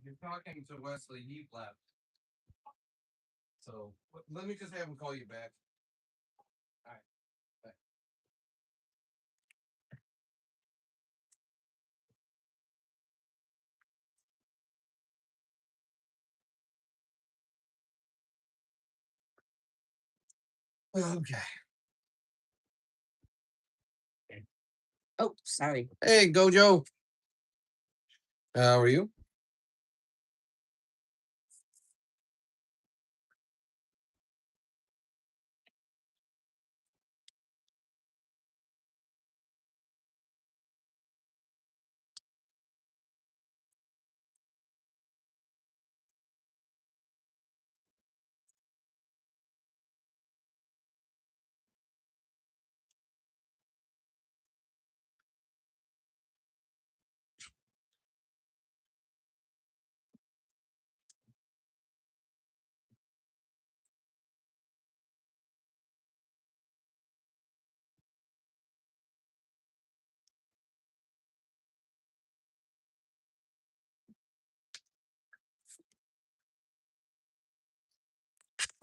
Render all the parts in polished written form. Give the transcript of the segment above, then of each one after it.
you're talking to Wesley, he left. So let me just have him call you back. All right. Bye. Okay. Oh, sorry. Hey, Gojo. How are you?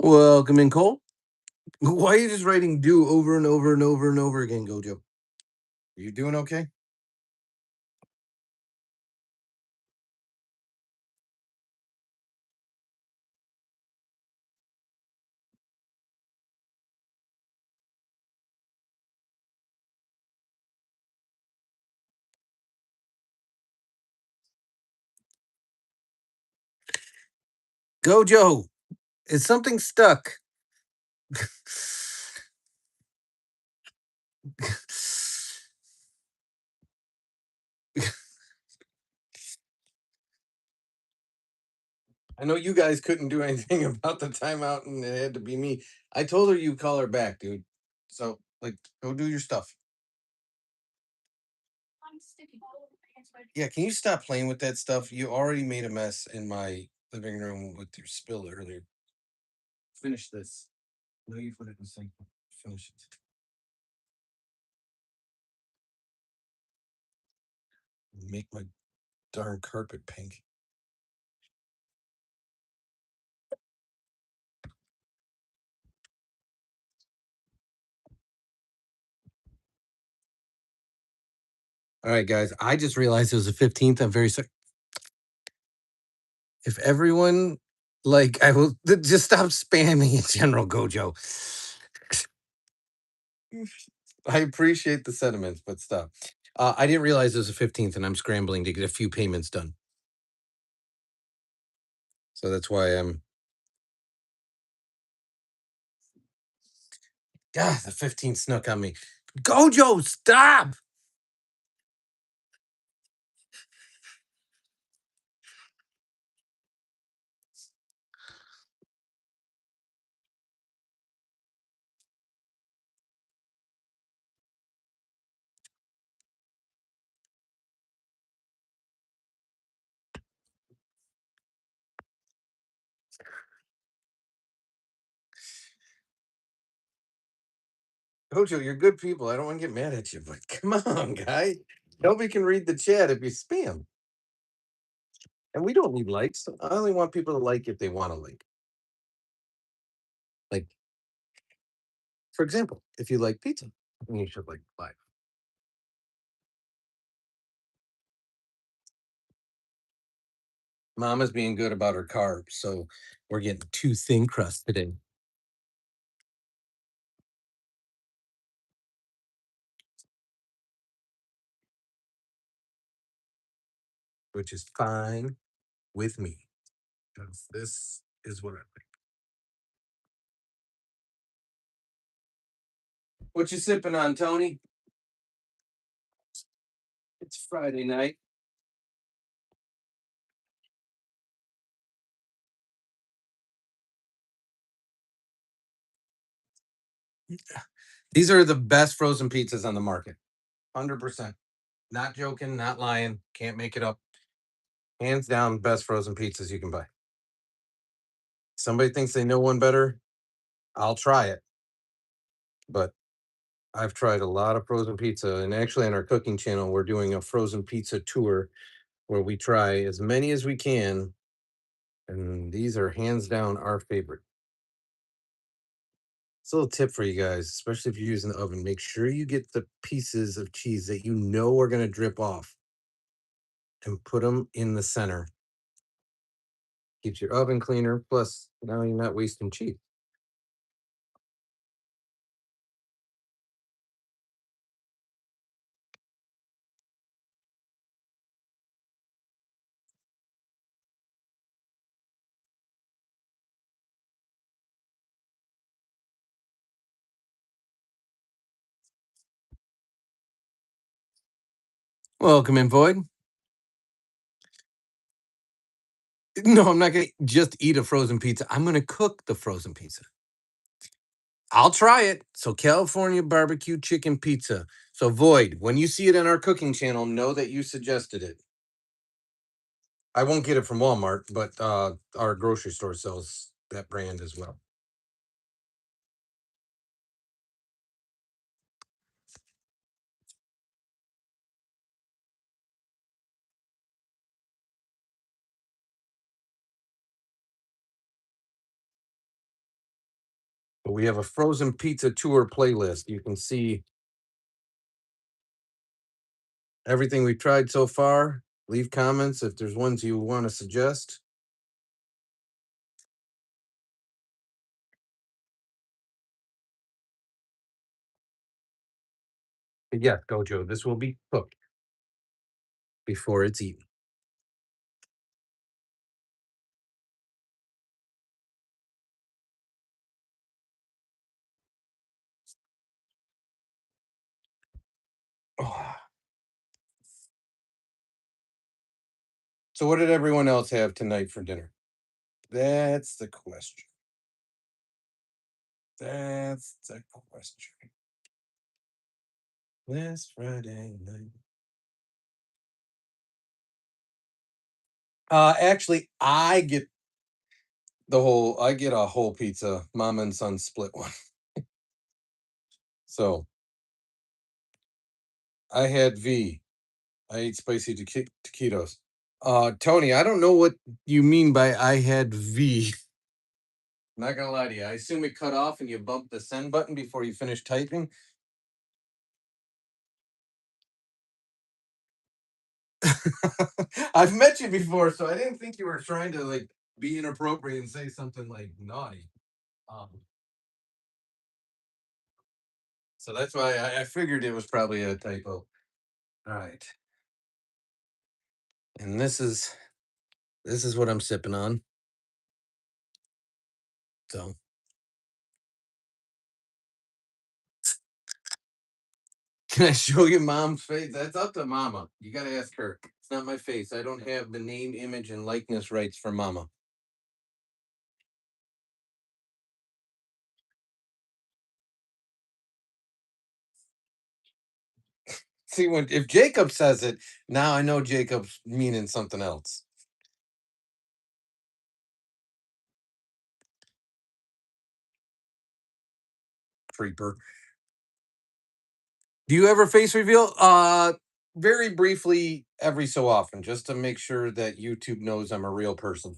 Welcome in, Cole. Why are you just writing "do" over and over and over and over again, Gojo? Are you doing okay? Gojo, is something stuck? I know you guys couldn't do anything about the timeout, and it had to be me. I told her you call her back, dude. So, like, go do your stuff. Yeah, can you stop playing with that stuff? You already made a mess in my living room with your spill earlier. Finish this. No, you put it in the sink. Finish it. Make my darn carpet pink. All right, guys. I just realized it was the 15th. I'm very sorry. If everyone, like, I will just stop spamming in general, Gojo. I appreciate the sentiments, but stop. I didn't realize it was the 15th, and I'm scrambling to get a few payments done. So that's why I'm. God, the 15th snuck on me. Gojo, stop! Gojo, you're good people. I don't want to get mad at you, but come on, guy. Nobody can read the chat if you spam. And we don't need likes. I only want people to like if they want to like. Like, for example, if you like pizza, then you should like live. Mama's being good about her carbs, so we're getting 2 thin crust today, which is fine with me. Because this is what I like. What you sipping on, Tony? It's Friday night. These are the best frozen pizzas on the market. 100%. Not joking, not lying. Can't make it up. Hands down, best frozen pizzas you can buy. Somebody thinks they know one better. I'll try it. But I've tried a lot of frozen pizza. And actually, on our cooking channel, we're doing a frozen pizza tour where we try as many as we can, and these are hands down our favorite. It's a little tip for you guys, especially if you're using the oven. Make sure you get the pieces of cheese that you know are going to drip off and put them in the center. Keeps your oven cleaner. Plus, now you're not wasting cheese. Welcome in, Void. No, I'm not going to just eat a frozen pizza. I'm going to cook the frozen pizza. I'll try it. So, California barbecue chicken pizza. So, Void, when you see it on our cooking channel, know that you suggested it. I won't get it from Walmart, but our grocery store sells that brand as well. But we have a frozen pizza tour playlist. You can see everything we've tried so far. Leave comments if there's ones you want to suggest. But yeah, Gojo, this will be cooked before it's eaten. Oh. So, what did everyone else have tonight for dinner? That's the question. That's the question. Last Friday night. Actually, I get a whole pizza. Mom and son split one. So I had V. I ate spicy taquitos. Tony, I don't know what you mean by I had V. Not gonna lie to you. I assume it cut off and you bumped the send button before you finish typing. I've met you before, so I didn't think you were trying to like be inappropriate and say something like naughty. Um, so that's why I figured it was probably a typo. All right. And this is what I'm sipping on. So can I show you mom's face? That's up to mama. You gotta ask her. It's not my face. I don't have the name, image, and likeness rights for mama. See, when if Jacob says it, now I know Jacob's meaning something else. Creeper. Do you ever face reveal? Very briefly every so often, just to make sure that YouTube knows I'm a real person.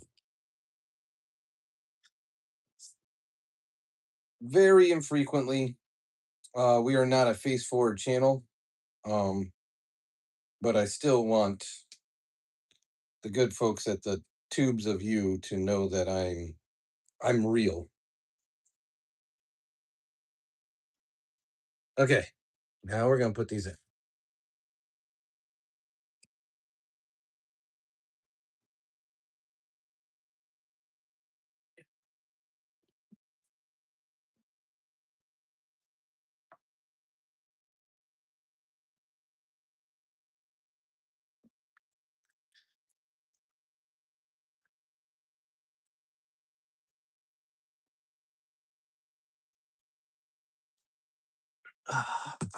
Very infrequently. We are not a face forward channel. Um, but I still want the good folks at the tubes of you to know that I'm real. Okay, now we're gonna put these in.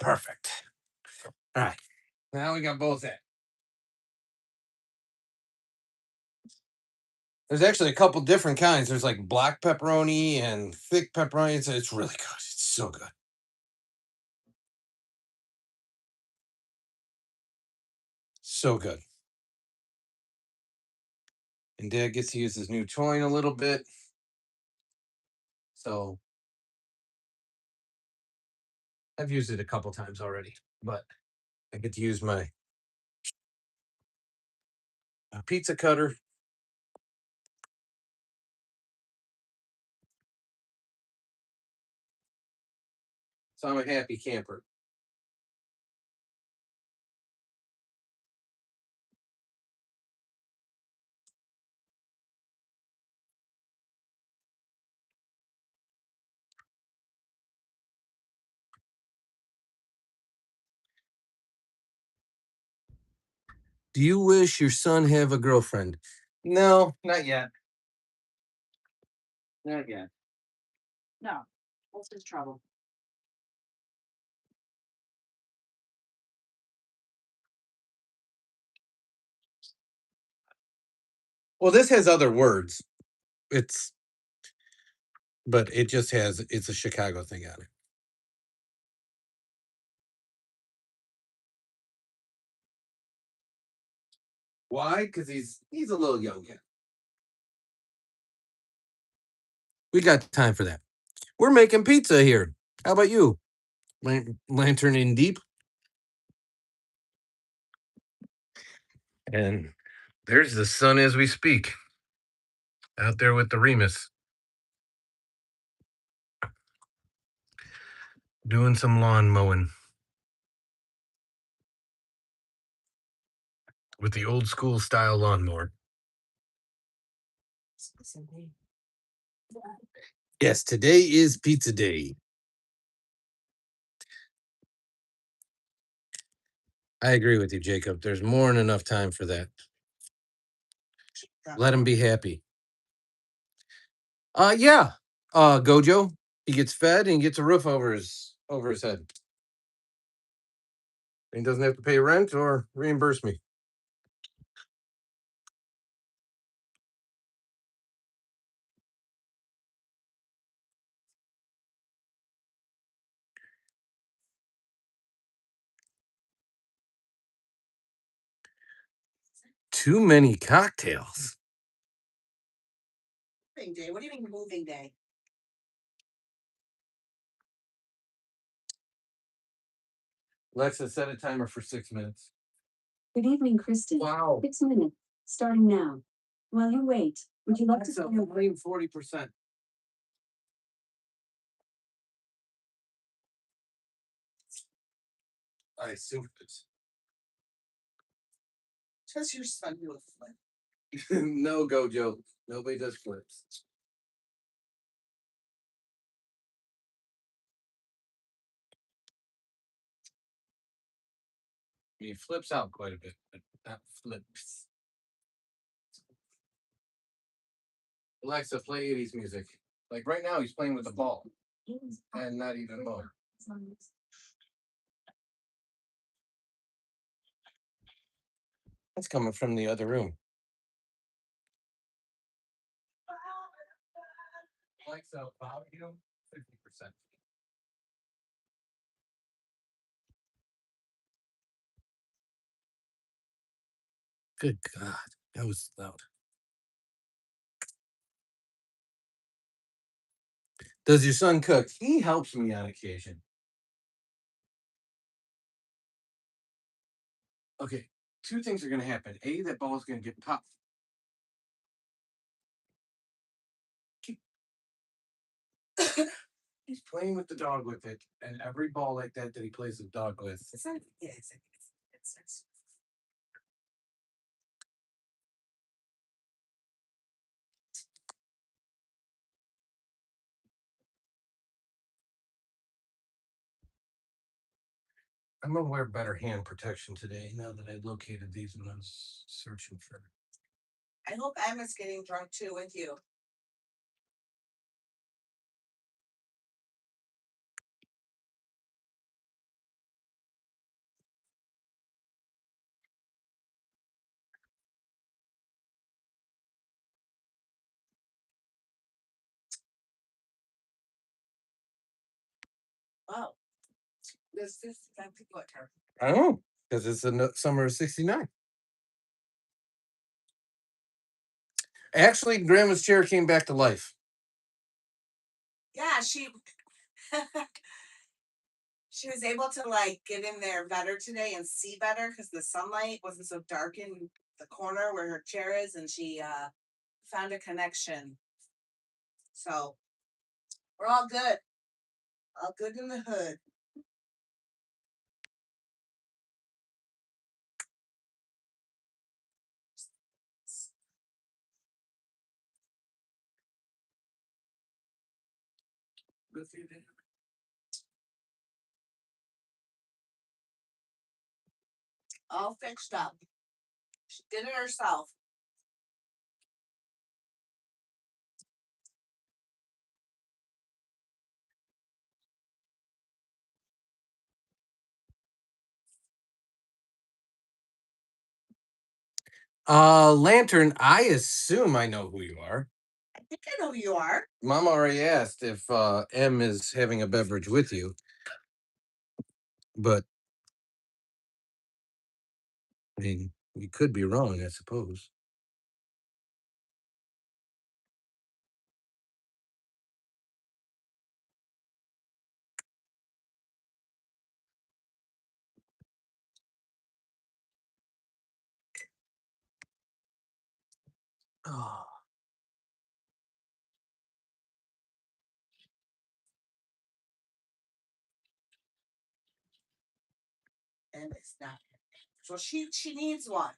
Perfect. All right. Now we got both in. There's actually a couple different kinds. There's like black pepperoni and thick pepperoni. It's really good. It's so good. So good. And Dad gets to use his new toy in a little bit. So I've used it a couple times already, but I get to use my pizza cutter. So I'm a happy camper. Do you wish your son have a girlfriend? No, not yet. Not yet. No. What's his trouble? Well, this has other words. But it just has, it's a Chicago thing on it. Why? Because he's a little young yet. We got time for that. We're making pizza here. How about you? Lantern in deep. And there's the sun as we speak. Out there with the Remus. Doing some lawn mowing. With the old school style lawnmower. Yes, today is pizza day. I agree with you, Jacob. There's more than enough time for that. Let him be happy. Yeah. Gojo. He gets fed and gets a roof over his head. He doesn't have to pay rent or reimburse me. Too many cocktails. Moving day. What do you mean moving day? Alexa, set a timer for 6 minutes. Good evening, Kristen. Wow. 6 minutes, starting now. While you wait, would you like to That's a play a clean 40%. I assume it's. Does your son do a flip? No, Gojo. Nobody does flips. He flips out quite a bit, but not flips. Alexa, play 80s music. Like right now, he's playing with the ball and not even more. That's coming from the other room. Alexa, volume 50%. Good God, that was loud. Does your son cook? He helps me on occasion. Okay, two things are going to happen. A, that ball is going to get popped. He's playing with the dog with it, and every ball like that he plays with the dog with. It's not. Yeah, it's. I'm gonna wear better hand protection today now that I located these when I was searching for. I hope Emma's getting drunk too with you. Wow. This is time to put her. I don't know because it's the summer of '69. Actually, Grandma's chair came back to life. Yeah, she she was able to like get in there better today and see better because the sunlight wasn't so dark in the corner where her chair is, and she found a connection. So we're all good. All good in the hood. Good for you, babe. All fixed up. She did it herself. Lantern, I assume I know who you are. I think I know who you are. Mom already asked if M is having a beverage with you. But I mean, we could be wrong, I suppose. Oh. And it's not. So she needs one.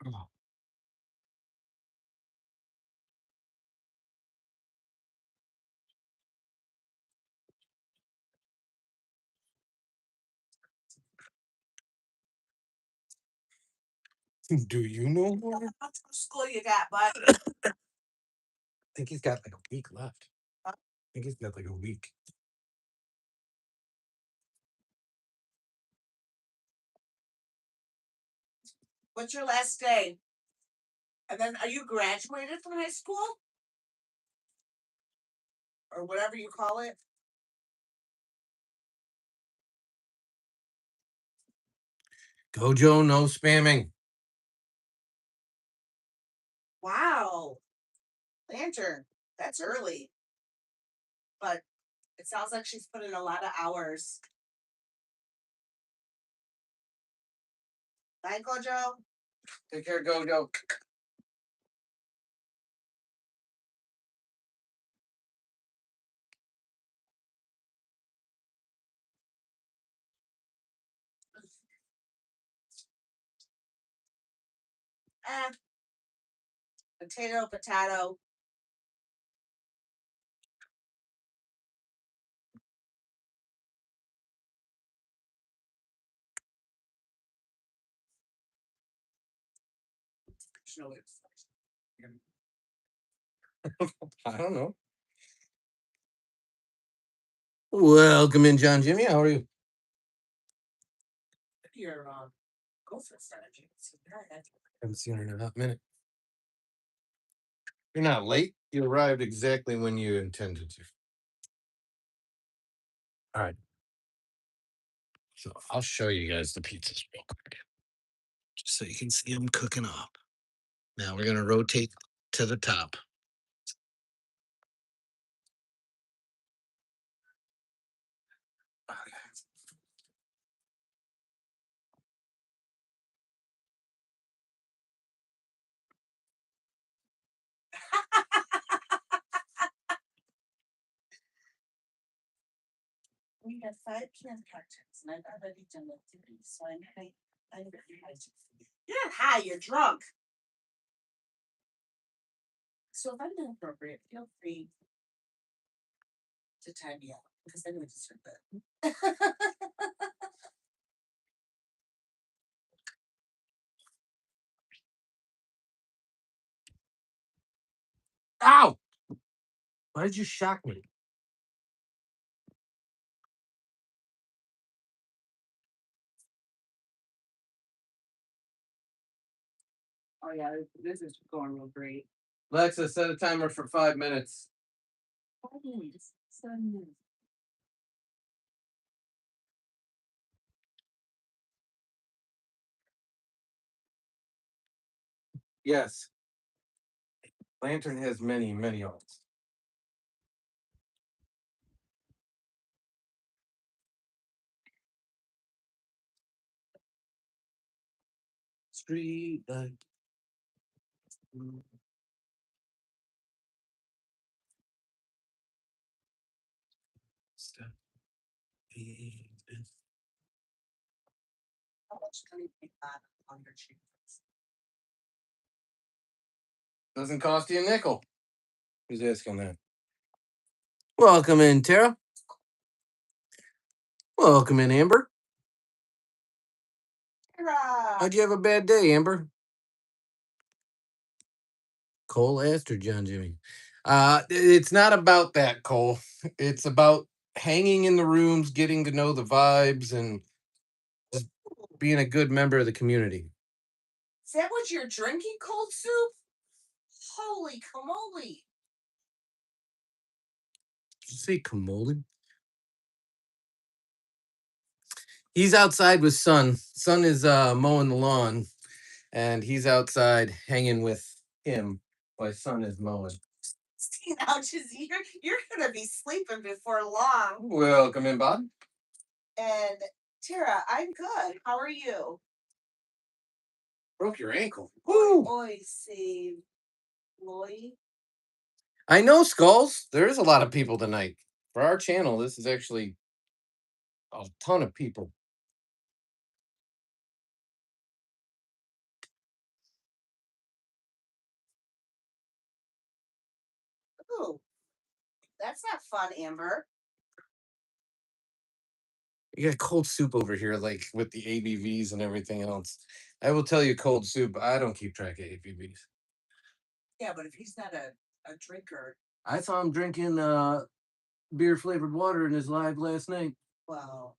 Oh. Do you know who? How much school you got, bud? I think he's got like a week left. Huh? I think he's got like a week. What's your last day? And then are you graduated from high school? Or whatever you call it? Gojo, no spamming. Wow. Lantern. That's early. But it sounds like she's put in a lot of hours. Bye, Gojo. Take care, Gojo. Eh. Potato, potato. I don't know. Welcome in, John Jimmy. How are you? Your gopher strategy. Haven't seen her in a hot minute. You're not late. You arrived exactly when you intended to. All right. So I'll show you guys the pizzas real quick, just so you can see them cooking up. Now we're gonna rotate to the top. We have 5 p.m. cocktails, and I've already done the 3, so I'm high. I'm very high. You're not high, you're drunk. So if I'm inappropriate, feel free to time me out because I know deserve it. Ow! Why did you shock me? Oh yeah, this is going real great. Alexa, set a timer for 5 minutes. 5 minutes. 7 minutes. Yes. Lantern has many, many alts. Street light. Step. How much can you pay back on your cheap? Doesn't cost you a nickel. Who's asking that? Welcome in, Tara. Welcome in, Amber. How'd you have a bad day, Amber? Cole asked or John Jimmy? It's not about that, Cole. It's about hanging in the rooms, getting to know the vibes, and just being a good member of the community. Is that what you're drinking? Cold soup? Holy camole! Did you say Kamoli? He's outside with Son. Son is mowing the lawn, and he's outside hanging with him while Son is mowing. 16 ounces. You're gonna be sleeping before long. Welcome in, Bob. And Tara, I'm good. How are you? Broke your ankle. Woo! Oi, save Loy. I know, Skulls. There is a lot of people tonight. For our channel, this is actually a ton of people. Ooh, that's not fun, Amber. You got cold soup over here, like with the ABVs and everything else. I will tell you, cold soup. I don't keep track of ABVs. Yeah, but if he's not a drinker, I saw him drinking beer flavored water in his live last night. well,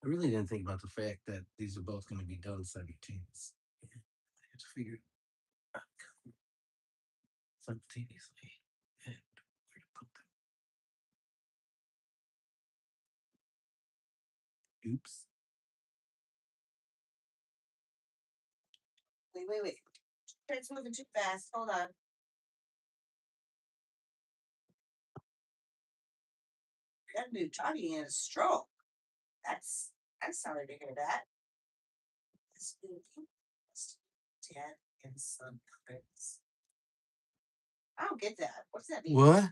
I really didn't think about the fact that these are both going to be done 17s. I have to figure it out simultaneously. And where to put them. Oops. wait. It's moving too fast. Hold on. Got a new Johnny in a stroke. I'm sorry to hear that. This movie was dad and son credits. I don't get that. What's that mean? What?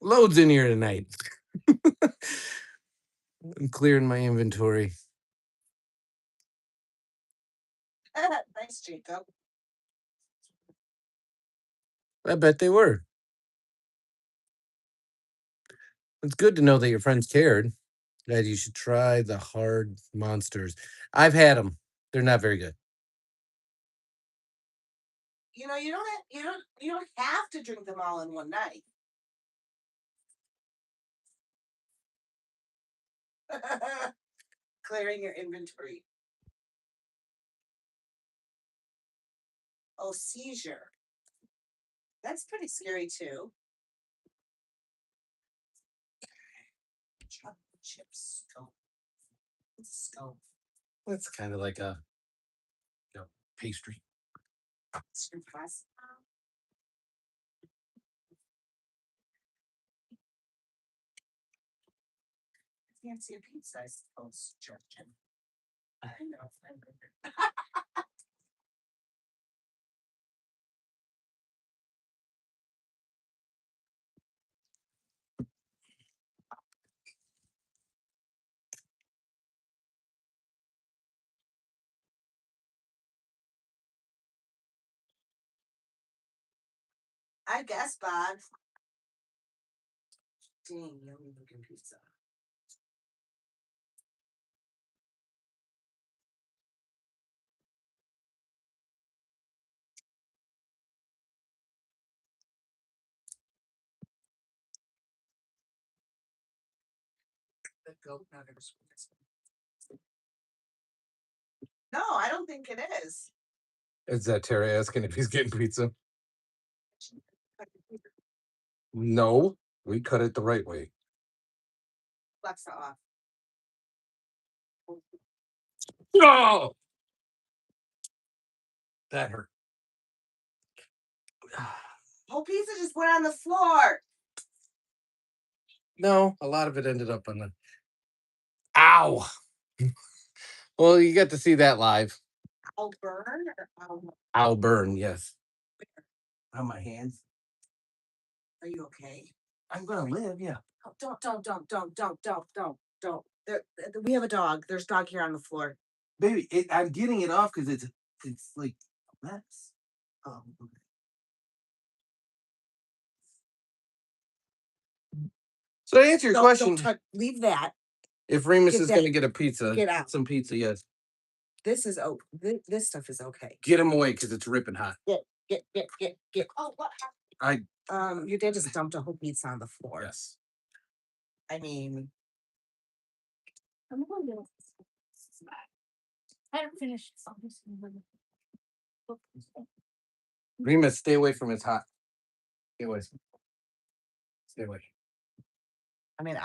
Loads in here tonight. I'm clearing my inventory. Nice, Jacob. I bet they were. It's good to know that your friends cared. That you should try the hard monsters. I've had them. They're not very good. You know, you don't have to drink them all in one night. Clearing your inventory. Oh, seizure. That's pretty scary too. Chocolate chips. Skull. What's a skull? It's kind of like a pastry. It's your class. Fancy a pizza, I suppose, Georgian. I know. I guess, Bob. Dang, yummy looking pizza. The goat nuggets. No, I don't think it is. Is that Terry asking if he's getting pizza? No, we cut it the right way. Alexa off. No, that hurt. Whole pizza just went on the floor. No, a lot of it ended up on the. Ow. Well, you get to see that live. I'll burn or I'll burn, yes. On my hands. are you okay? I'm gonna live, yeah. Oh, don't. We have a dog. There's dog here on the floor. Baby, I'm getting it off because it's like a mess. Oh, okay. So to answer your question, leave that. if Remus Get is that- gonna get a pizza, get out. some pizza, yes. This is this stuff is okay. Get him away because it's ripping hot. Get. Oh, what happened? Your dad just dumped a whole pizza on the floor. Yes. I mean, I'm going to. I haven't finished. Remus, stay away from it's hot. Stay away. Stay away. I mean,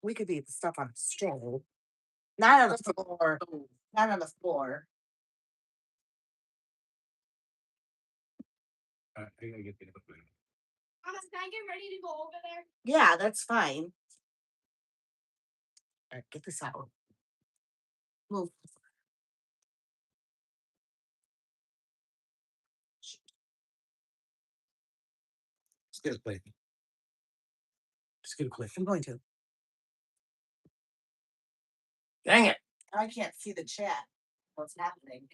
we could eat the stuff on the stove. Not on the floor. Not on the floor. I gotta get the Can I get ready to go over there? Yeah, that's fine. All right, get this out. Move. Just get a plate. Just get a plate. I'm going to. Dang it. I can't see the chat. What's happening?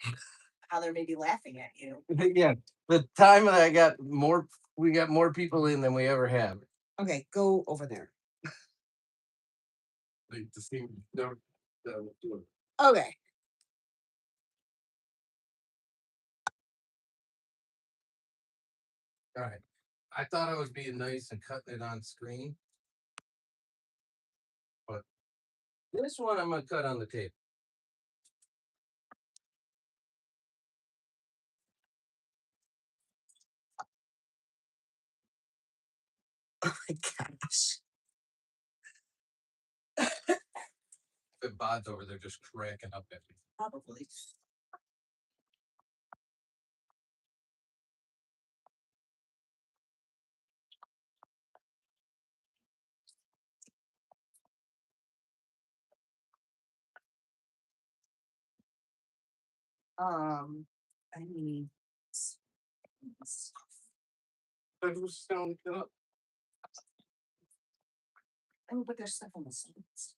How they're maybe laughing at you. Yeah. The time that we got more people in than we ever have. Okay, go over there. Like to see the Okay. all right. I thought I was being nice and cutting it on screen. But this one I'm gonna cut on the table. Oh my gosh. The bod's over there just cracking up at me. Probably. I mean, but there's stuff on the sides.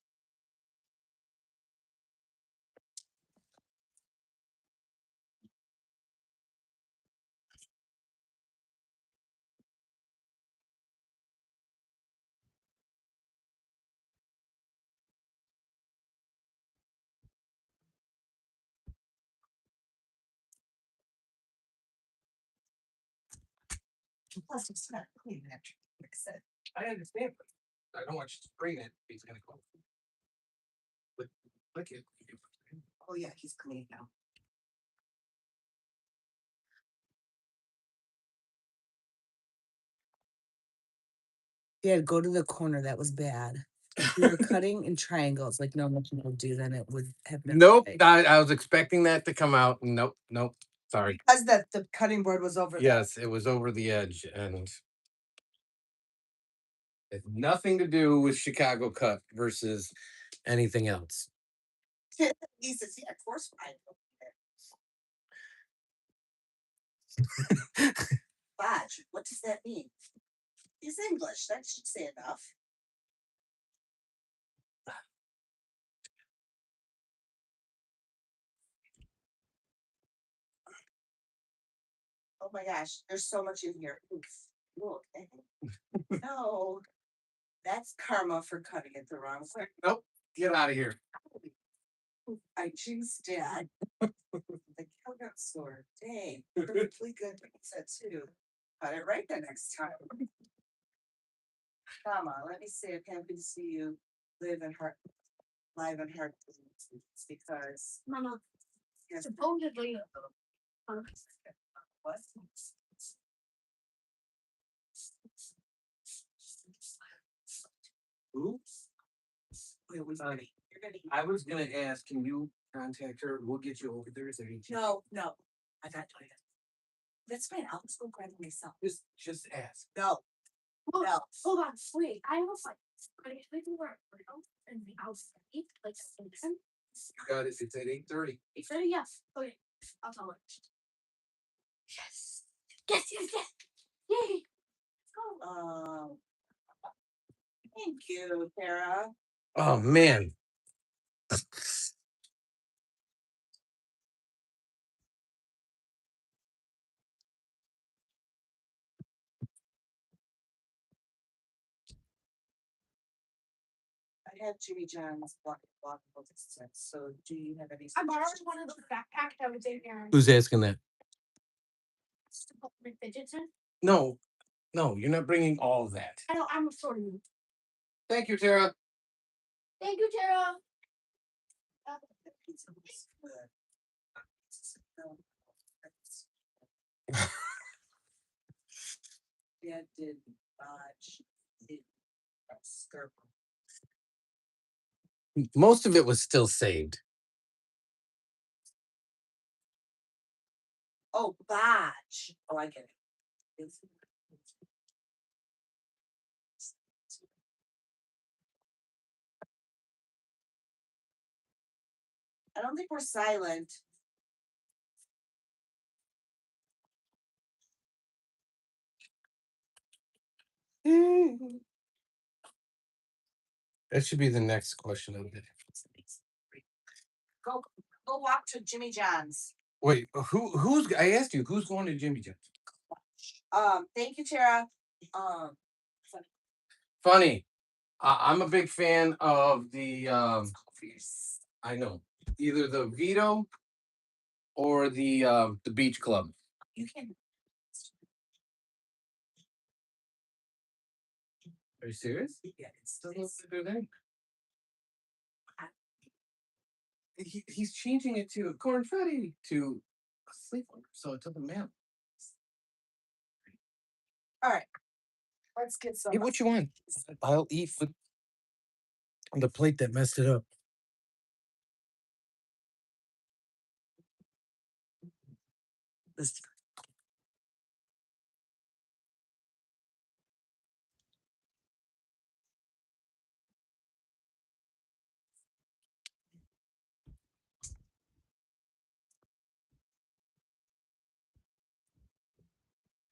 Plus, it's not clean after you mix it. I understand, but I don't want you to sprain it. He's gonna go. Look it. Oh yeah, he's clean now. Yeah, go to the corner. That was bad. If we were cutting in triangles like normal people do, then it would have been. Nope. okay. I was expecting that to come out. Nope. Sorry. Because the cutting board was over. Yes, it was over the edge, and it's nothing to do with Chicago cut versus anything else. There. He says, "Yeah, of course, fine." Badge. What does that mean? It's English. That should say enough. Oh my gosh, there's so much in here. Oof. Look. No, that's karma for cutting it the wrong way. Nope. Get out of here. I choose dad. The coconut store. Dang, perfectly good pizza too. Cut it right the next time. Mama, let me say I'm happy to see you live in heart, live in heart, because Mama. Supposedly. What? Who? Wait, wait, wait. You're gonna. I was gonna ask, can you contact her? We'll get you over there. Is there any chance? No. I got to. That's fine. I'll just go grab it myself. Just ask. No. Well, No. hold on, wait. I was like, I think we're and the outside, like You got it. It's at 8:30. he said yes. Okay, I'll tell her. Yes. Yes. Yay. Let's go. Thank you, Tara. Oh man. I have Jimmy John's walkable distance. So, do you have any? I borrowed one of those backpacks that was in there. Who's asking that? Just to put my fidgets in. No, you're not bringing all of that. I know, I'm sorry. Thank you, Tara. Thank you, Tara. Pizza was good. Dad did botch the skirt. Most of it was still saved. Oh, botch. Oh, I get it. I don't think we're silent. That should be the next question of it. Go walk to Jimmy John's. Wait, who's? I asked you who's going to Jimmy John's. Thank you, Tara. Funny. I'm a big fan of the. I know either the Vito or the Beach Club. You can. Are you serious? Yeah, it's He's changing it to Cornfetti to a sleeper, so it doesn't matter. all right. Let's get some. Hey, what you want? I'll eat with the plate that messed it up. Let's-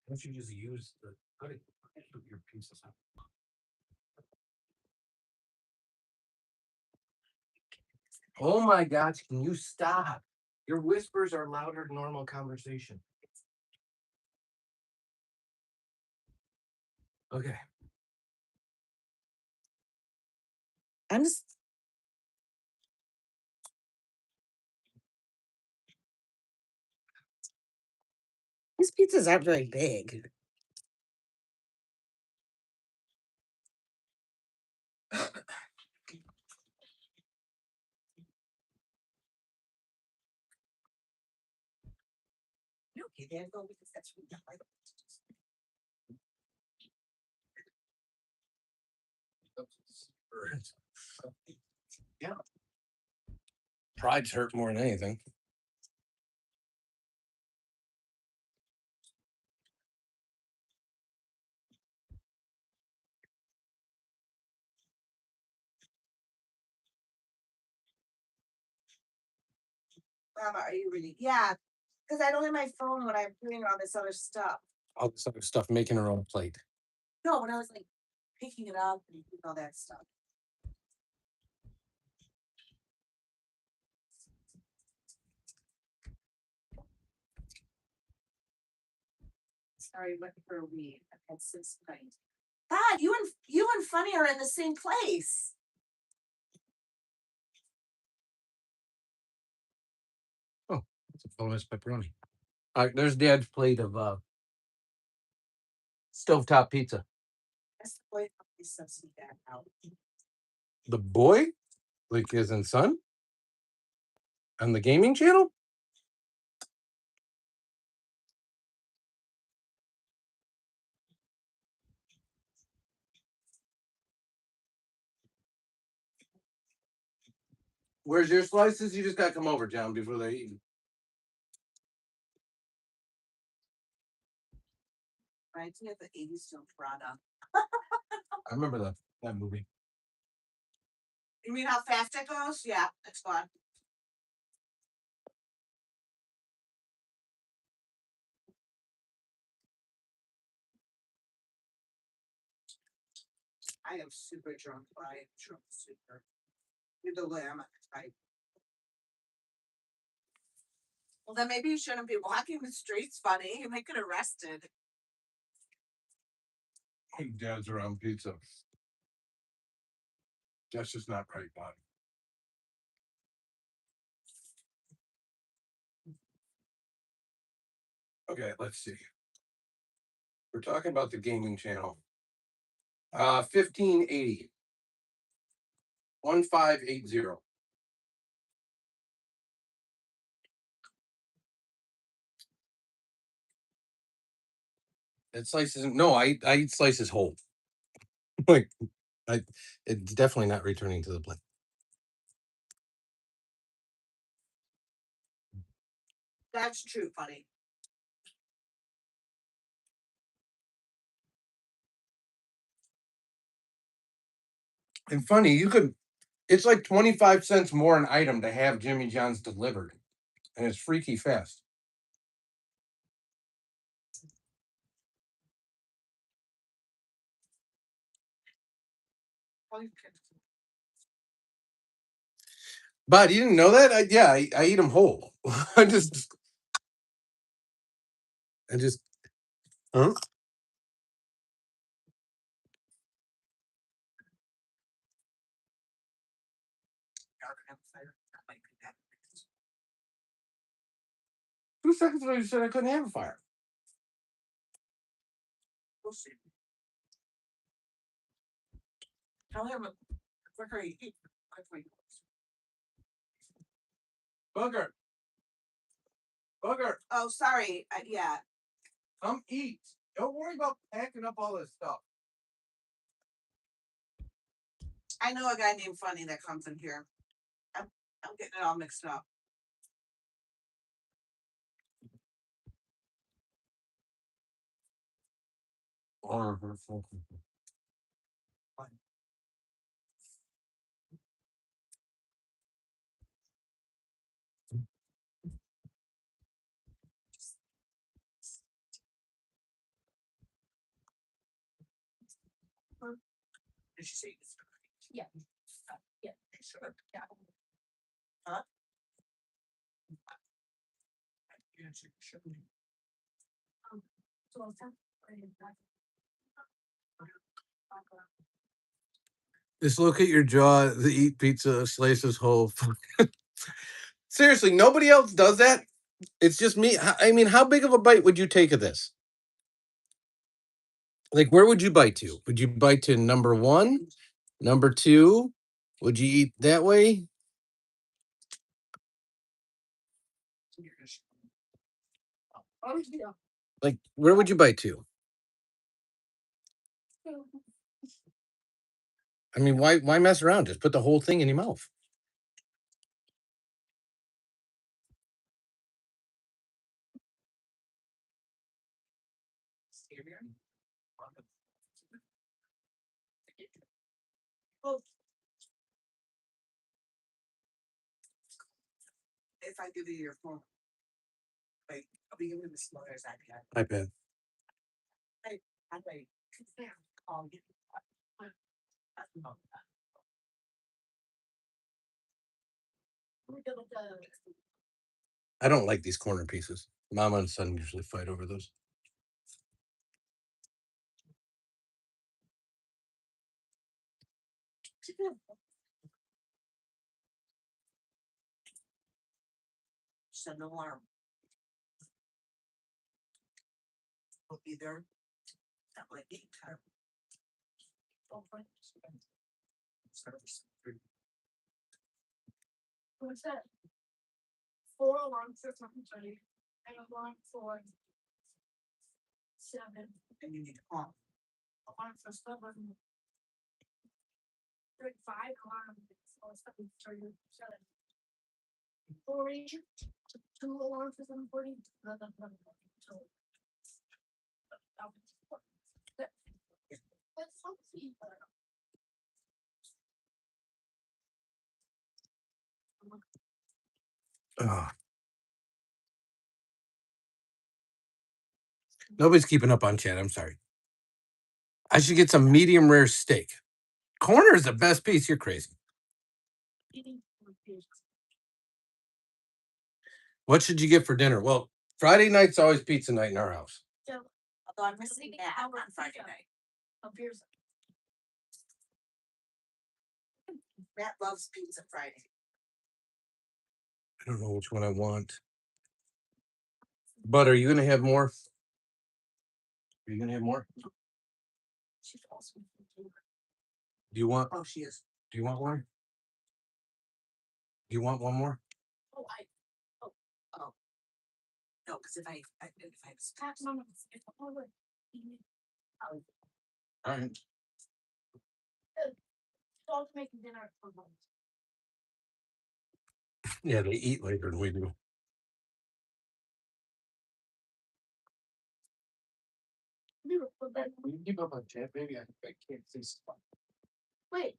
Why don't you just use the cutting of your pieces up? Oh my gosh, can you stop? Your whispers are louder than normal conversation. Okay. I'm just. These pizzas aren't very big. Okay, there you go because that's what I like. Yeah. Pride's hurt more than anything. Mama, are you ready? Yeah, because I don't have my phone when I'm doing all this other stuff. All this other stuff making her own plate. No, when I was like picking it up and doing all that stuff. Sorry, what for a week? I've had 6 nights. God, you and Funny are in the same place. It's a bonus pepperoni. All right, there's Dad's plate of stovetop pizza. That's the boy is subsidy that out. The boy, like his son, on the gaming channel. Where's your slices? You just gotta come over, John, before they eat. Reminds me of the 80s film Prada. I remember that movie. You mean how fast it goes? Yeah, it's fun. I am super drunk, but I am drunk super. You're the lamb, right? Well, then maybe you shouldn't be walking the streets, buddy. You might get arrested. Dad's around pizza. That's just not right, Bob. Okay, let's see. We're talking about the gaming channel. 1580. 1580. That slice isn't. No, I eat slices whole. Like, it's definitely not returning to the blend. That's true, buddy. And funny, you could. It's like 25 cents more an item to have Jimmy John's delivered, and it's freaky fast. But you didn't know that? I eat them whole. I just, huh? That might be that. 2 seconds ago, you said I couldn't have a fire. We'll see. Tell him quicker you eat. Booger. Booger, Oh, sorry. Yeah. come eat. Don't worry about packing up all this stuff. I know a guy named Funny that comes in here. I'm getting it all mixed up. Did she say it's Yeah. Yeah. sure? Yeah. Huh? Yeah, sure. So I'll tell Dislocate your jaw, the eat pizza, slices whole. Seriously, nobody else does that. It's just me. I mean, how big of a bite would you take of this? Like, where would you bite to? Would you bite to number one, number two? Would you eat that way? Oh, yeah. Like, where would you bite to? I mean, why mess around? Just put the whole thing in your mouth. Well, if I give you your phone, wait, I'll be giving the smallest iPad. iPad. I'm like, call you. I don't like these corner pieces. Mama and son usually fight over those. Send an alarm. We'll be there at like 8:10. What's that? 4 alarms for 7:30 and alarm for 7. And you need to call. Alarm for 7. Like 5 alarms for 7:30. 40, 2 alarms for 7:40. That's something. Ugh. Nobody's keeping up on chat. I'm sorry. I should get some medium rare steak. Corner is the best piece. You're crazy. What should you get for dinner? Well, Friday night's always pizza night in our house. Although I'm missing that on Friday night. Matt loves pizza Friday. I don't know which one I want. But are you gonna have more? Are you gonna have more? She's also. Do you want? Oh, she is. Do you want one? Do you want one more? Oh, No, because if I tax on it. All right. Dog's making dinner for lunch. Yeah, they eat later than we do. When you keep up on chat, maybe I can't see stuff. Wait,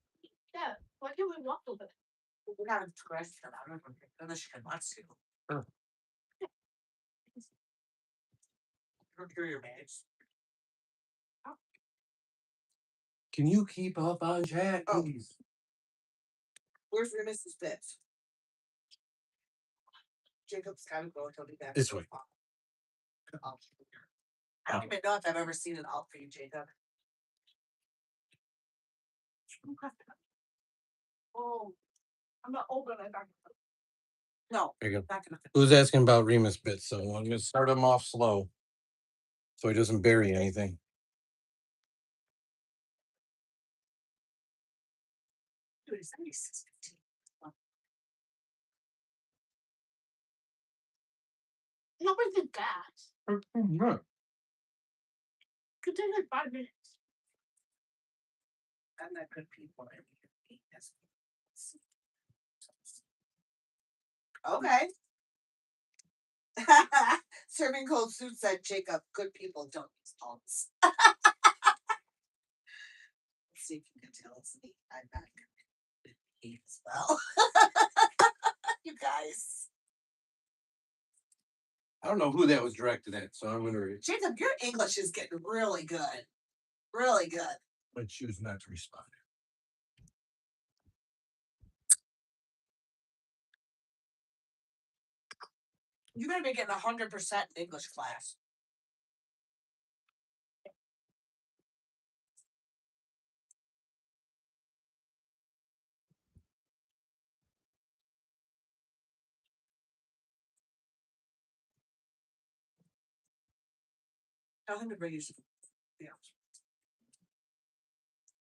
yeah, why can't we walk over there? we haven't scratched it out unless she wants to. Don't hear your bags. Can you keep up on chat, Oh. please? Where's your Mrs. Fitz? Jacob's gotta go. He'll be back. This way. I don't even know if I've ever seen it all for you, Jacob. Oh, I'm not open. I back. No, There you go. not gonna. Who's asking about Remus bits? So I'm gonna start him off slow, so he doesn't bury anything. Dude, it's only 6:15. Nobody did that. Could take like 5 minutes. I'm not good people. Okay. Serving cold soup said Jacob, good people don't use tongs. Let's see if you can tell it's me. I'm not good as well. You guys. I don't know who that was directed at, so I'm gonna. Jacob, your English is getting really good. Really good. I choose not to respond. You're gonna be getting 100% English class. Tell him to bring you some. Yeah.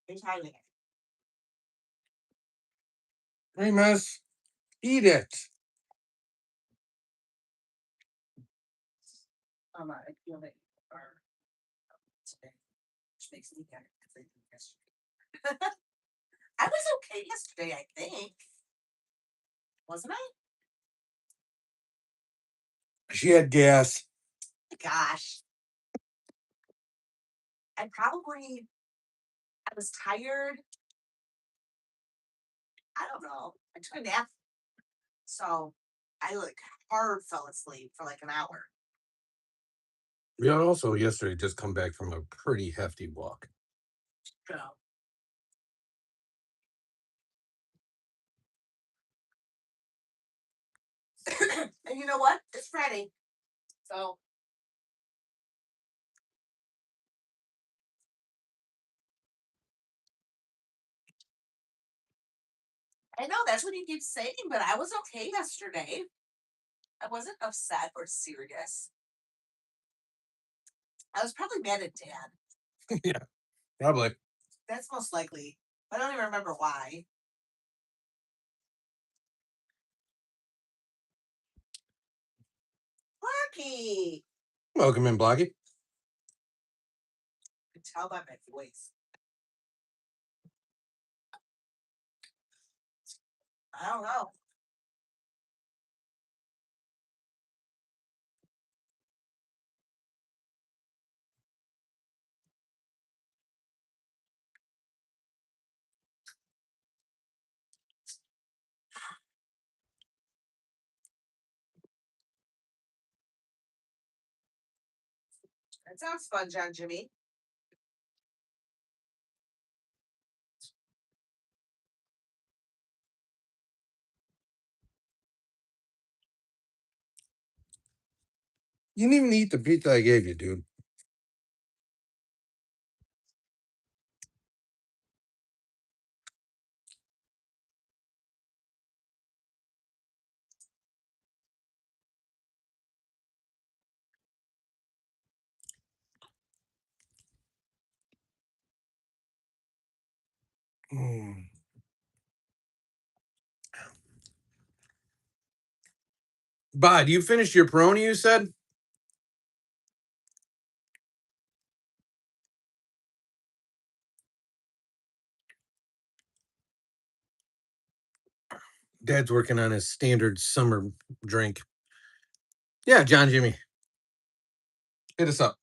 He's hiding it. Remus, eat it. I feel that you are today, which makes me happy because I did yesterday. I was okay yesterday, I think. Wasn't I? She had gas. Gosh. I was tired. I don't know. I took a nap. So I like hard fell asleep for like an hour. We also yesterday just come back from a pretty hefty walk. So. And you know what? It's Friday. So I know that's what he keeps saying, but I was okay yesterday. I wasn't upset or serious. I was probably mad at Dad. Yeah, probably. That's most likely. I don't even remember why. Blocky. Welcome in, Blocky. You can tell by my voice. I don't know. That sounds fun, John Jimmy. You didn't even eat the pizza I gave you, dude. Mm. Bod, you finished your Peroni, you said? Dad's working on his standard summer drink. Yeah, John Jimmy. Hit us up.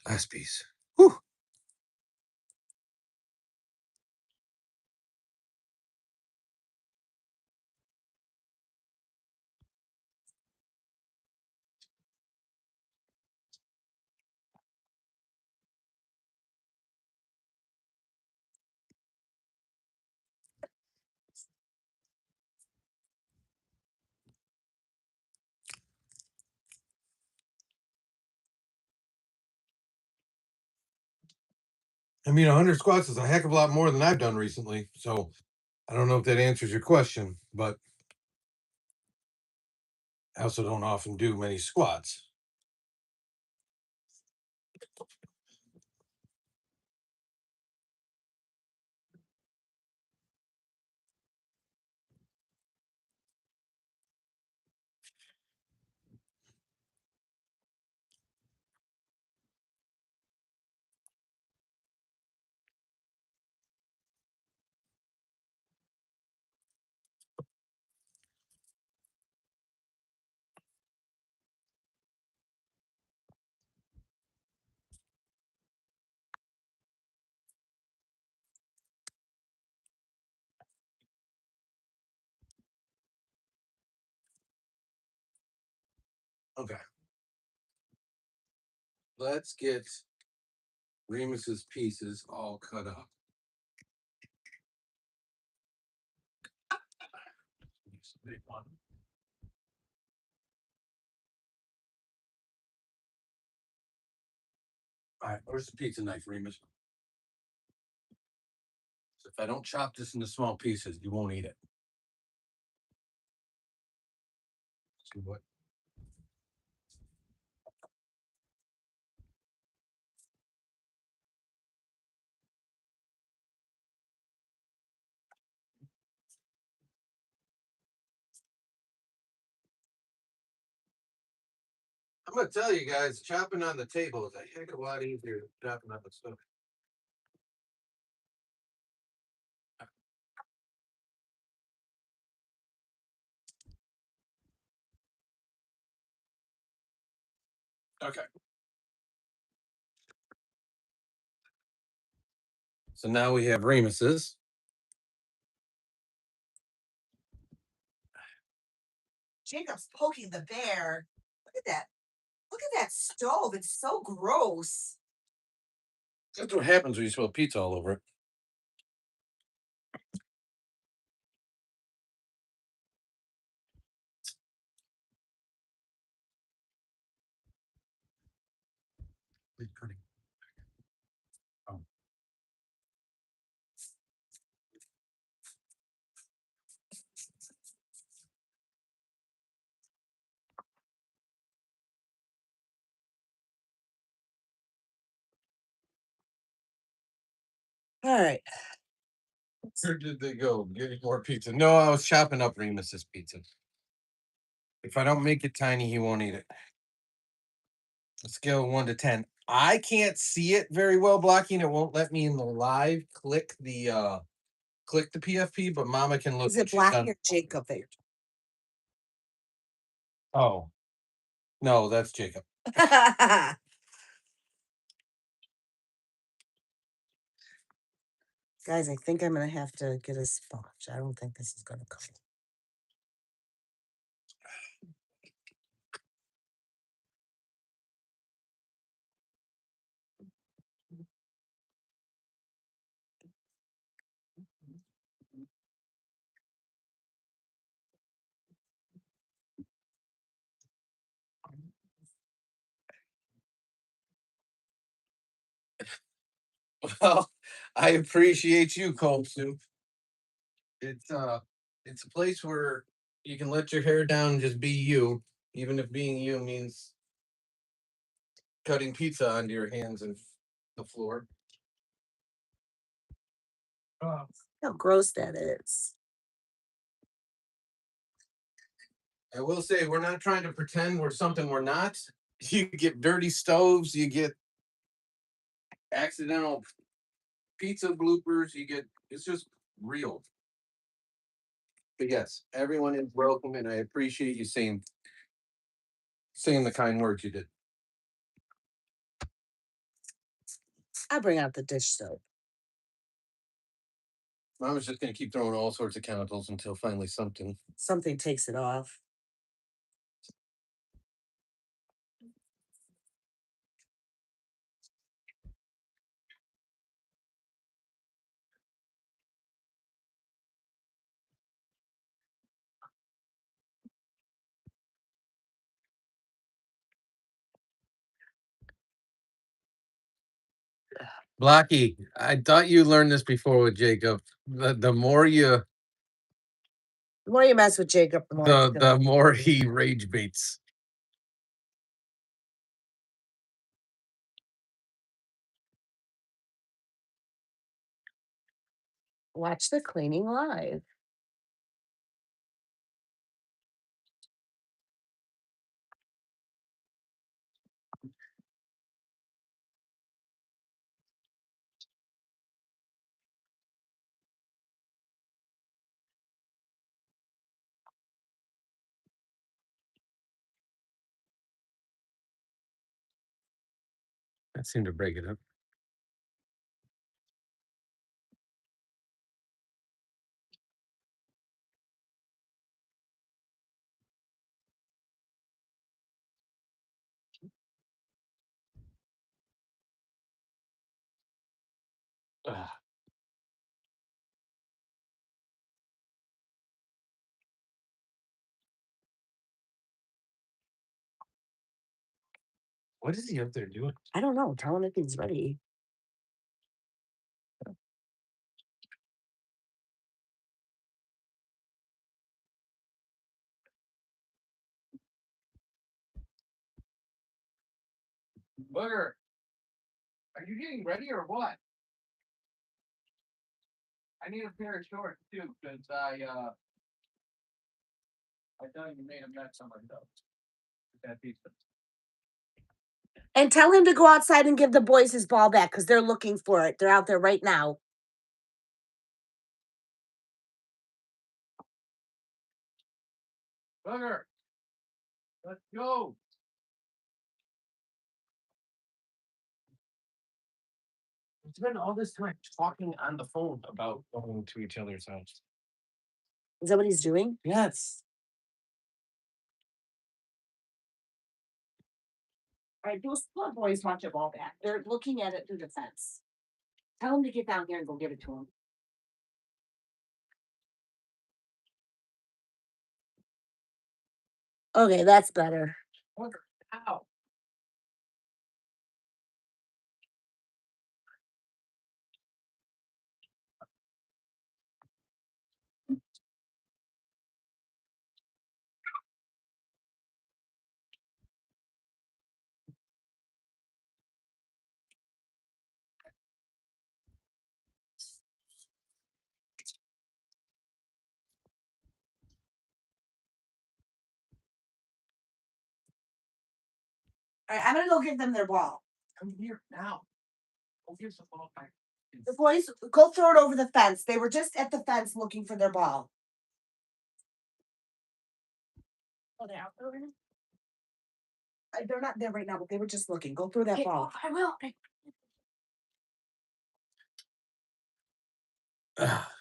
Last piece. Whew. I mean, 100 squats is a heck of a lot more than I've done recently. So I don't know if that answers your question, but I also don't often do many squats. Okay. Let's get Remus's pieces all cut up. All right, where's the pizza knife, Remus? So if I don't chop this into small pieces, you won't eat it. See what? I'm gonna tell you guys, chopping on the table is a heck of a lot easier than chopping on the stove. Okay. So now we have Remus's. Jacob's poking the bear. Look at that. Look at that stove. It's so gross. That's what happens when you spill pizza all over it. Pretty. Oh. All right. Where did they go? Getting more pizza. No, I was chopping up Remus's pizza. If I don't make it tiny, he won't eat it. A scale of 1 to 10. I can't see it very well blocking. It won't let me in the live click the PFP, but Mama can look. Is it Black or Jacob that you're Oh. No, that's Jacob. talking? Guys, I think I'm gonna have to get a sponge. I don't think this is gonna come. Well, I appreciate you, Cold Soup. It's a place where you can let your hair down and just be you, even if being you means cutting pizza onto your hands and the floor. How gross that is. I will say we're not trying to pretend we're something we're not. You get dirty stoves, you get accidental pizza bloopers, it's just real. But yes, everyone is welcome, and I appreciate you saying the kind words you did. I bring out the dish soap. I was just gonna keep throwing all sorts of chemicals until finally Something takes it off. Blocky, I thought you learned this before with Jacob. The more you The more you mess with Jacob, the more it's the gonna- more he rage baits. Watch the cleaning live. That seemed to break it up. Ah. What is he up there doing? I don't know. Tell him if he's ready. Booger, are you getting ready or what? I need a pair of shorts too, because I thought you made a mess on myself. That pizza. And tell him to go outside and give the boys his ball back because they're looking for it. They're out there right now. Booger, let's go. We spend all this time talking on the phone about going to each other's house. Is that what he's doing? Yes. All right, those poor boys want your ball back. They're looking at it through the fence. Tell him to get down here and go give it to him. Okay, that's better. Booger, ow. All right, I'm gonna go give them their ball. Come here now. Go give some ball back. The boys, go throw it over the fence. They were just at the fence looking for their ball. Oh, they're out there right now? They're not there right now, but they were just looking. Go throw that Okay, ball. I will. Ah.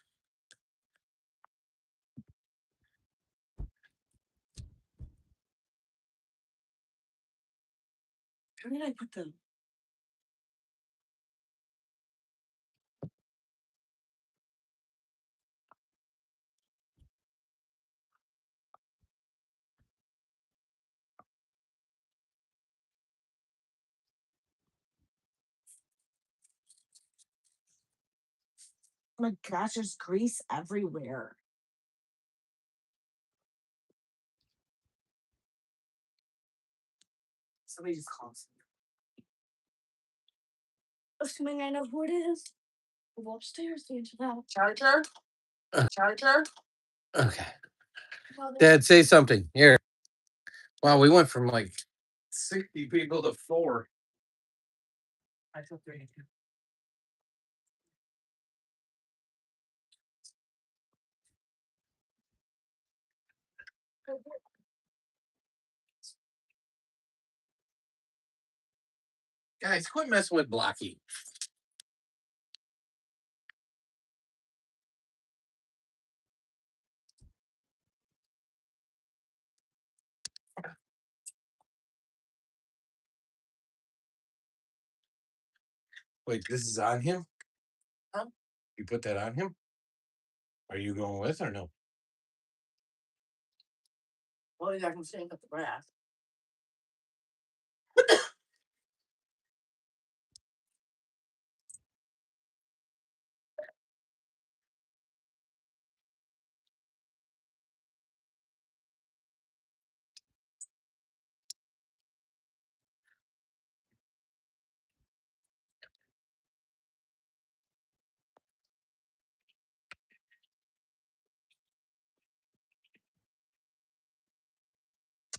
Where did I put them? my gosh, there's grease everywhere. Somebody just calls. Assuming I know who it is. Go upstairs to answer that. Charger? Charger? Okay. Well, Dad, say something. Here. Wow, we went from like 60 people to 4. I took 3. Guys, quit messing with Blocky. Wait, this is on him? Huh? You put that on him? Are you going with or no? Well, I can stay up the grass.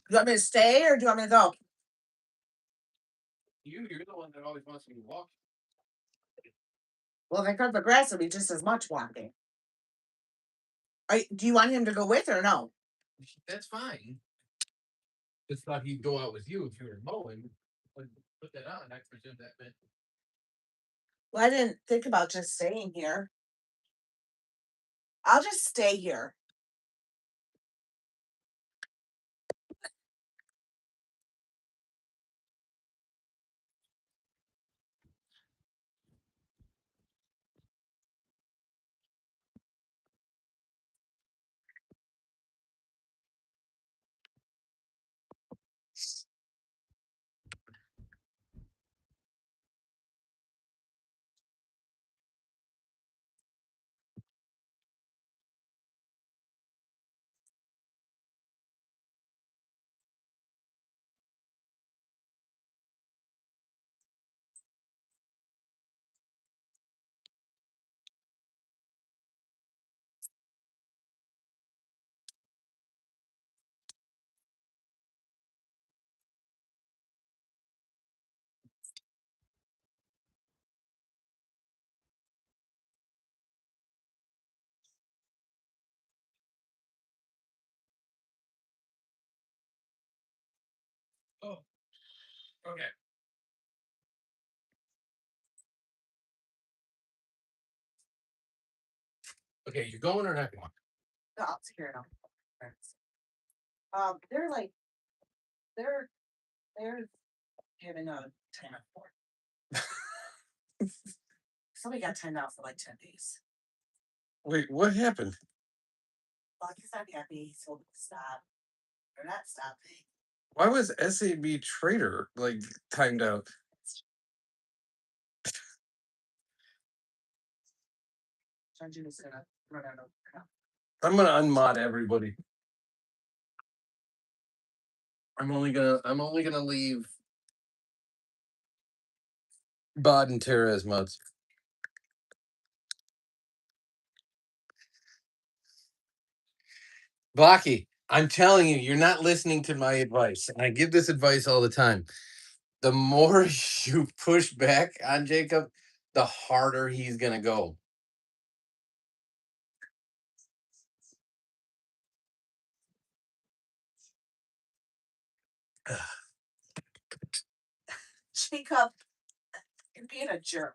You want me to stay or do you want me to go? You're the one that always wants me to walk. Well, if I cut the grass, it'll be just as much walking. Do you want him to go with or no? That's fine. Just thought he'd go out with you if you were mowing. Put that on. I presume that meant. Well, I didn't think about just staying here. I'll just stay here. Oh. Okay. Okay, you going or not going? No, I'll take care of them. They're like, they're having a time out for. Somebody got timed out for like 10 days. Wait, what happened? Lucky's not happy. He told me to stop. They're not stopping. Why was SAB Trader like timed out? Sanjuna's gonna run out of crap. I'm gonna unmod everybody. I'm only gonna leave Bod and Tara as mods. Blocky, I'm telling you, you're not listening to my advice. And I give this advice all the time. The more you push back on Jacob, the harder he's gonna go. Jacob, you're being a jerk.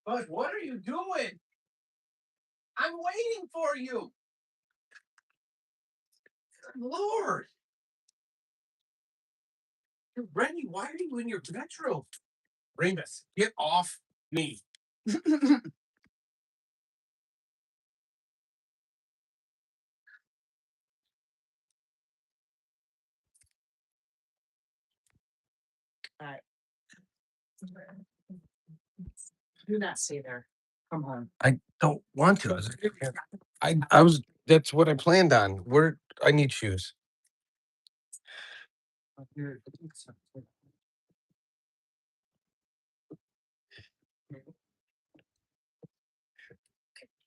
But what are you doing? I'm waiting for you. Good Lord. You're ready. Why are you in your metro? Remus, get off me. All right. Do not stay there. Come home. I don't want to. I was. That's what I planned on. Where I need shoes.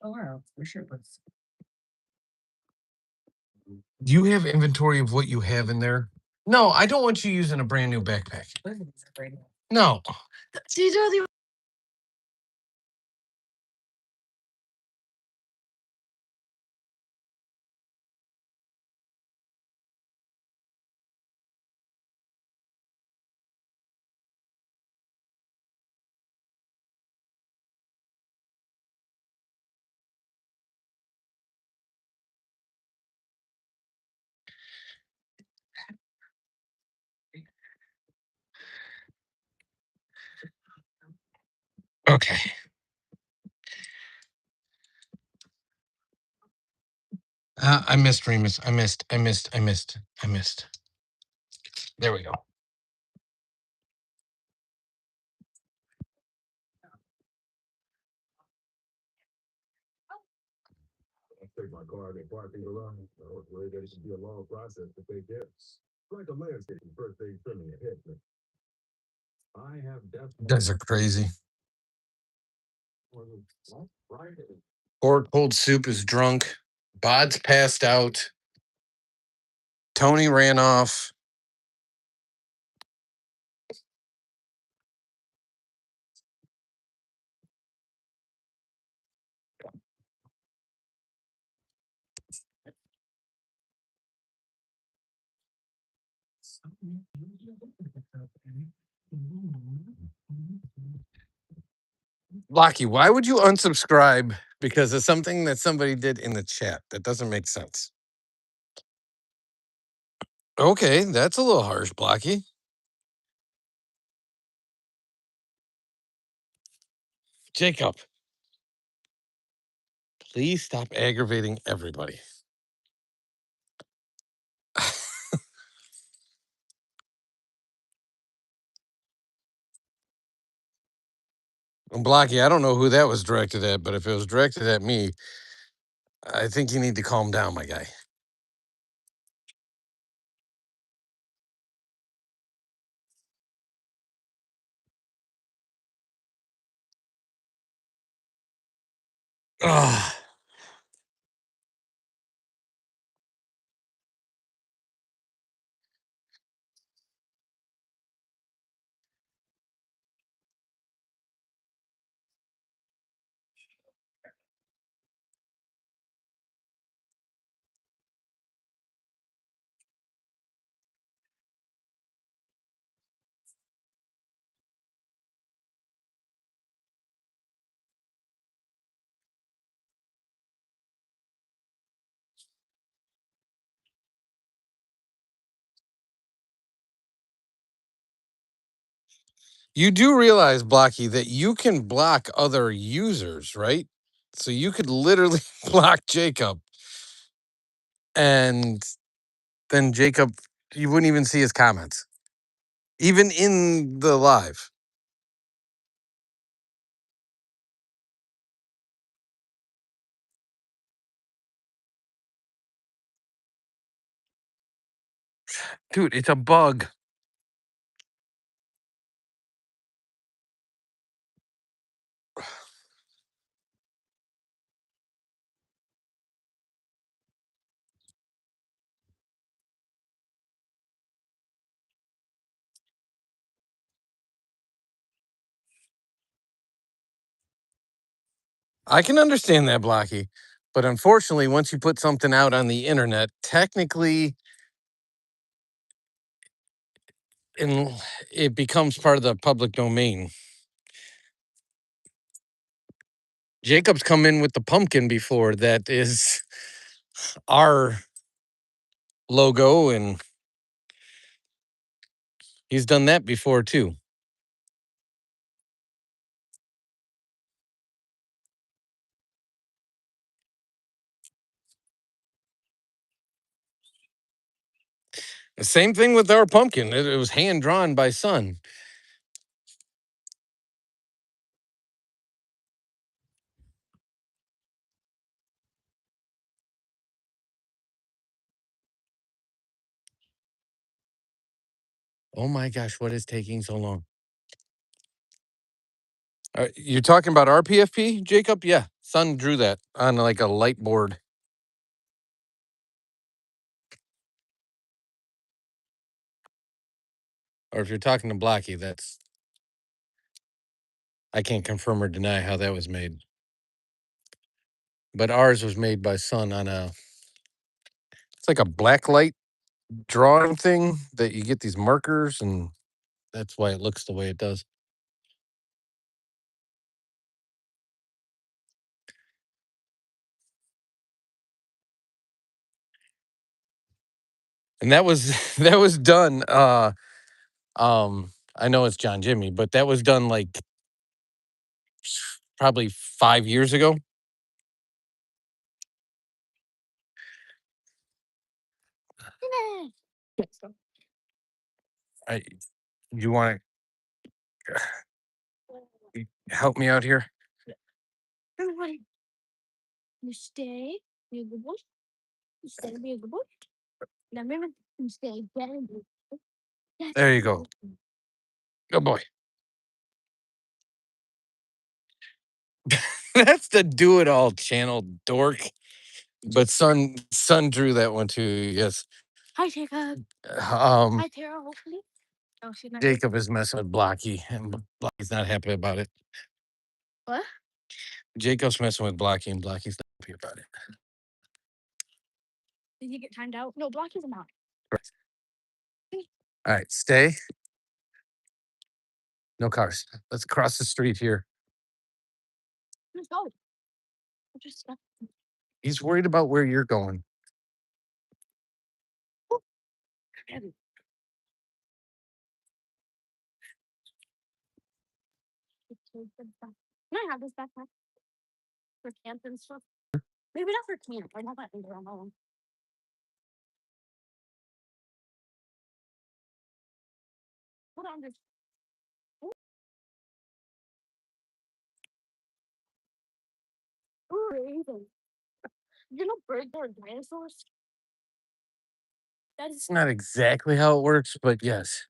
Oh, wow. For sure. Do you have inventory of what you have in there? No, I don't want you using a brand new backpack. No. These are the Okay. I missed Remus. I missed. There we go. Take my car in the parking garage. I was worried that it should be a long process to pay gifts. Like a landscaping birthday trimming a head. I have definitely. You guys are crazy. Right. Or cold soup is drunk. Bod's passed out. Tony ran off. Blocky, why would you unsubscribe because of something that somebody did in the chat? That doesn't make sense. Okay, that's a little harsh, Blocky. Jacob, please stop aggravating everybody. Blocky, I don't know who that was directed at, but if it was directed at me, I think you need to calm down, my guy. Ugh. You do realize, Blocky, that you can block other users, right? So you could literally block Jacob, and then Jacob, you wouldn't even see his comments, even in the live. Dude, it's a bug. I can understand that, Blocky. But unfortunately, once you put something out on the internet, technically it becomes part of the public domain. Jacob's come in with the pumpkin before that is our logo, and he's done that before too. The same thing with our pumpkin. It was hand drawn by Son. Oh my gosh, what is taking so long? You're talking about RPFP, Jacob? Yeah, son drew that on like a light board. Or if you're talking to Blocky, that's I can't confirm or deny how that was made. But ours was made by son on it's like a black light drawing thing that you get these markers, and that's why it looks the way it does. And that was that was done. I know it's John Jimmy, but that was done like probably 5 years ago. I, you want to help me out here? Everybody, you stay, be a good boy. You stay, be a good boy. Now remember, you stay, get a good boy. There you go. Good boy. That's the do it all channel, dork. But son drew that one too. Yes. Hi, Jacob. Um, Hi, Tara, hopefully. Oh, she's not here. Jacob is messing with Blocky, and Blocky's not happy about it. What? Jacob's messing with Blocky, and Blocky's not happy about it. Did you get timed out? No, Blocky's not. All right, stay. No cars. Let's cross the street here. Let's go. Just He's worried about where you're going. Can I have this backpack for camp and stuff? Maybe not for camp. I know that thing around my own. Hold on, there's. Ooh, raven. You know birds are dinosaurs? That is It's not exactly how it works, but yes,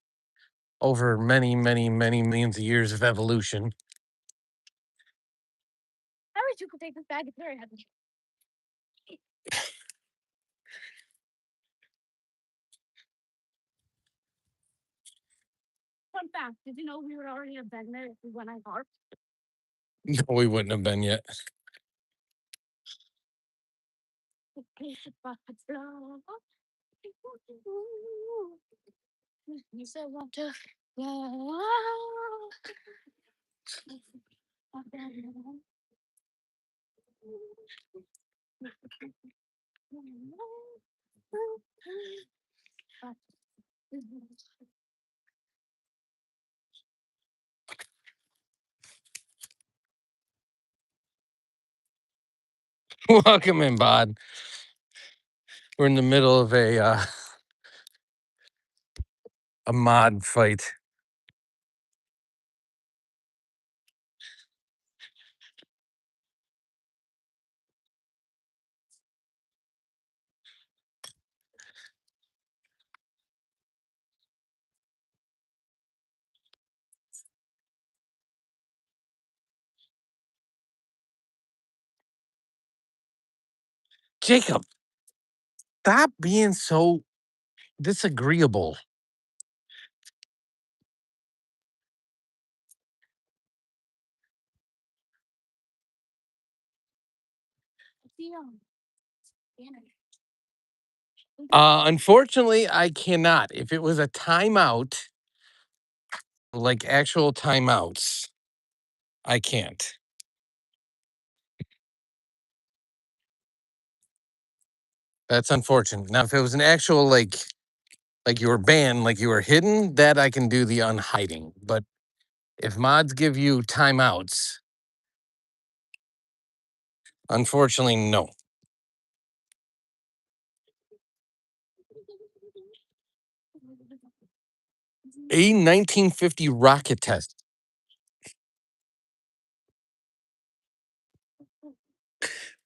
over many, many, many millions of years of evolution. I wish you could take this bag. It's very heavy. Fun fact, did you know we would already have been there if we went on car? No, we wouldn't have been yet. You said want to. Welcome in, Bod. We're in the middle of a mod fight. Jacob, stop being so disagreeable. Unfortunately, I cannot. If it was a timeout, like actual timeouts, I can't. That's unfortunate. Now, if it was an actual like you were banned, like you were hidden, that I can do the unhiding. But if mods give you timeouts, unfortunately, no. A 1950 rocket test.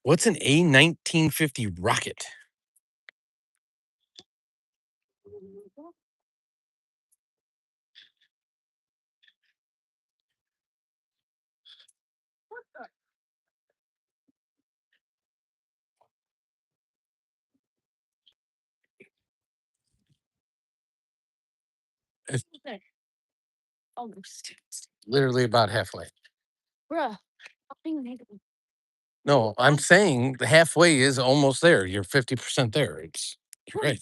What's an A 1950 rocket? There. Almost. Literally about halfway. Bruh. I'm being negative. No, I'm saying the halfway is almost there. You're 50% there. It's great.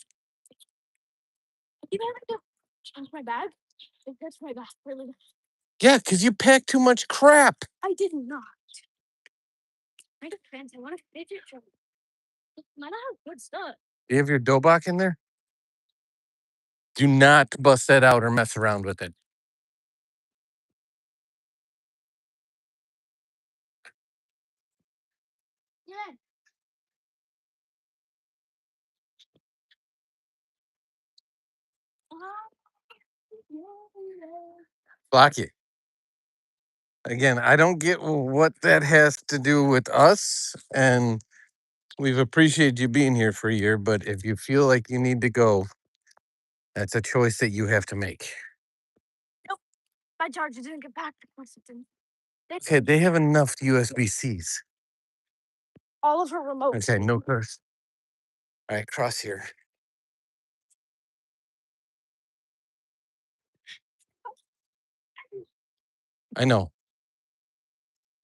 You know what I do? Change my bag. It hurts my back really bad. Yeah, because you pack too much crap. I did not. I got fans. I want to fidget from. Might not have good stuff. Do you have your Dobok in there? Do not bust that out or mess around with it. Yeah. Blocky. Again, I don't get what that has to do with us, and we've appreciated you being here for a year, but if you feel like you need to go, that's a choice that you have to make. My charger didn't get back or something. Okay, they have enough USB-Cs. All of her remotes. Okay, no curse. All right, cross here.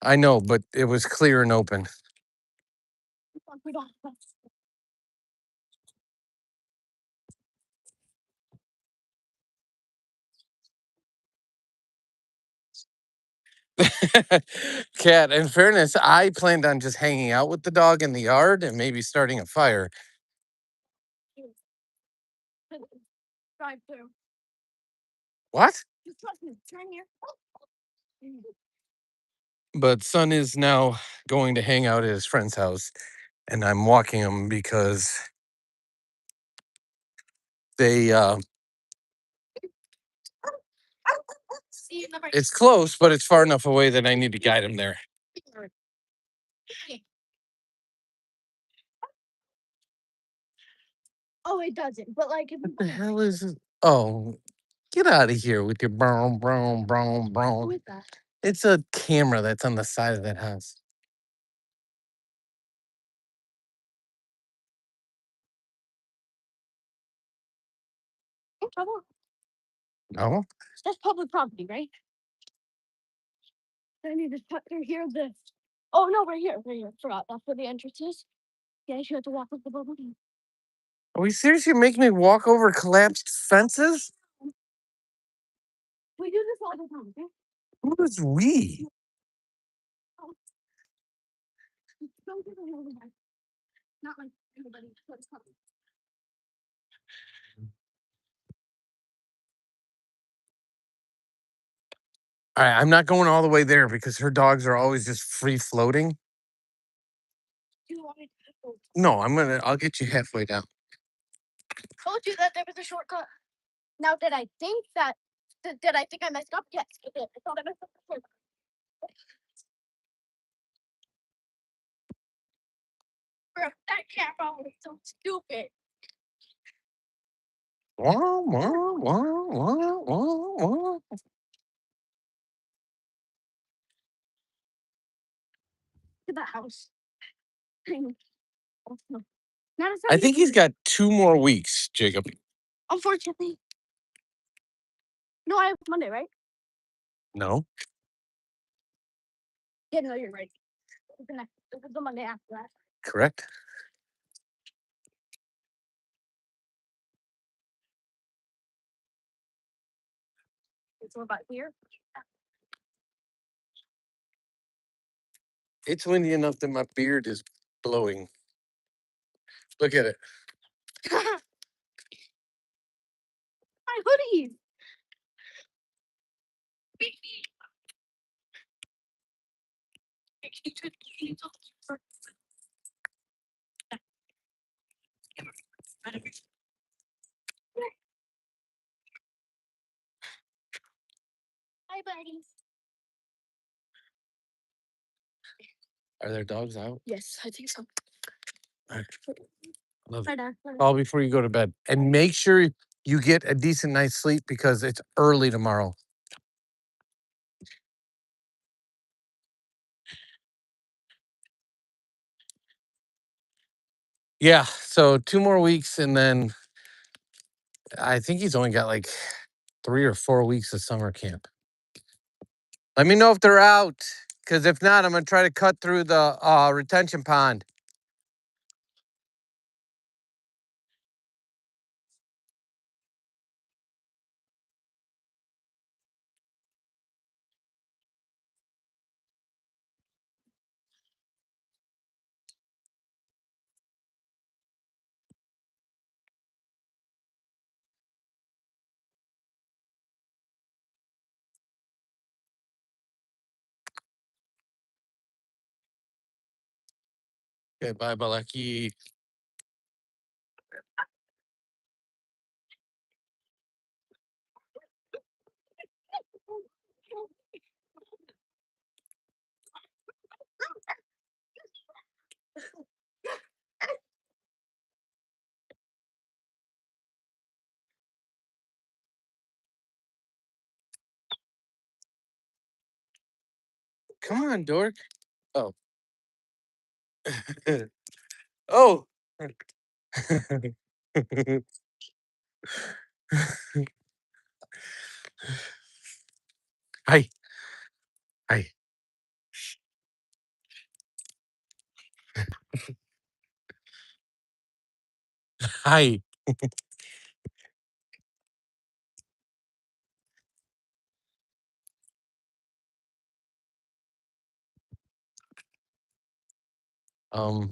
I know, but it was clear and open. Cat, in fairness, I planned on just hanging out with the dog in the yard and maybe starting a fire. Drive through. What? Just trust me. Turn here. But son is now going to hang out at his friend's house, and I'm walking him because they See you number. it's close, but it's far enough away that I need to guide him there. Oh, it doesn't. But like, if What the hell is it? Oh, get out of here with your brown, brown, brown, who brown. is that? It's a camera that's on the side of that house. In trouble. No? That's public property, right? I need to cut through here. This. Oh no, right here. Right here. Forgot. That's where the entrance is. Yeah, you have to walk with the bubble. Are we seriously making me walk over collapsed fences? We do this all the time, okay? Who is we? Don't give them over there. Not like everybody. All right, I'm not going all the way there because her dogs are always just free floating. You wanted to go. No, I'll get you halfway down. Told you that there was a shortcut. Now, did I think that? Did I think I messed up? Yes, I did. I thought I messed up before. Bro, that camera was so stupid. Wah, wah, wah, wah, wah, wah. To the house. Not a I think he's got 2 more weeks, Jacob. Unfortunately. No, I have Monday, right? No, Yeah, no, you're right. It was the Monday after that. correct? It's about here. It's windy enough that my beard is blowing. Look at it. My hoodie. Hi, buddies. Are there dogs out? Yes, I think so. All right. Love Hi, it. Dad. Call before you go to bed. And make sure you get a decent night's sleep because it's early tomorrow. Yeah, so 2 more weeks and then I think he's only got like 3 or 4 weeks of summer camp. Let me know if they're out, because if not, I'm gonna try to cut through the retention pond. Okay, bye, Balaki. Come on, dork. Oh. Oh. Hi. Hi. Hi. Um.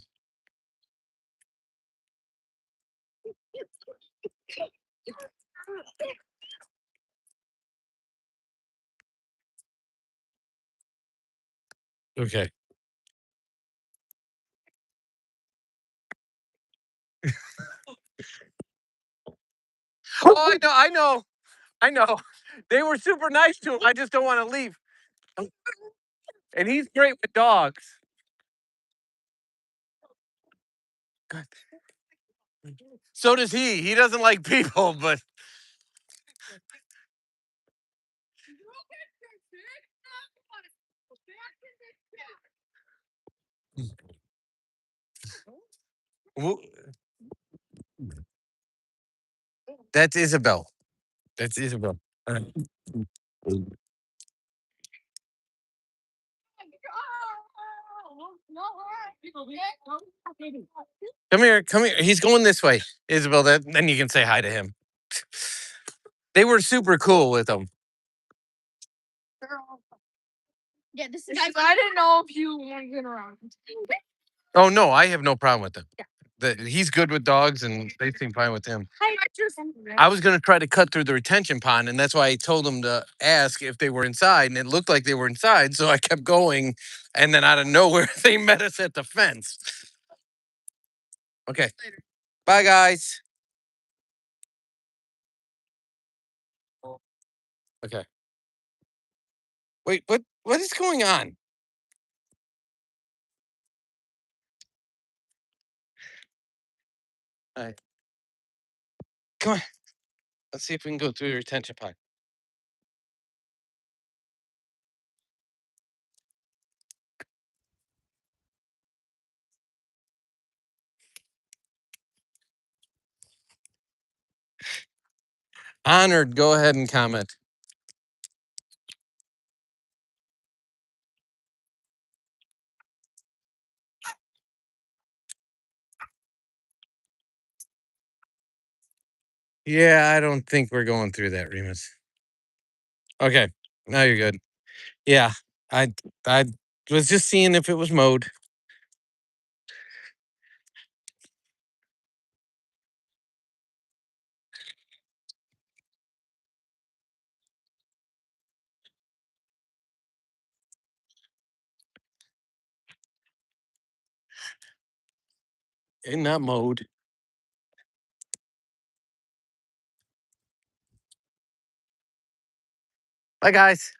Okay. Oh, I know. I know. I know. They were super nice to him. I just don't want to leave. And he's great with dogs. God. So does he. He doesn't like people, but Wo- that's Isabel. That's Isabel. Come here. Come here. He's going this way, Isabel. Then you can say hi to him. They were super cool with him. Yeah, this is. I didn't know if you want to get around. Oh no, I have no problem with him. He's good with dogs, and they seem fine with him. I was gonna try to cut through the retention pond, and that's why I told him to ask if they were inside, and it looked like they were inside, so I kept going, and then out of nowhere they met us at the fence. Okay, bye guys. Okay. Wait, what is going on? All right. Come on. Let's see if we can go through the retention pond. Honored, go ahead and comment. Yeah, I don't think we're going through that, Remus. Okay, now you're good. Yeah, I was just seeing if it was mowed. And not mowed. Bye, guys.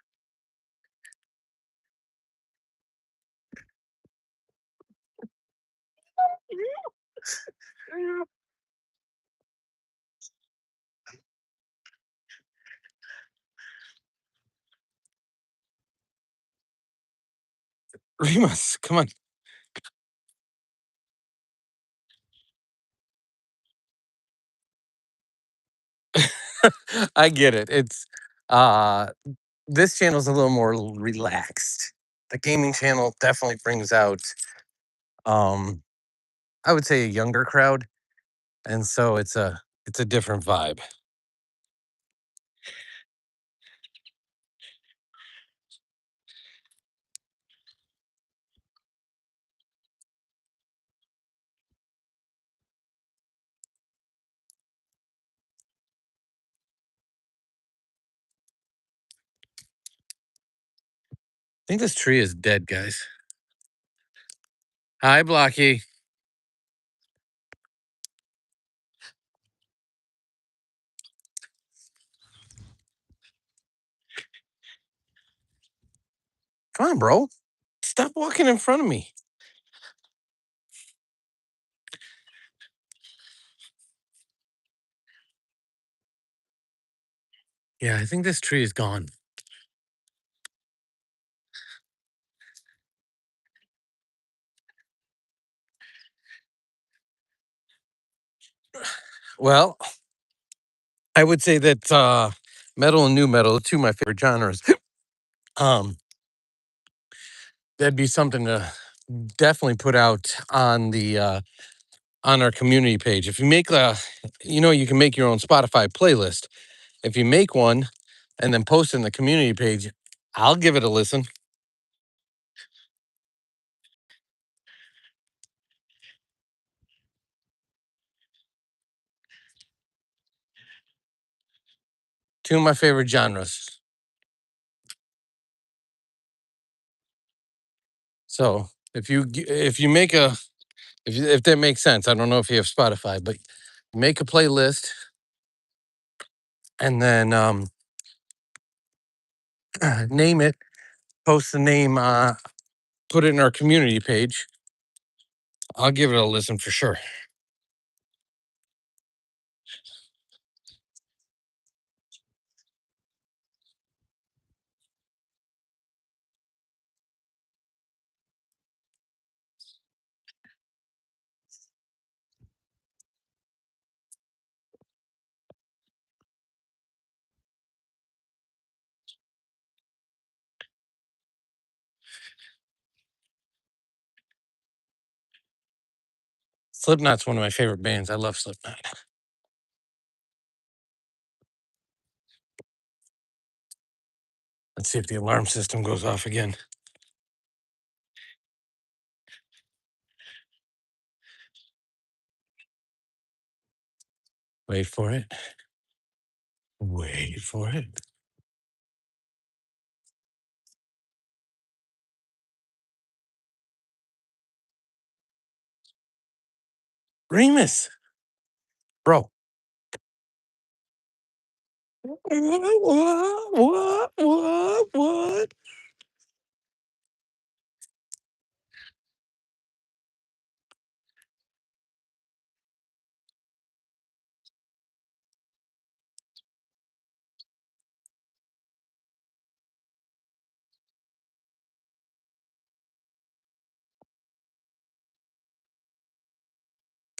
Remus, come on. I get it. It's uh this channel's a little more relaxed. The gaming channel definitely brings out um I would say a younger crowd, and so it's a different vibe. I think this tree is dead, guys. Hi, Blocky. Come on, bro. Stop walking in front of me. Yeah, I think this tree is gone. Well, I would say that metal and new metal are two of my favorite genres. Um, that'd be something to definitely put out on our community page. If you make you can make your own Spotify playlist. If you make one and then post it in the community page, I'll give it a listen. Two of my favorite genres. So if you make a if that makes sense, I don't know if you have Spotify, but make a playlist and then name it, post the name, put it in our community page. I'll give it a listen for sure. Slipknot's one of my favorite bands. I love Slipknot. Let's see if the alarm system goes off again. Wait for it. Wait for it. Remus, bro. What?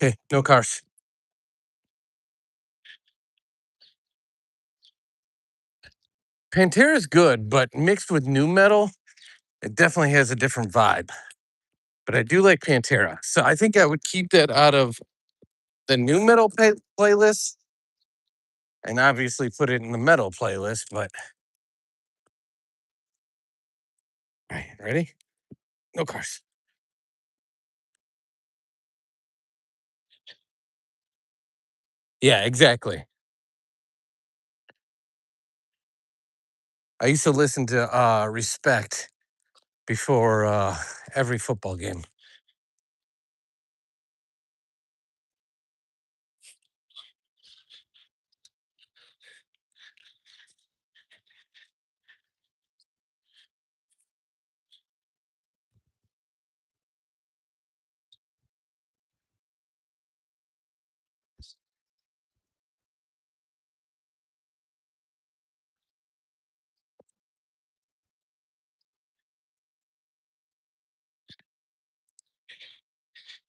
Okay, no cars. Pantera's good, but mixed with new metal, it definitely has a different vibe. But I do like Pantera, so I think I would keep that out of the new metal playlist, and obviously put it in the metal playlist. But all right, ready? No cars. Yeah, exactly. I used to listen to Respect before every football game.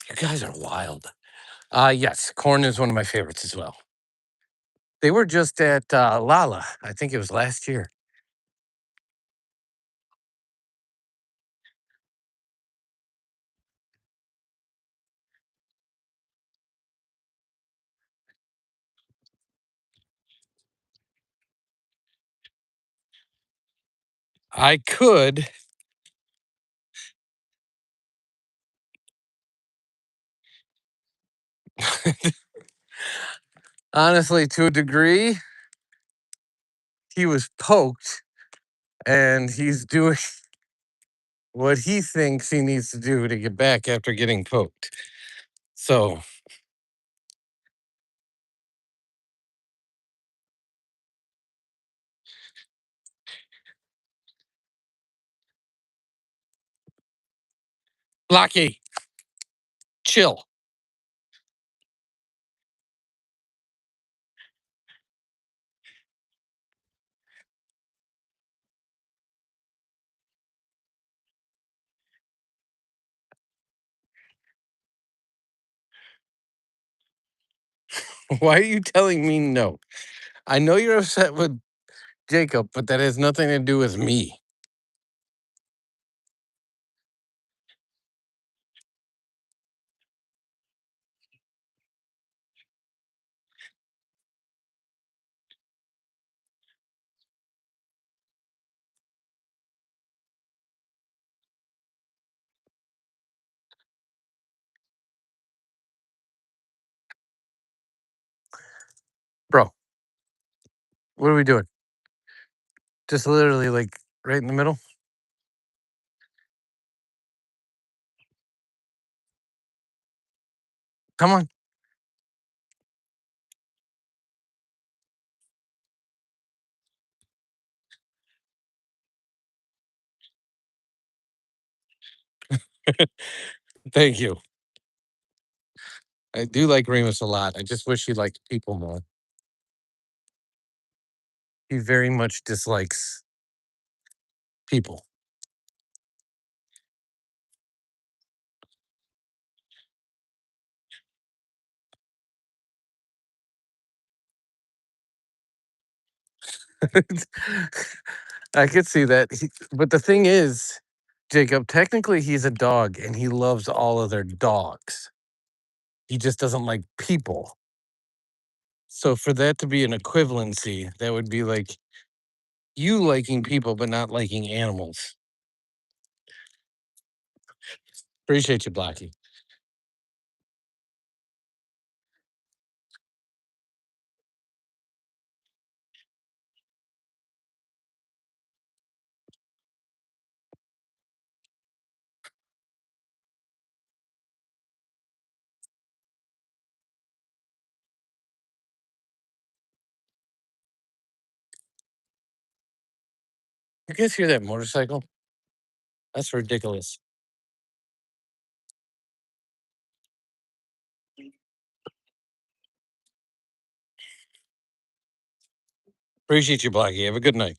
You guys are wild. Yes, Corn is one of my favorites as well. They were just at Lala. I think it was last year. I could. Honestly, to a degree, he was poked and he's doing what he thinks he needs to do to get back after getting poked. So, Blocky, chill. Why are you telling me no? I know you're upset with Jacob, but that has nothing to do with me. Bro, what are we doing? Just literally like right in the middle? Come on. Thank you. I do like Remus a lot. I just wish he liked people more. He very much dislikes people. I could see that. But the thing is, Jacob, technically he's a dog and he loves all other dogs. He just doesn't like people. So for that to be an equivalency, that would be like you liking people but not liking animals. Appreciate you, Blackie. You guys hear that motorcycle? That's ridiculous. Appreciate you, Blackie. Have a good night.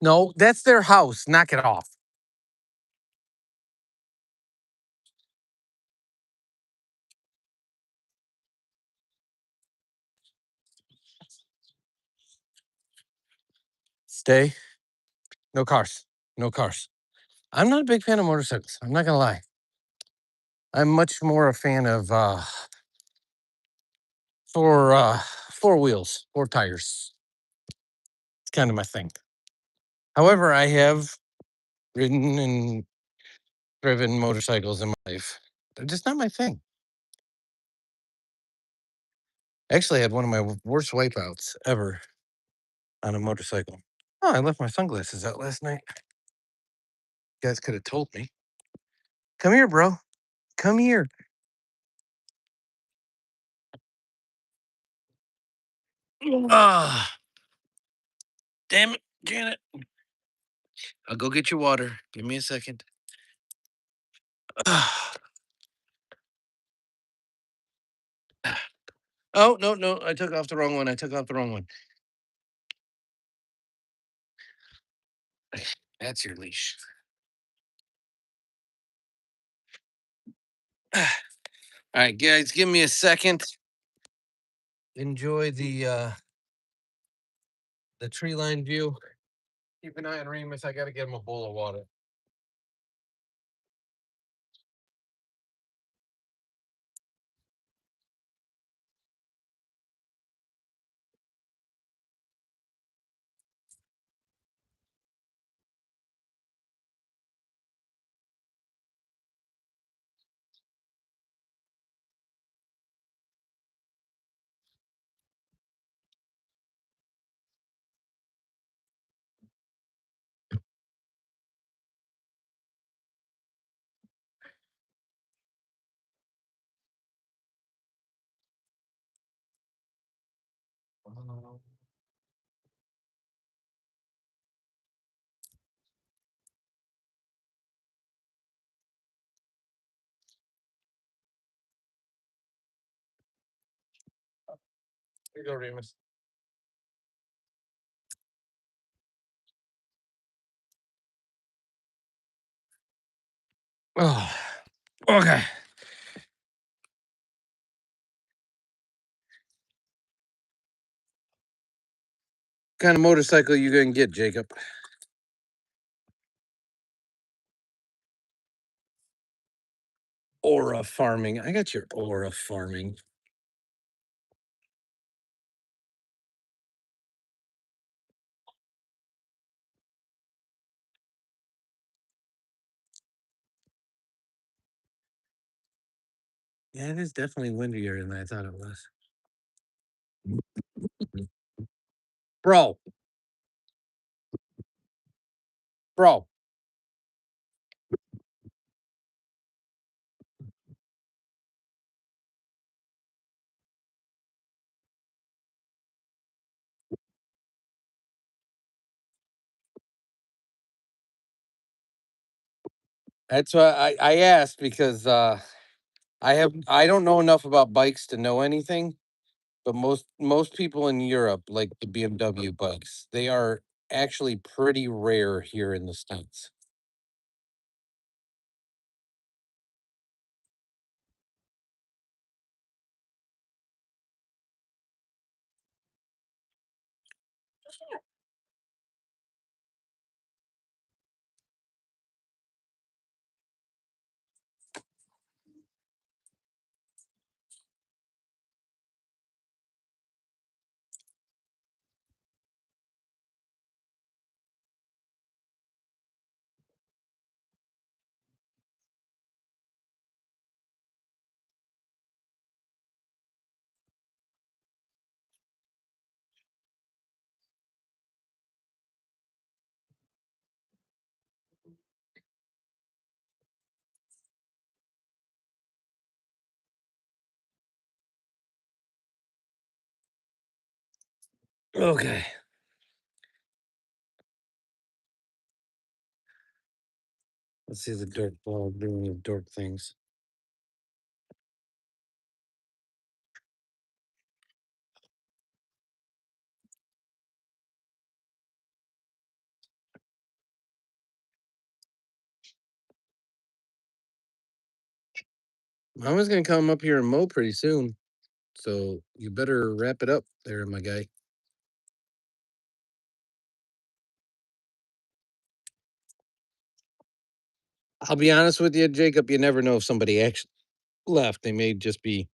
No, that's their house. Knock it off. Stay. No cars. No cars. I'm not a big fan of motorcycles. I'm not gonna lie. I'm much more a fan of four wheels, four tires. It's kind of my thing. However, I have ridden and driven motorcycles in my life. They're just not my thing. Actually, I had one of my worst wipeouts ever on a motorcycle. Oh, I left my sunglasses out last night. You guys could have told me. Come here, bro. Come here. Ah, damn it, Janet. I'll go get your water. Give me a second. Oh, no, no. I took off the wrong one. I took off the wrong one. That's your leash. All right, guys, give me a second. Enjoy the tree line view. Keep an eye on Remus. I gotta get him a bowl of water. Here you go, Remus. Oh, okay. What kind of motorcycle you gonna get, Jacob? Aura farming. I got your aura farming. Yeah, it is definitely windier than I thought it was. Bro. Bro. That's why I asked because I don't know enough about bikes to know anything, but most people in Europe like the BMW bikes. They are actually pretty rare here in the States. Okay. Let's see the dirt ball doing the dirt things. Mama's gonna come up here and mow pretty soon. So you better wrap it up there, my guy. I'll be honest with you, Jacob, you never know if somebody actually left. They may just be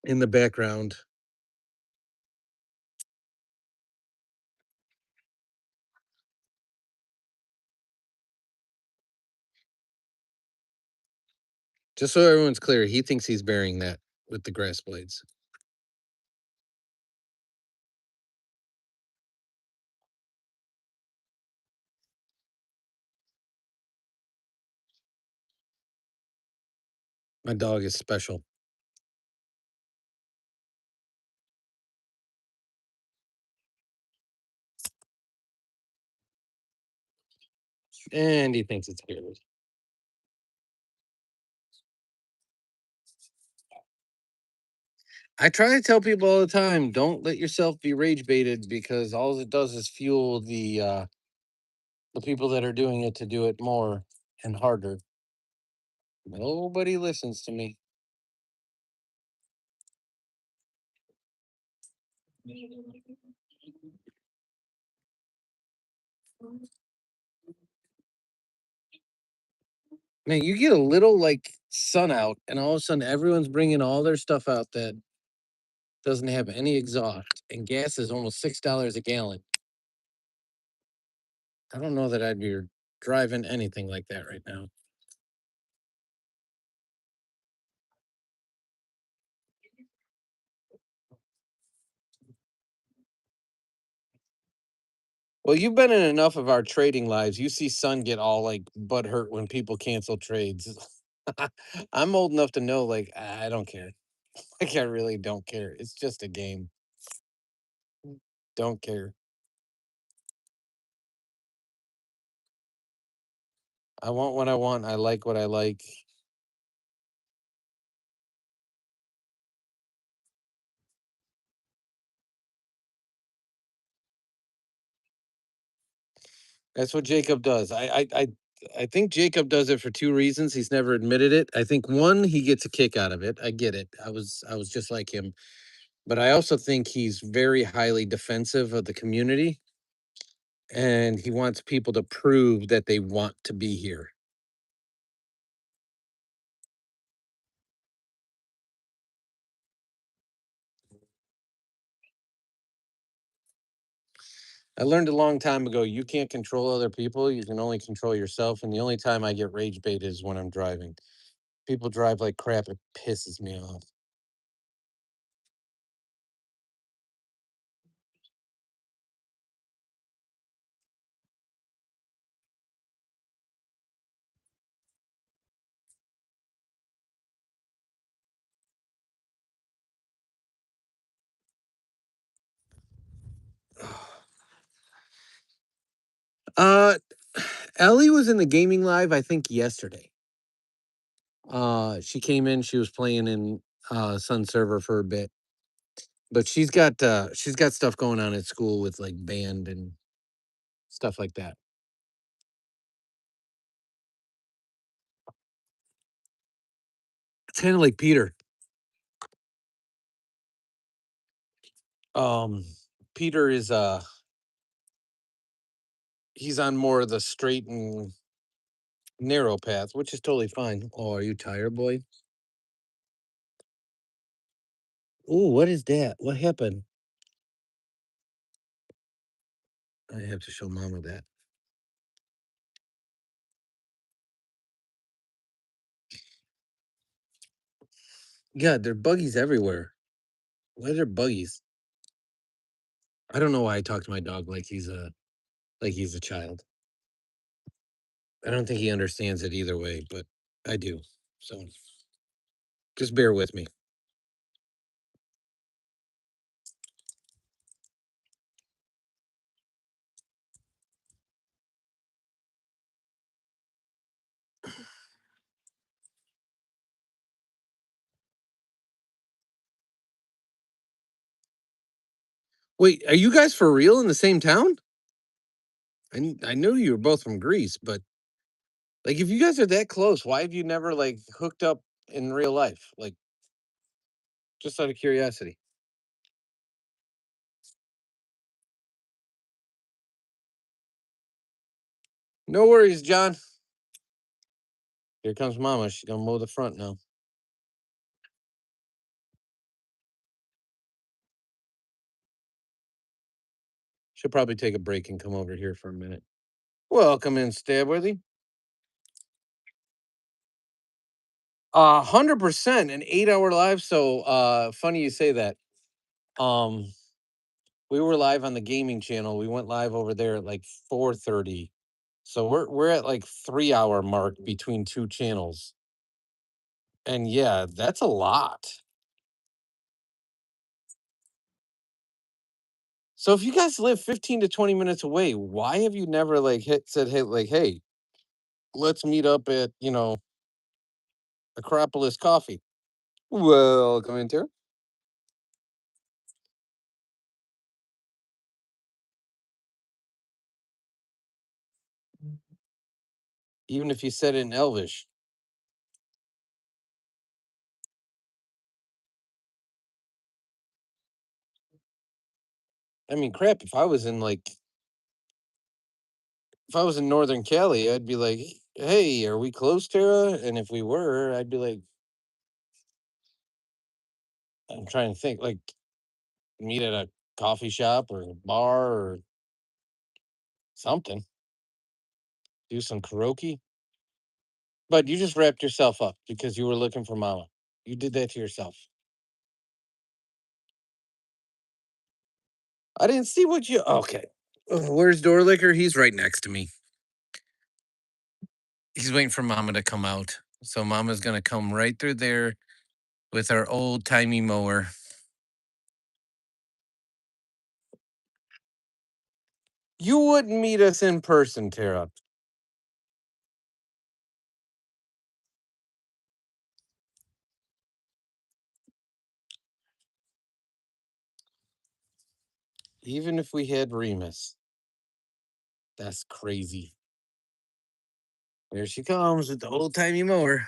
in the background. Just so everyone's clear, he thinks he's burying that with the grass blades. My dog is special. And he thinks it's good. I try to tell people all the time, don't let yourself be rage baited, because all it does is fuel the people that are doing it to do it more and harder. Nobody listens to me. Man, you get a little like sun out, and all of a sudden everyone's bringing all their stuff out that doesn't have any exhaust, and gas is almost $6 a gallon. I don't know that I'd be driving anything like that right now. Well, you've been in enough of our trading lives. You see Sun get all like butthurt when people cancel trades. I'm old enough to know, like, I don't care. Like, I really don't care. It's just a game. Don't care. I want what I want. I like what I like. That's what Jacob does. I think Jacob does it for two reasons. He's never admitted it. I think one, he gets a kick out of it. I get it. I was just like him. But I also think he's very highly defensive of the community, and he wants people to prove that they want to be here. I learned a long time ago, you can't control other people. You can only control yourself. And the only time I get rage bait is when I'm driving. People drive like crap. It pisses me off. Uh, Ellie was in the gaming live, I think, yesterday. She came in, she was playing in Sun server for a bit. But she's got stuff going on at school with like band and stuff like that. It's kind of like Peter. Um, Peter is he's on more of the straight and narrow path, which is totally fine. Oh, are you tired, boy? Oh, what is that? What happened? I have to show Mama that. God, there are buggies everywhere. Why are there buggies? I don't know why I talk to my dog like he's a child. I don't think he understands it either way, but I do. So just bear with me. Wait, are you guys for real in the same town? I knew you were both from Greece, but like, if you guys are that close, why have you never like hooked up in real life? Like, just out of curiosity. No worries, John. Here comes Mama. She's gonna mow the front now. She'll probably take a break and come over here for a minute. Welcome in, Stabworthy. 100% an 8-hour live. So funny you say that. We were live on the gaming channel. We went live over there at like 4:30. So we're at like 3-hour mark between two channels. And yeah, that's a lot. So if you guys live 15 to 20 minutes away, why have you never like said, hey, let's meet up at, Acropolis Coffee. Welcome in, Tara. Even if you said it in Elvish. I mean, crap, if I was in Northern Cali, I'd be like, hey, are we close, Tara? And if we were, I'd be like, I'm trying to think, like, meet at a coffee shop or a bar or something. Do some karaoke. But you just wrapped yourself up because you were looking for mama. You did that to yourself. I didn't see what you. Okay. Where's Dorlicker? He's right next to me. He's waiting for mama to come out. So mama's going to come right through there with our old timey mower. You wouldn't meet us in person, Tara. Even if we had Remus. That's crazy. There she comes with the old timey mower.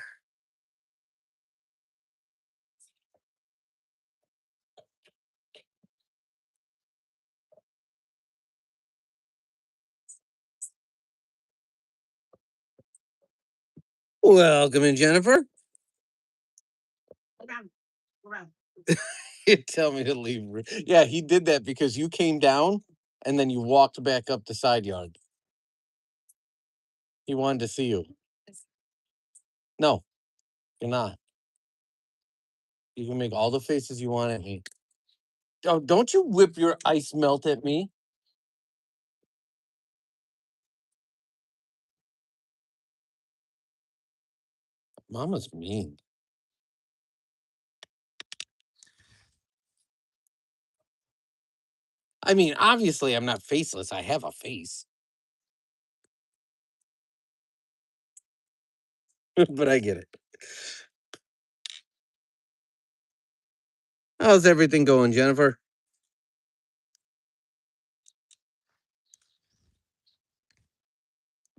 Welcome in, Jennifer. Around. You tell me to leave. Yeah, he did that because you came down and then you walked back up the side yard. He wanted to see you. No, you're not. You can make all the faces you want at me. Oh, don't you whip your ice melt at me. Mama's mean. I mean, obviously, I'm not faceless. I have a face. But I get it. How's everything going, Jennifer?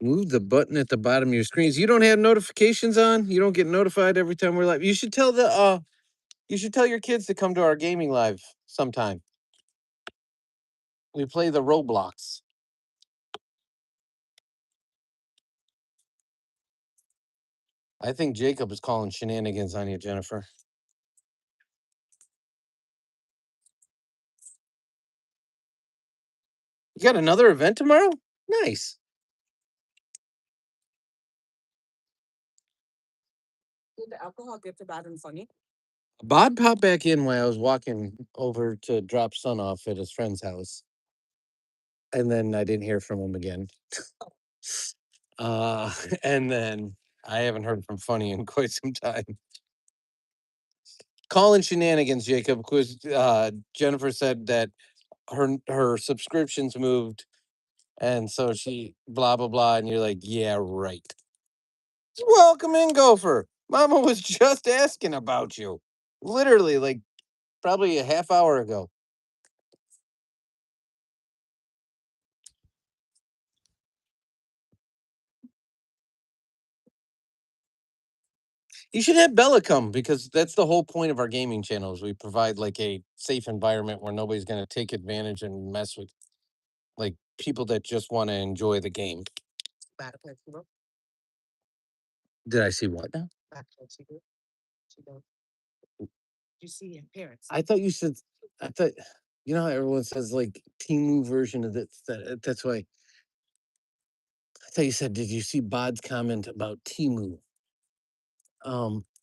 Move the button at the bottom of your screens. You don't have notifications on? You don't get notified every time we're live. You should tell your kids to come to our gaming live sometime. We play the Roblox. I think Jacob is calling shenanigans on you, Jennifer. You got another event tomorrow? Nice. Did the alcohol get to bad and funny? Bod popped back in while I was walking over to drop Son off at his friend's house. And then I didn't hear from him again. And then I haven't heard from Funny in quite some time. Calling shenanigans, Jacob, because Jennifer said that her subscriptions moved, and so she blah blah blah, and you're like, yeah, right. Welcome in, Gopher. Mama was just asking about you, literally, like probably a half hour ago. You should have Bella come because that's the whole point of our gaming channels. We provide like a safe environment where nobody's going to take advantage and mess with like people that just want to enjoy the game. Bad to play Cuba. Did I see what now? Bad to play Cuba. She don't. You see in parents. I thought you said. I thought how everyone says like Timu version of this. That's why. I thought you said. Did you see Bod's comment about Timu?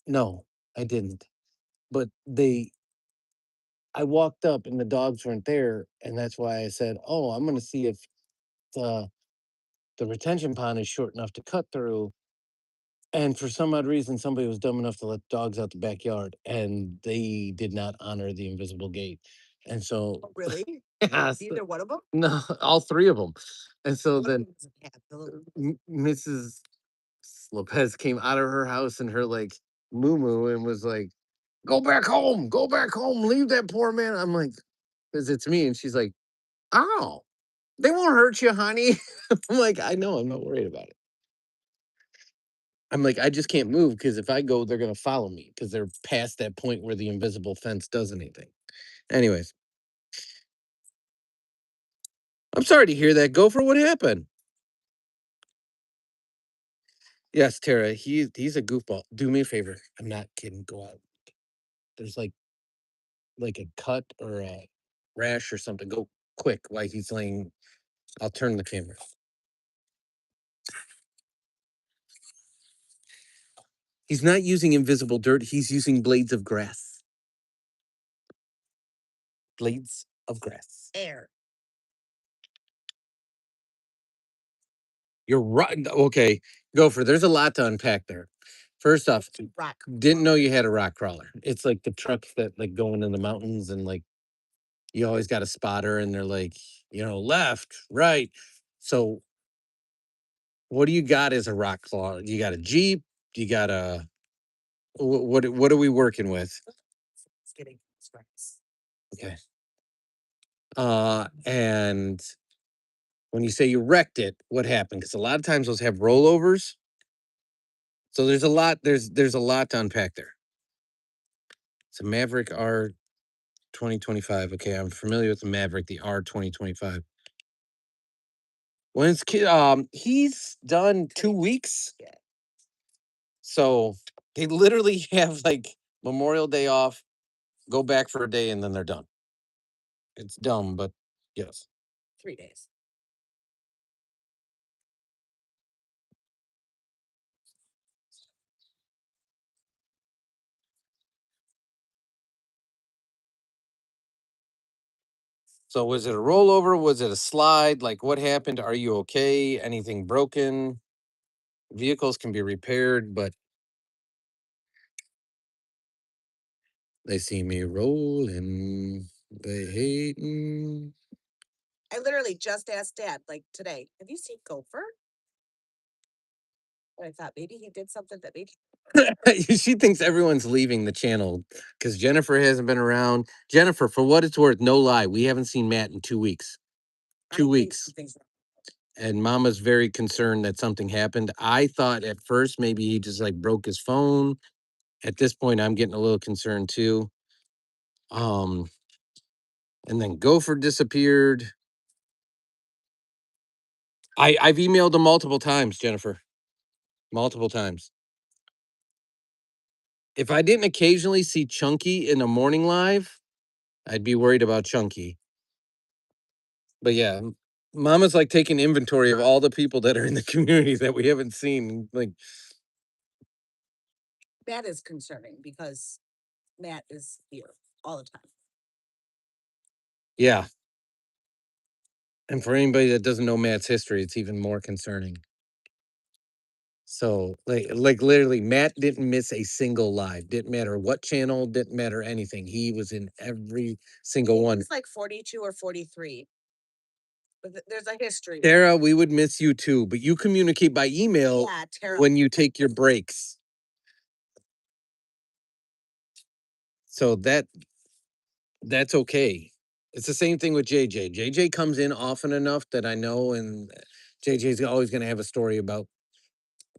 No, I didn't. But I walked up and the dogs weren't there, and that's why I said, "Oh, I'm going to see if the retention pond is short enough to cut through." And for some odd reason, somebody was dumb enough to let dogs out the backyard, and they did not honor the invisible gate. And so, Oh, really? yes, Either one of them? no, all three of them. And so then Yeah, the little- Mrs. Lopez came out of her house in her like moo and was like, go back home, leave that poor man. I'm like, because it's me. And she's like, oh, they won't hurt you, honey. I'm like, I know, I'm not worried about it. I'm like, I just can't move because if I go, they're gonna follow me because they're past that point where the invisible fence does anything. Anyways, I'm sorry to hear that. Gopher, what happened? Yes, Tara, he's a goofball. Do me a favor. I'm not kidding. Go out. There's like a cut or a rash or something. Go quick while he's laying. I'll turn the camera. He's not using invisible dirt. He's using blades of grass. Blades of grass. Air. You're right. Okay, Gopher, there's a lot to unpack there. First off, Rock. didn't know you had a rock crawler. It's like the trucks that like go into the mountains and like you always got a spotter and they're like, left, right. So what do you got as a rock crawler? You got a Jeep? You got a what are we working with? It's getting scraps. Okay. And when you say you wrecked it, what happened? Because a lot of times those have rollovers. So there's a lot, there's a lot to unpack there. It's a Maverick R 2025. Okay, I'm familiar with the Maverick, the R 2025. When it's he's done 2 weeks. Yeah. So they literally have like Memorial Day off, go back for a day, and then they're done. It's dumb, but yes. 3 days. So was it a rollover? Was it a slide? Like what happened? Are you okay? Anything broken? Vehicles can be repaired, but they see me rolling. They hating. I literally just asked Dad, like today, have you seen Gopher? And I thought maybe he did something that made She thinks everyone's leaving the channel because Jennifer hasn't been around. Jennifer, for what it's worth, no lie, we haven't seen Matt in 2 weeks. I 2 think weeks. something's wrong. And Mama's very concerned that something happened. I thought at first maybe he just like broke his phone. At this point, I'm getting a little concerned too. Um, and then Gopher disappeared. I've emailed him multiple times, Jennifer. Multiple times. If I didn't occasionally see Chunky in a morning live, I'd be worried about Chunky. But yeah, Mama's like taking inventory of all the people that are in the community that we haven't seen. Like, That is concerning because Matt is here all the time. yeah. And for anybody that doesn't know Matt's history, it's even more concerning. So, like literally, Matt didn't miss a single live. Didn't matter what channel, didn't matter anything. He was in every single one. It's like 42 or 43. But there's a history. Tara, we would miss you too, but you communicate by email Yeah, Tara. when you take your breaks. So that's okay. It's the same thing with JJ. JJ comes in often enough that I know, and JJ's always going to have a story about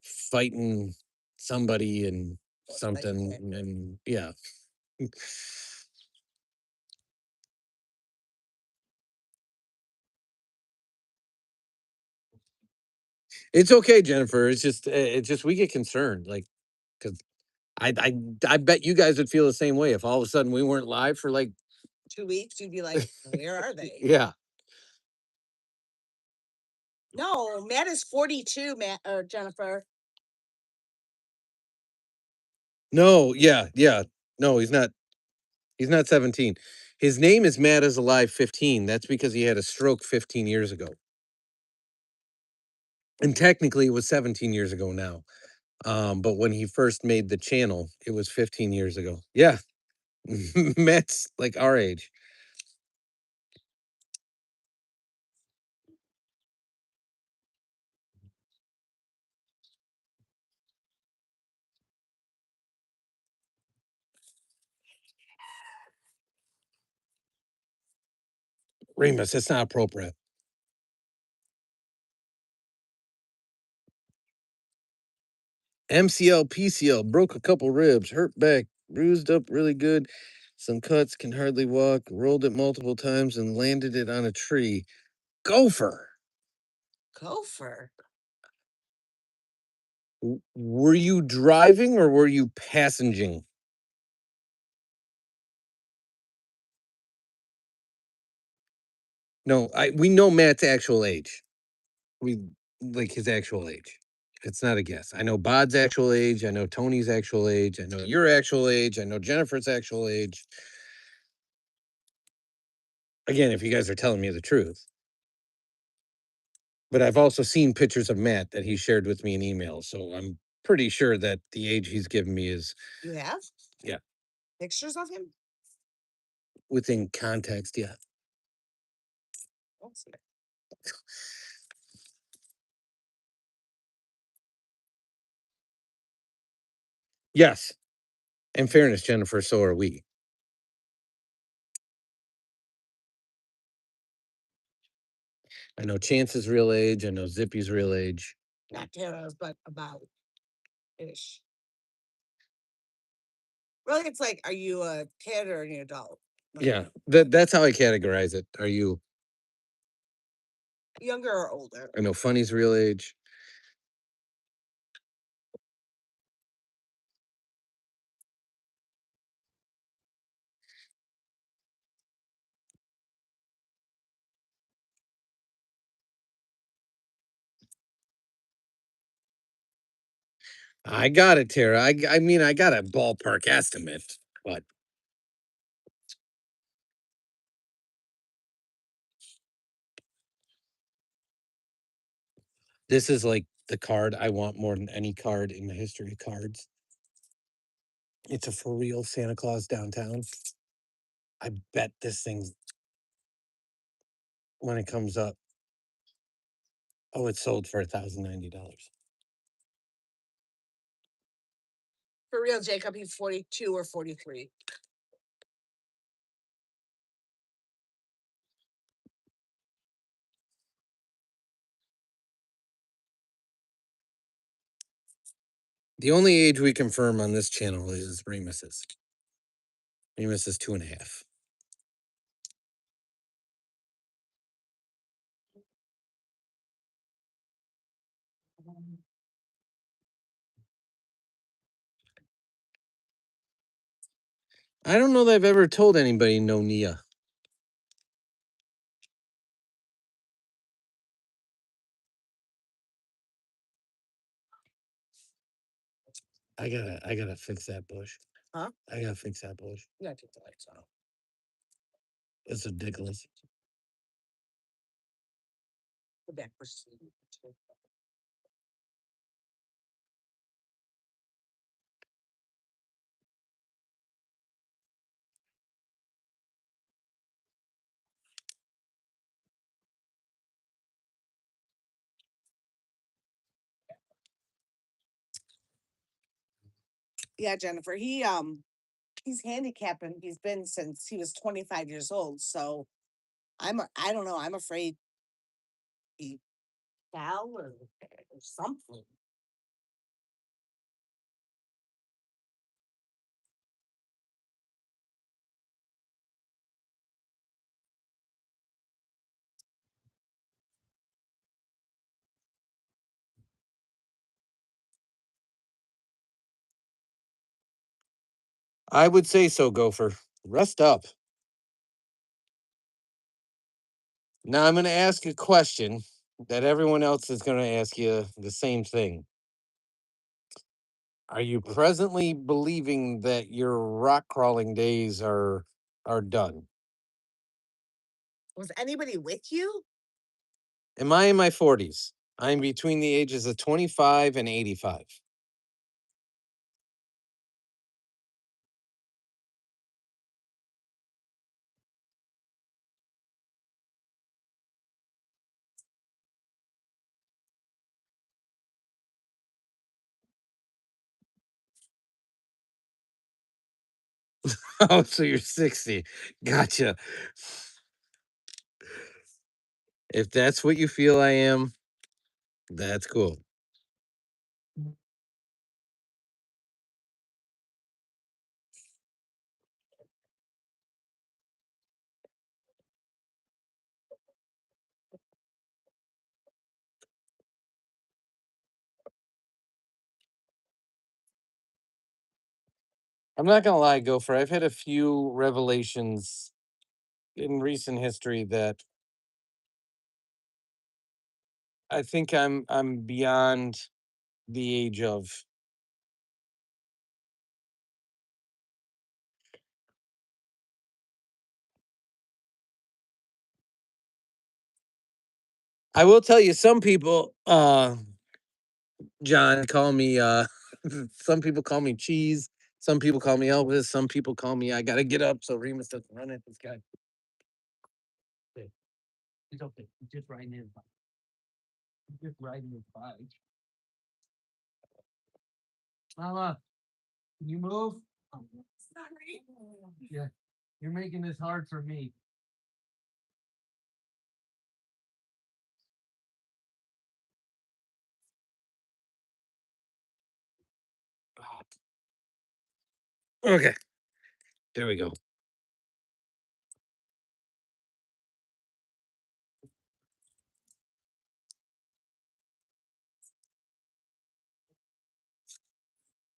fighting somebody and something, and yeah. It's okay, Jennifer. It's just we get concerned, like, because I bet you guys would feel the same way if all of a sudden we weren't live for like 2 weeks, you'd be like, where are they? yeah. No, Matt is 42, Matt or Jennifer. No, yeah. No, he's not. He's not 17. His name is Matt is Alive 15. That's because he had a stroke 15 years ago. And technically it was 17 years ago now. But when he first made the channel, it was 15 years ago. Yeah. Matt's like our age. Remus, it's not appropriate. MCL, PCL, broke a couple ribs, hurt back, bruised up really good, some cuts, can hardly walk, rolled it multiple times and landed it on a tree. Gopher. Gopher. Were you driving or were you passenging? No, we know Matt's actual age. We like his actual age. It's not a guess. I know Bod's actual age. I know Tony's actual age. I know your actual age. I know Jennifer's actual age. Again, if you guys are telling me the truth. But I've also seen pictures of Matt that he shared with me in email. So I'm pretty sure that the age he's given me is You have? Yeah. Pictures of him? within context. Yeah. Don't see it. Yes. In fairness, Jennifer, so are we. I know Chance's real age. I know Zippy's real age. Not Tara's, but about ish. Really, it's like, are you a kid or an adult? Like, Yeah. That's how I categorize it. Are you? younger or older? I know Funny's real age. I got it, Tara. I mean, I got a ballpark estimate, but this is like the card I want more than any card in the history of cards. It's a for real Santa Claus downtown. I bet this thing's when it comes up. Oh, it's sold for $1,090. For real, Jacob, he's 42 or 43. The only age we confirm on this channel is Remus's. Remus is 2.5. I don't know that I've ever told anybody no Nia. I gotta fix that bush. Huh? I gotta fix that bush. You gotta take the lights out. It's ridiculous. The back push. Yeah, Jennifer. He's handicapped and he's been since he was 25 years old. So I don't know. I'm afraid he fell or something. I would say so, Gopher. Rest up. Now I'm gonna ask a question that everyone else is gonna ask you the same thing. Are you presently believing that your rock crawling days are done? Was anybody with you? Am I in my 40s? I'm between the ages of 25 and 85. Oh, so you're 60. Gotcha. If that's what you feel I am, that's cool. I'm not gonna lie, Gopher. I've had a few revelations in recent history that I think I'm beyond the age of. I will tell you, some people, John, call me. Some people call me Cheese. Some people call me Elvis. Some people call me I gotta get up so Remus doesn't run at this guy. It's okay. He's just riding his bike. He's just riding his bike. Mama, can you move? Sorry. Yeah, you're making this hard for me. Okay, there we go.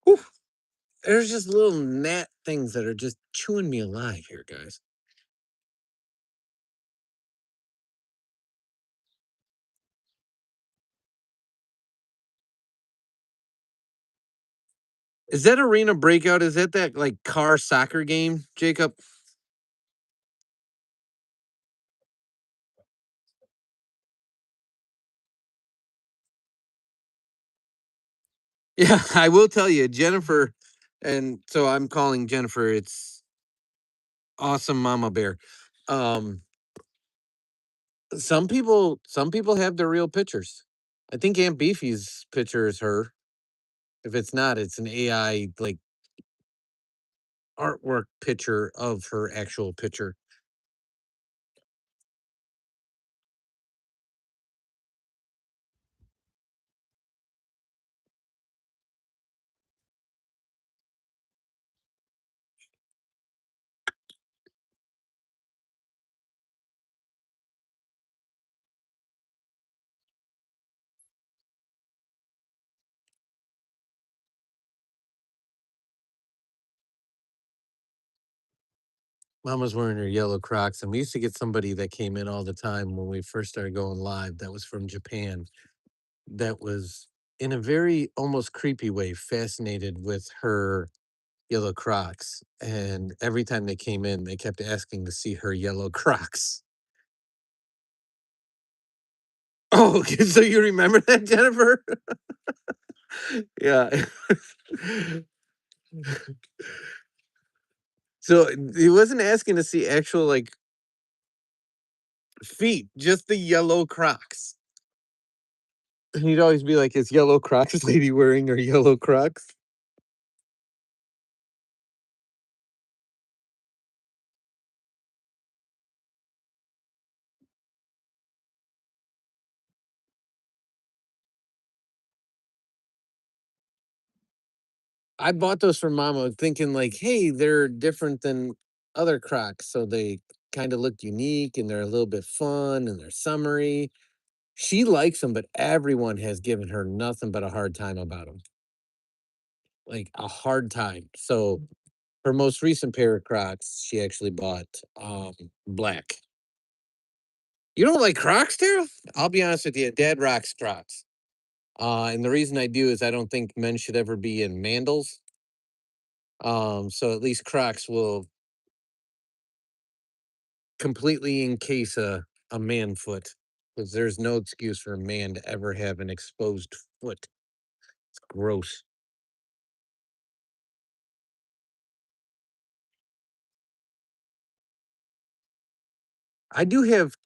Whew. There's just little gnat things that are just chewing me alive here, guys. Is that Arena Breakout? Is that like car soccer game, Jacob? Yeah, I will tell you, Jennifer, and so I'm calling Jennifer. It's awesome, Mama Bear. Um, some people have their real pictures. I think Aunt Beefy's picture is her. If it's not, it's an AI like artwork picture of her actual picture. Mama's wearing her yellow Crocs, and we used to get somebody that came in all the time when we first started going live. That was from Japan. That was in a very almost creepy way fascinated with her yellow Crocs, and every time they came in, they kept asking to see her yellow Crocs. Oh, okay, so you remember that, Jennifer? Yeah. So he wasn't asking to see actual like feet, just the yellow Crocs. And he'd always be like, "Is yellow Crocs lady wearing her yellow Crocs?" I bought those for Mama, thinking like, "Hey, they're different than other Crocs, so they kind of look unique and they're a little bit fun and they're summery." She likes them, but everyone has given her nothing but a hard time about them. Like a hard time. So her most recent pair of Crocs, she actually bought black. You don't like Crocs, Tara? I'll be honest with you, Dad rocks Crocs. And the reason I do is I don't think men should ever be in mandals. So at least Crocs will completely encase a man foot. Because there's no excuse for a man to ever have an exposed foot. It's gross. I do have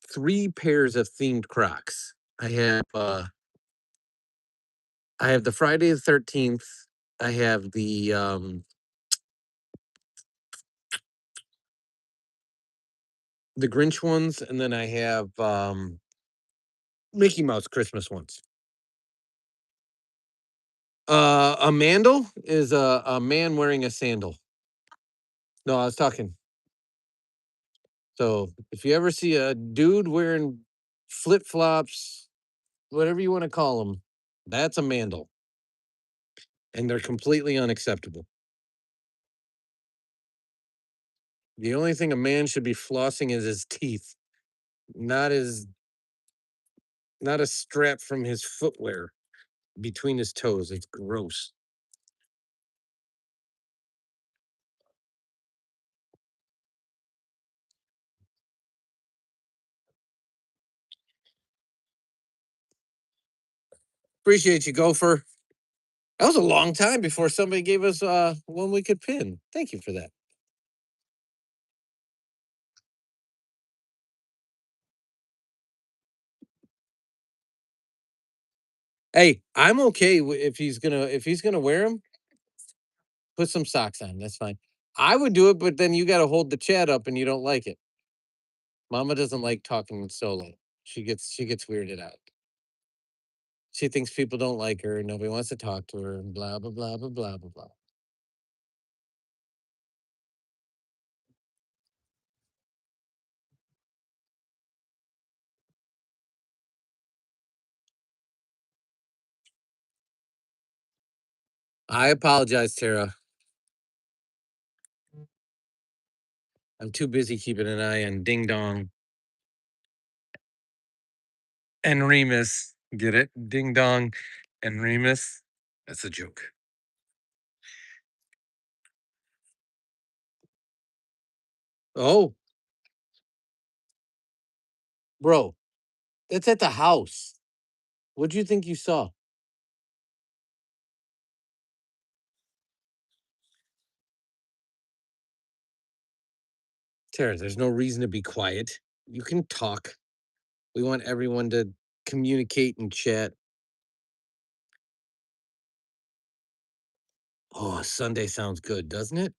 3 pairs of themed Crocs. I have the Friday the 13th. I have the Grinch ones, and then I have Mickey Mouse Christmas ones. A mandal is a man wearing a sandal. No, I was talking. So if you ever see a dude wearing flip flops, whatever you want to call them, that's a mandal. And they're completely unacceptable. The only thing a man should be flossing is his teeth, not his not a strap from his footwear between his toes. It's gross. Appreciate you, Gopher. That was a long time before somebody gave us one we could pin. Thank you for that. Hey, I'm okay if he's gonna wear them. Put some socks on. That's fine. I would do it, but then you got to hold the chat up, and you don't like it. Mama doesn't like talking solo. She gets weirded out. She thinks people don't like her, and nobody wants to talk to her, and blah blah blah blah blah blah blah. I apologize, Tara. I'm too busy keeping an eye on Ding Dong and Remus. Get it? Ding Dong and Remus. That's a joke. Oh, bro, that's at the house. What do you think you saw? Tara, there's no reason to be quiet. You can talk. We want everyone to communicate and chat. Oh, Sunday sounds good, doesn't it?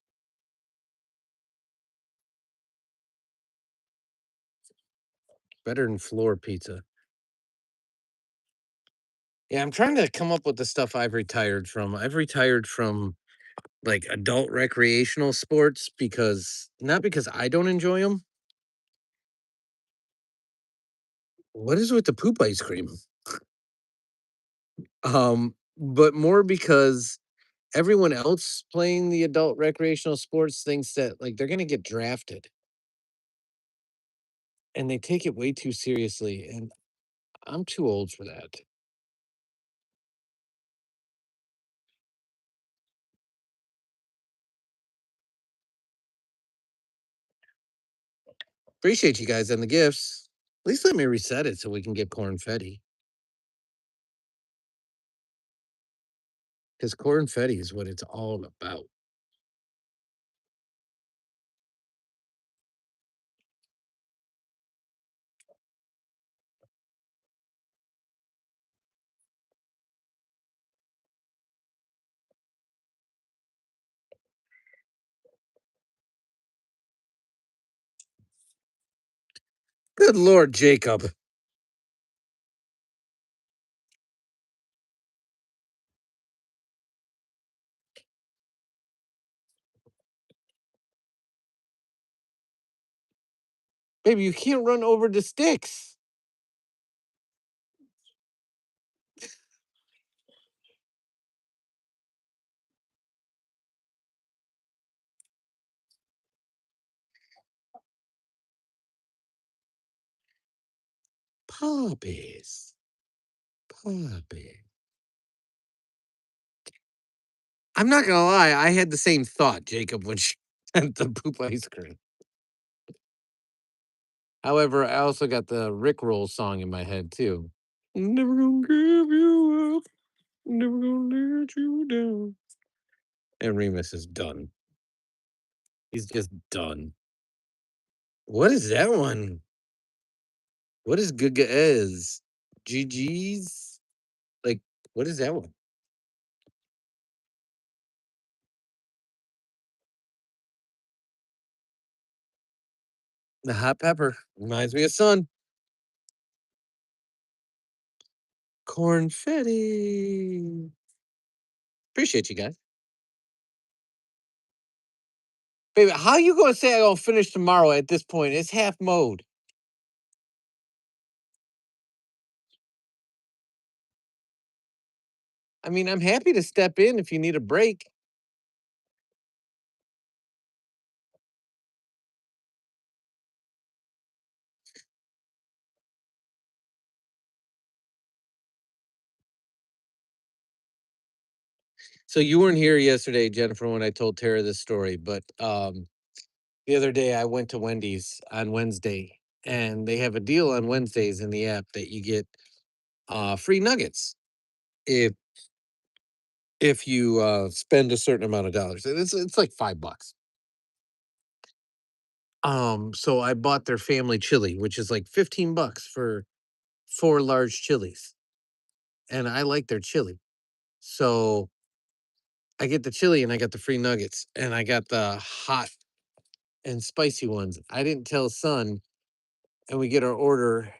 Better than floor pizza. Yeah, I'm trying to come up with the stuff I've retired from. I've retired from like adult recreational sports because not because I don't enjoy them. What is with the poop ice cream? But more because everyone else playing the adult recreational sports thinks that like they're gonna get drafted. And they take it way too seriously. And I'm too old for that. Appreciate you guys and the gifts. At least let me reset it so we can get cornfetti. Because cornfetti is what it's all about. Good Lord, Jacob. Baby, you can't run over the sticks. Puppies. Puppy. I'm not gonna lie, I had the same thought, Jacob, when she sent the poop ice cream. However, I also got the Rickroll song in my head too. Never gonna give you up. Never gonna let you down. And Remus is done. He's just done. What is that one? What is Guga is? GG's? Like, what is that one? The hot pepper reminds me of sun. Cornfetti. Appreciate you guys. Baby, how you gonna say I gonna finish tomorrow at this point? It's half mode. I mean, I'm happy to step in if you need a break. So you weren't here yesterday, Jennifer, when I told Tara this story, but the other day I went to Wendy's on Wednesday, and they have a deal on Wednesdays in the app that you get free nuggets if you spend a certain amount of dollars. And it's like $5. So I bought their family chili, which is like $15 for 4 large chilies. And I like their chili. So I get the chili and I got the free nuggets and I got the hot and spicy ones. I didn't tell son, and we get our order,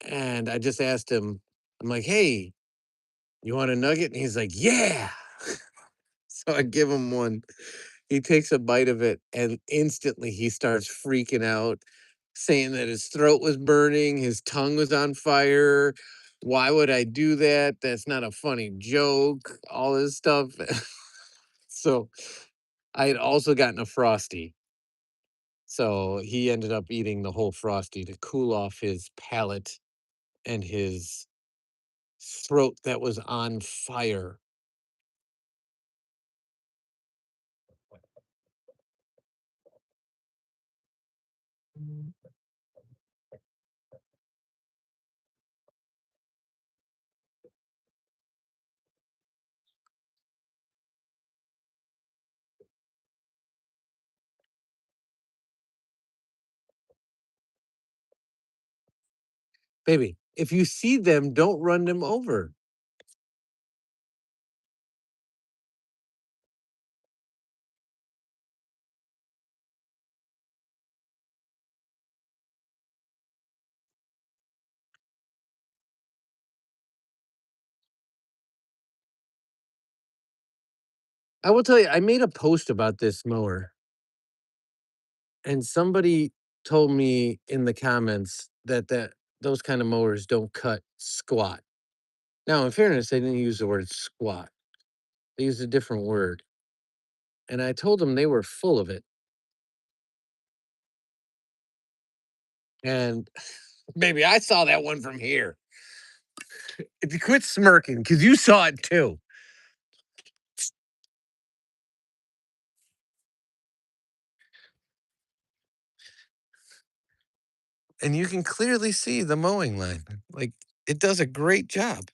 and I just asked him, I'm like, hey, you want a nugget? And he's like, yeah. So I give him one. He takes a bite of it and instantly he starts freaking out, saying that his throat was burning, his tongue was on fire. Why would I do that? That's not a funny joke, all this stuff. So I had also gotten a Frosty. So he ended up eating the whole Frosty to cool off his palate and his throat that was on fire. Baby, if you see them, don't run them over. I will tell you, I made a post about this mower, and somebody told me in the comments that those kind of mowers don't cut squat. Now, in fairness, they didn't use the word squat. They used a different word. And I told them they were full of it. And baby, I saw that one from here. If you quit smirking, because you saw it too. And you can clearly see the mowing line. Like, it does a great job.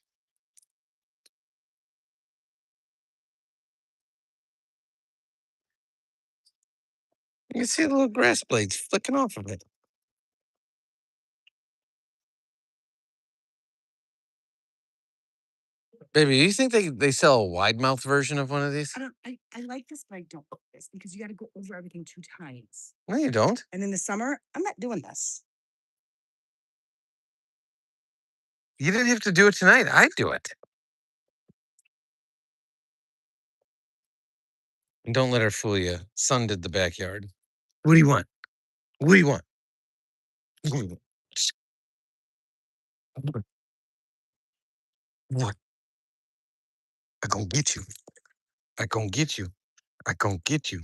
You can see the little grass blades flicking off of it. Baby, do you think they sell a wide mouth version of one of these? I like this, but I don't like this because you got to go over everything 2 times. No, you don't. And in the summer, I'm not doing this. You didn't have to do it tonight. I'd do it. And don't let her fool you. Son did the backyard. What do you want? What do you want? What? I gonna get you. I gonna get you. I gonna get you.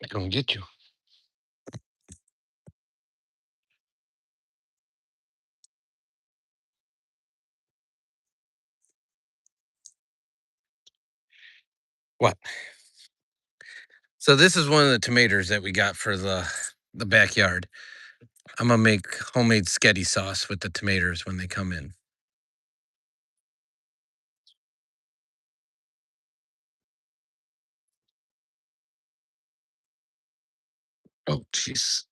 I gonna get you. What? So this is one of the tomatoes that we got for the backyard. I'm gonna make homemade sketty sauce with the tomatoes when they come in. Oh, jeez.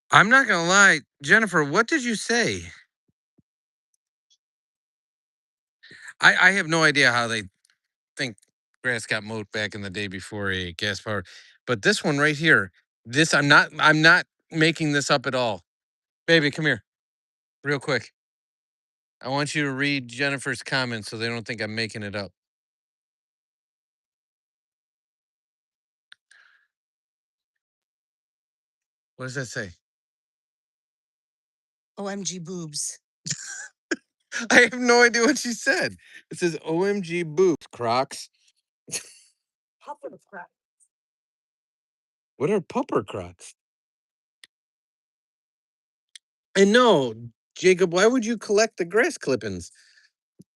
I'm not gonna lie, Jennifer. What did you say? I have no idea how they think grass got mowed back in the day before a gas power. But this one right here, this I'm not making this up at all. Baby, come here. Real quick. I want you to read Jennifer's comments so they don't think I'm making it up. What does that say? OMG boobs. I have no idea what she said. It says OMG boobs, Crocs. Puffer crap. What are pupper Crocs? And no, Jacob, why would you collect the grass clippings?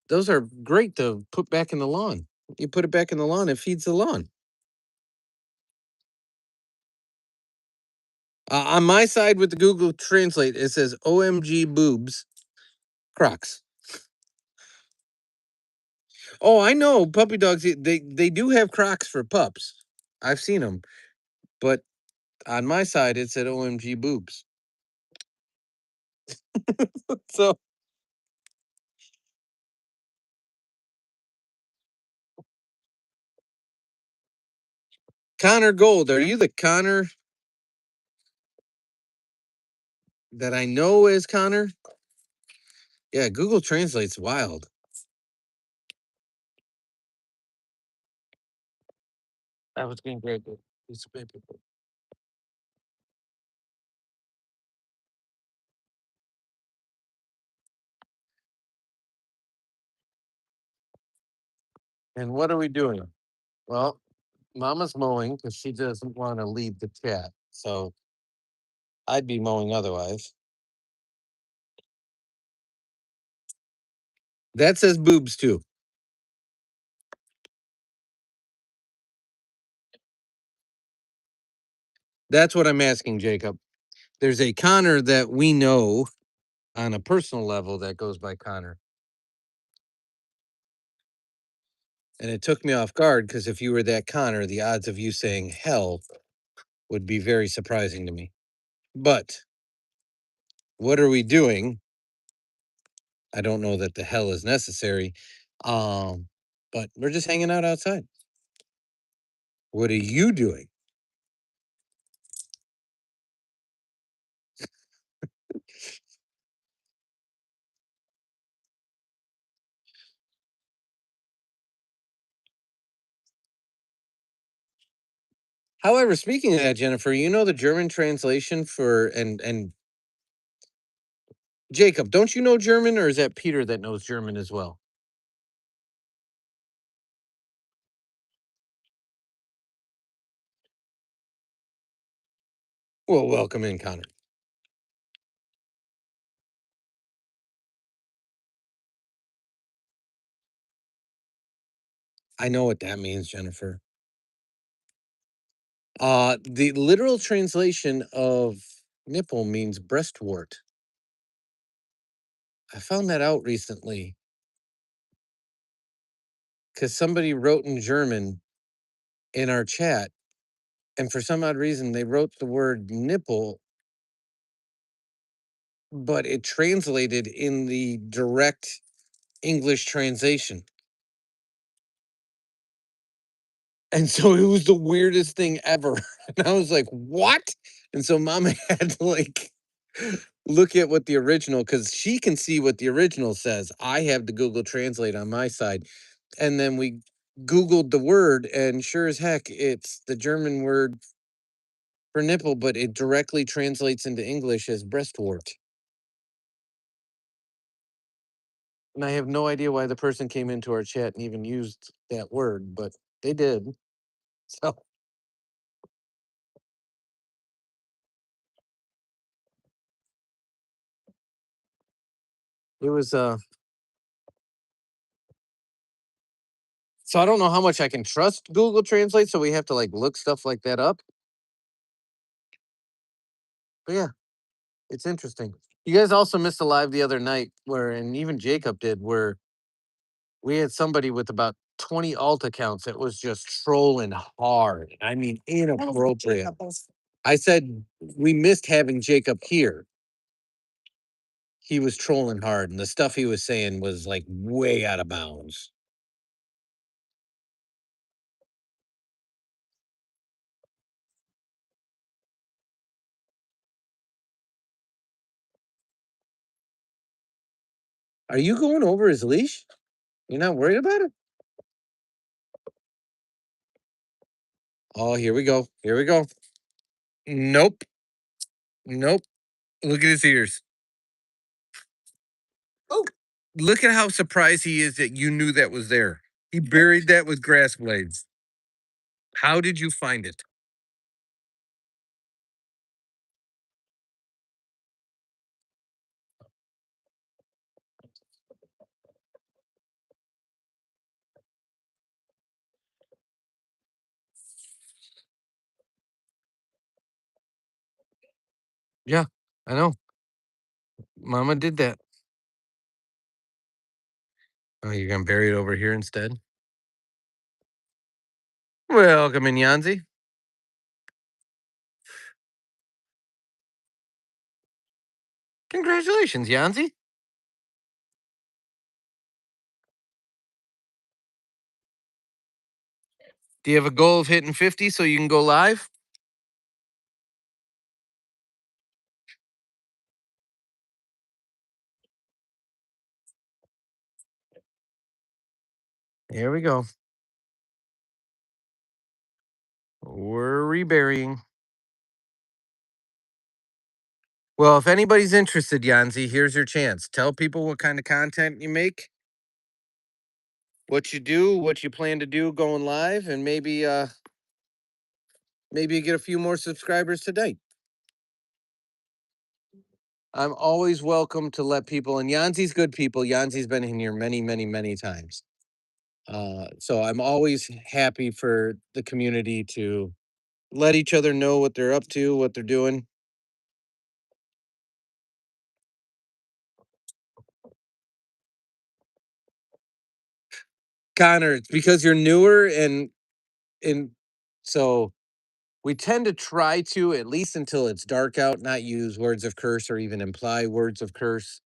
Those are great to put back in the lawn. You put it back in the lawn, it feeds the lawn. On my side with the Google Translate, it says OMG boobs, Crocs. Oh, I know puppy dogs. They do have Crocs for pups. I've seen them, but on my side it said OMG boobs. So Connor Gold, are you the Connor that I know as Connor? Yeah, Google Translate's wild. I was getting great piece of paper. And what are we doing? Well, Mama's mowing because she doesn't want to leave the chat. So I'd be mowing otherwise. That says boobs too. That's what I'm asking, Jacob. There's a Connor that we know on a personal level that goes by Connor. And it took me off guard because if you were that Connor, the odds of you saying hell would be very surprising to me. But what are we doing? I don't know that the hell is necessary. But we're just hanging out outside. What are you doing? However, speaking of that, Jennifer, you know the German translation for and Jacob, don't you know German, or is that Peter that knows German as well? Well, welcome in, Connor. I know what that means, Jennifer. The literal translation of nipple means breastwort. I found that out recently because somebody wrote in German in our chat, and for some odd reason, they wrote the word nipple, but it translated in the direct English translation. And so it was the weirdest thing ever. And I was like, what? And so Mama had to like look at what the original, because she can see what the original says. I have the Google Translate on my side. And then we Googled the word, and sure as heck, it's the German word for nipple, but it directly translates into English as breastwort. And I have no idea why the person came into our chat and even used that word, but they did. So it was so I don't know how much I can trust Google Translate, so we have to like look stuff like that up. But yeah, it's interesting. You guys also missed a live the other night where, and even Jacob did, where we had somebody with about 20 alt accounts that was just trolling hard. I mean, inappropriate. I said we missed having Jacob here. he was trolling hard, and the stuff he was saying was like way out of bounds. Are you going over his leash? You're not worried about it? Oh, here we go. Here we go. Nope. Nope. Look at his ears. Oh, look at how surprised he is that you knew that was there. He buried that with grass blades. How did you find it? Yeah, I know. Mama did that. Oh, you're gonna bury it over here instead? Welcome in, Yanzi. Congratulations, Yanzi. Do you have a goal of hitting 50 so you can go live? Here we go. We're reburying. Well, if anybody's interested, Yanzi, here's your chance. Tell people what kind of content you make, what you do, what you plan to do going live, and maybe you get a few more subscribers today. I'm always welcome to let people, and Yanzi's good people. Yanzi's been in here many, many, many times. So I'm always happy for the community to let each other know what they're up to, what they're doing. Connor, it's because you're newer and so we tend to try to, at least until it's dark out, not use words of curse or even imply words of curse.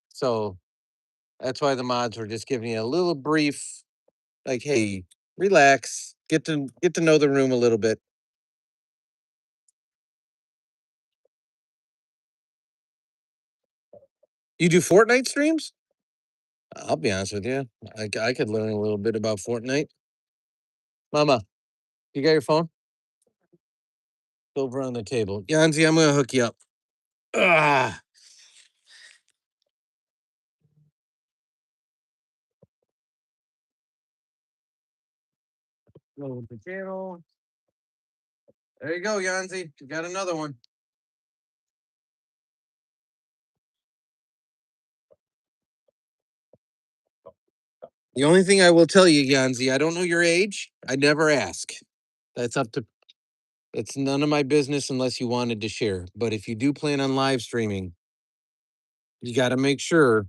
So that's why the mods were just giving you a little brief, like, hey, relax, get to know the room a little bit. You do Fortnite streams? I'll be honest with you. I could learn a little bit about Fortnite. Mama, you got your phone? It's over on the table. Yanzi, I'm gonna hook you up. Ah. Load the channel. There you go, Yanzi. You got another one. The only thing I will tell you, Yanzi, I don't know your age. I never ask. That's up to it's none of my business unless you wanted to share. But if you do plan on live streaming, you got to make sure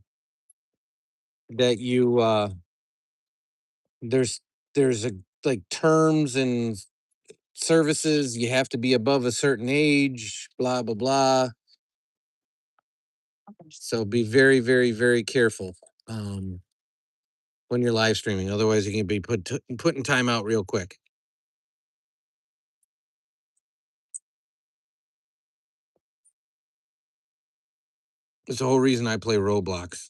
that you there's there's a like terms and services. You have to be above a certain age, blah blah blah. So be very, very, very careful when you're live streaming. Otherwise, you can be put in timeout real quick. That's the whole reason I play Roblox.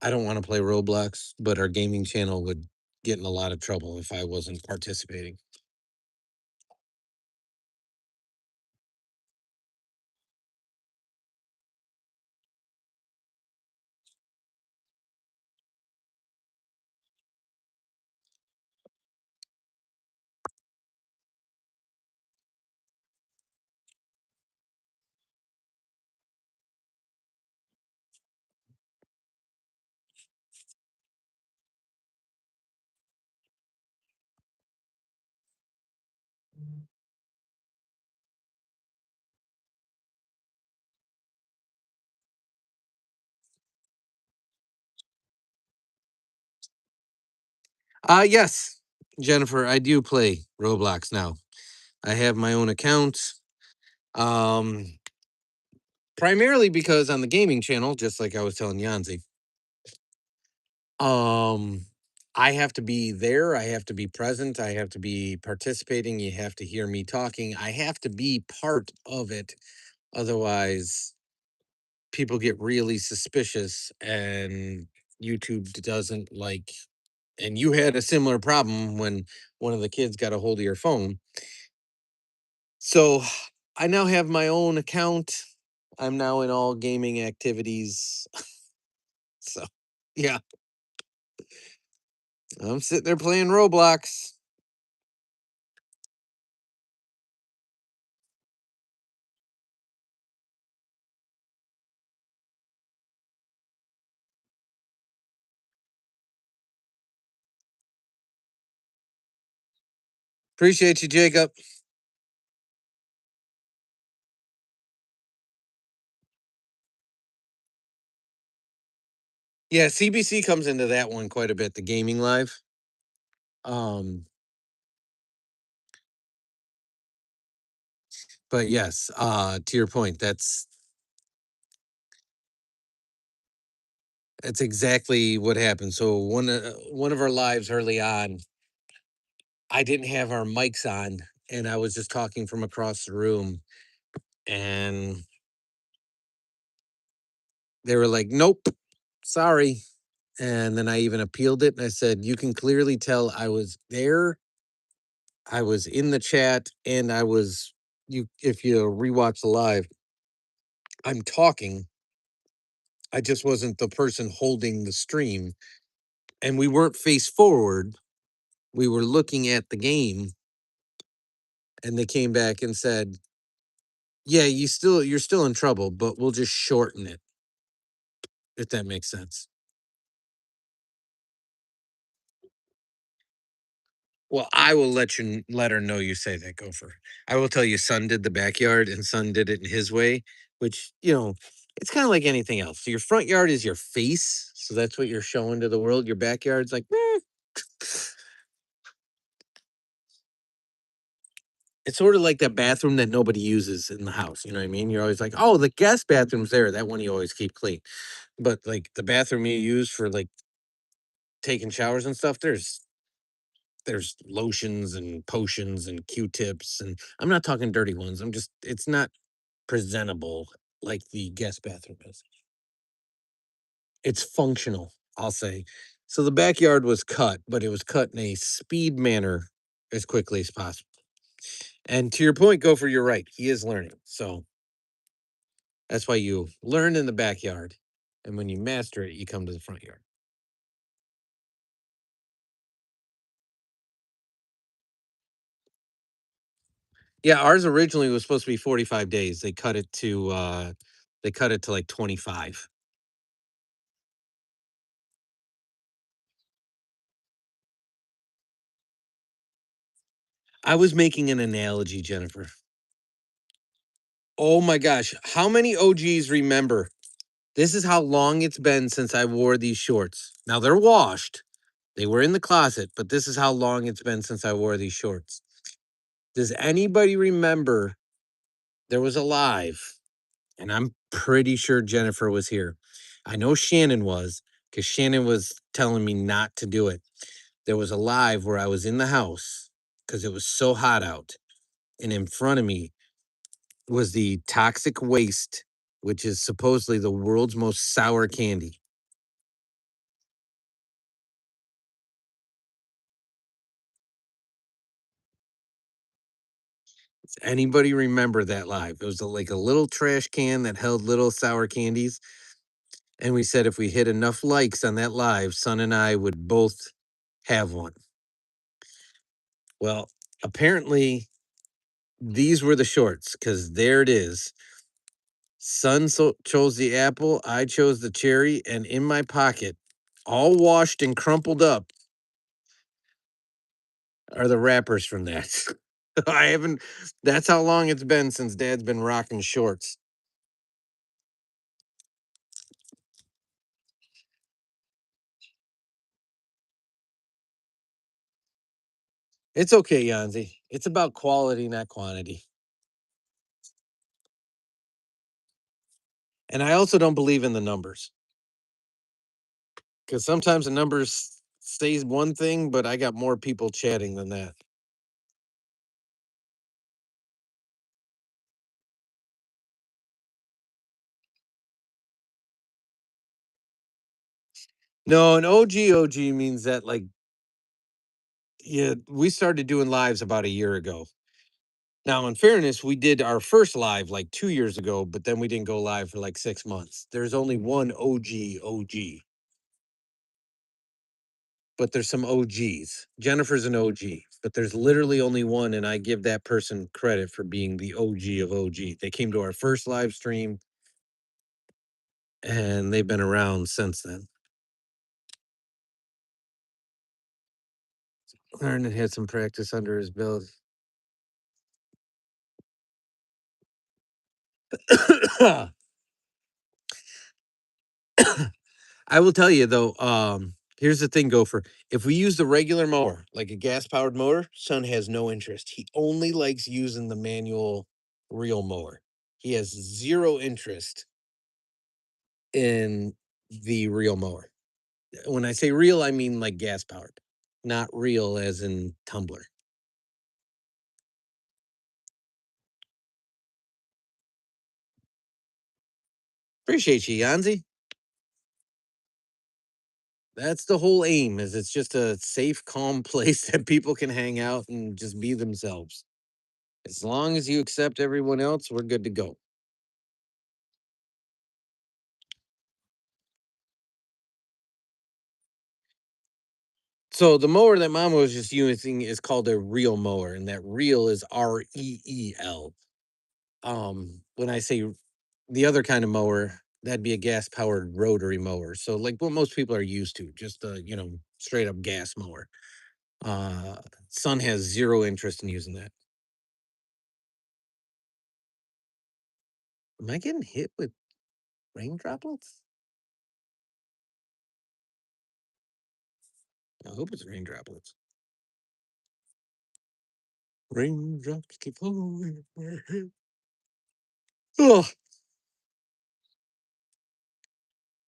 I don't want to play Roblox, but our gaming channel would get in a lot of trouble if I wasn't participating. Yes, Jennifer, I do play Roblox now. I have my own account. Um, primarily because on the gaming channel, just like I was telling Yanzi, I have to be there, I have to be present, I have to be participating, you have to hear me talking, I have to be part of it. Otherwise, people get really suspicious and YouTube doesn't like. And you had a similar problem when one of the kids got a hold of your phone. So I now have my own account. I'm now in all gaming activities. So yeah, I'm sitting there playing Roblox. Appreciate you, Jacob. Yeah, CBC comes into that one quite a bit, the gaming live. But yes, to your point, that's exactly what happened. So one of our lives early on, I didn't have our mics on, and I was just talking from across the room, and they were like, "Nope, sorry." And then I even appealed it, and I said, "You can clearly tell I was there. I was in the chat, and I was you. If you rewatch the live, I'm talking. I just wasn't the person holding the stream, and we weren't face forward. We were looking at the game." And they came back and said, "Yeah, you're still in trouble, but we'll just shorten it, if that makes sense." Well, I will let her know you say that, Gopher. I will tell you, son did the backyard, and son did it in his way, which it's kind of like anything else. So your front yard is your face, so that's what you're showing to the world. Your backyard's like, it's sort of like that bathroom that nobody uses in the house. You know what I mean? You're always like, oh, the guest bathroom's there. That one you always keep clean. But like the bathroom you use for like taking showers and stuff, there's lotions and potions and Q-tips, and I'm not talking dirty ones. It's not presentable like the guest bathroom is. It's functional, I'll say. So the backyard was cut, but it was cut in a speed manner as quickly as possible. And to your point, Gopher, you're right. He is learning. So that's why you learn in the backyard. And when you master it, you come to the front yard. Yeah, ours originally was supposed to be 45 days. They cut it to like 25. I was making an analogy, Jennifer. Oh my gosh, how many OGs remember? This is how long it's been since I wore these shorts. Now they're washed. They were in the closet, but this is how long it's been since I wore these shorts. Does anybody remember there was a live, and I'm pretty sure Jennifer was here. I know Shannon was, because Shannon was telling me not to do it. There was a live where I was in the house because it was so hot out. And in front of me was the toxic waste, which is supposedly the world's most sour candy. Does anybody remember that live? It was like a little trash can that held little sour candies. And we said if we hit enough likes on that live, Son and I would both have one. Well, apparently these were the shorts because there it is. Son chose the apple, I chose the cherry, and in my pocket, all washed and crumpled up, are the wrappers from that. I haven't, that's how long it's been since Dad's been rocking shorts. It's okay, Yanzi. It's about quality, not quantity. And I also don't believe in the numbers. Because sometimes the numbers stays one thing, but I got more people chatting than that. No, an OG means that like, yeah, we started doing lives about a year ago. Now, in fairness, we did our first live like 2 years ago, but then we didn't go live for like 6 months. There's only one OG, but there's some OGs. Jennifer's an OG, but there's literally only one, and I give that person credit for being the OG of OG. They came to our first live stream, and they've been around since then. Arnon had some practice under his belt. I will tell you though, here's the thing, Gopher. If we use the regular mower, like a gas powered mower, son has no interest. He only likes using the manual reel mower. He has zero interest in the reel mower. When I say reel, I mean like gas powered, not reel as in tumbler. Appreciate you, Yanzi. That's the whole aim, is it's just a safe, calm place that people can hang out and just be themselves. As long as you accept everyone else, we're good to go. So the mower that Mama was just using is called a reel mower, and that reel is REEL. When I say the other kind of mower, that'd be a gas powered rotary mower. So like what most people are used to, just a straight up gas mower. Son has zero interest in using that. Am I getting hit with rain droplets? I hope it's rain droplets. Raindrops keep falling. Oh,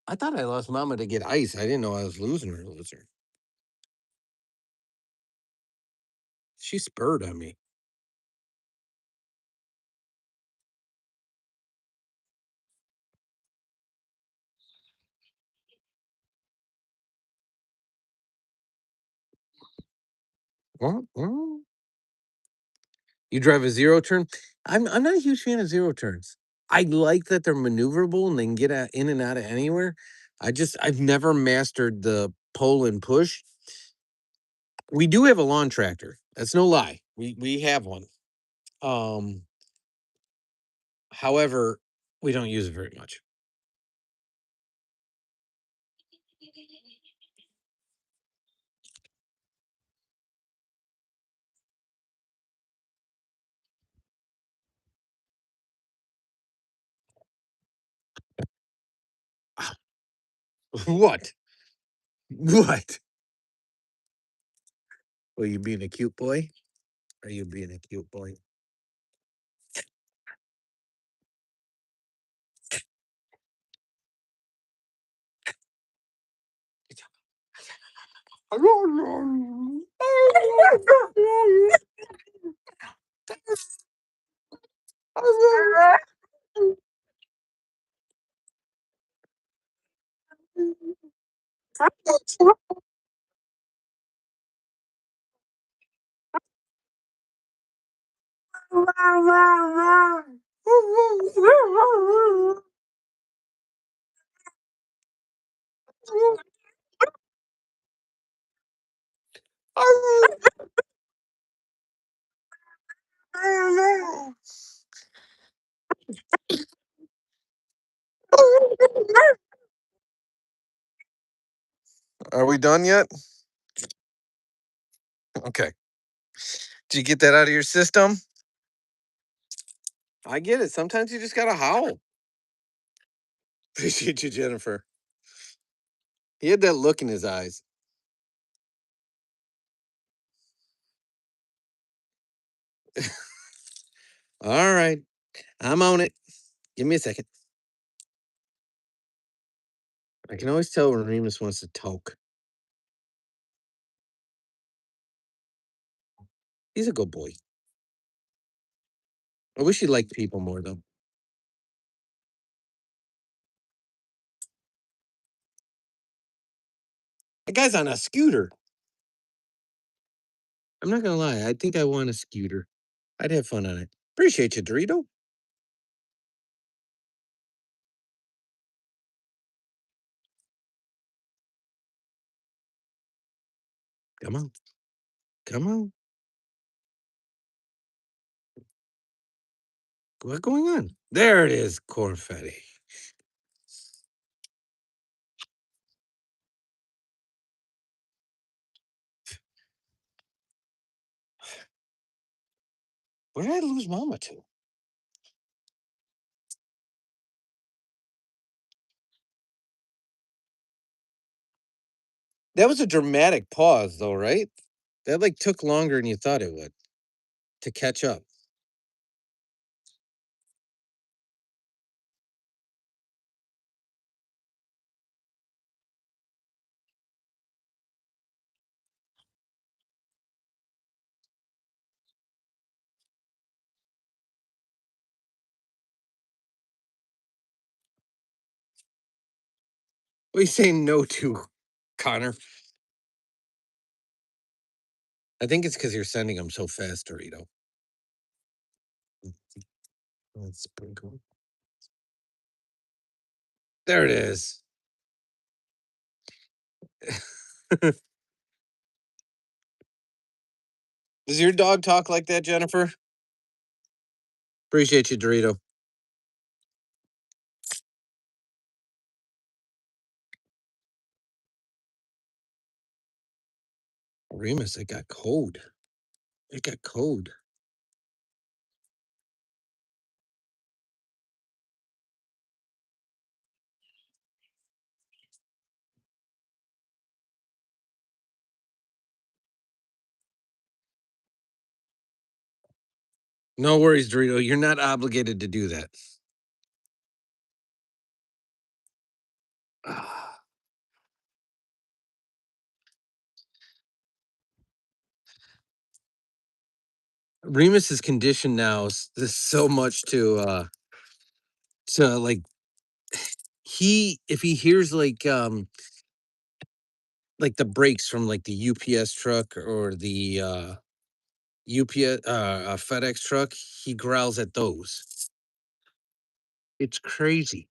I thought I lost Mama to get ice. I didn't know I was losing her. She spurred on me. You drive a zero turn? I'm not a huge fan of zero turns. I like that they're maneuverable and they can get in and out of anywhere. I've never mastered the pull and push. We do have a lawn tractor. That's no lie. We have one. Um, However, we don't use it very much. What? What? Well, you being a cute boy? Are you being a cute boy? Are we done yet? Okay. Did you get that out of your system? I get it. Sometimes you just gotta howl. Appreciate you, Jennifer. He had that look in his eyes. All right. I'm on it. Give me a second. I can always tell when Remus wants to talk. He's a good boy. I wish he liked people more though. The guy's on a scooter. I'm not gonna lie. I think I want a scooter. I'd have fun on it. Appreciate you, Dorito. Come on. Come on. What's going on? There it is, confetti. Where did I lose Mama to? That was a dramatic pause, though, right? That like took longer than you thought it would to catch up. What are you saying no to, Connor? I think it's because you're sending them so fast, Dorito. Let's sprinkle. There it is. Does your dog talk like that, Jennifer? Appreciate you, Dorito. Remus, it got cold. It got cold. No worries, Dorito. You're not obligated to do that. Ah. Remus is conditioned now so much to like if he hears like the brakes from like the UPS truck or the UPS FedEx truck, he growls at those. It's crazy.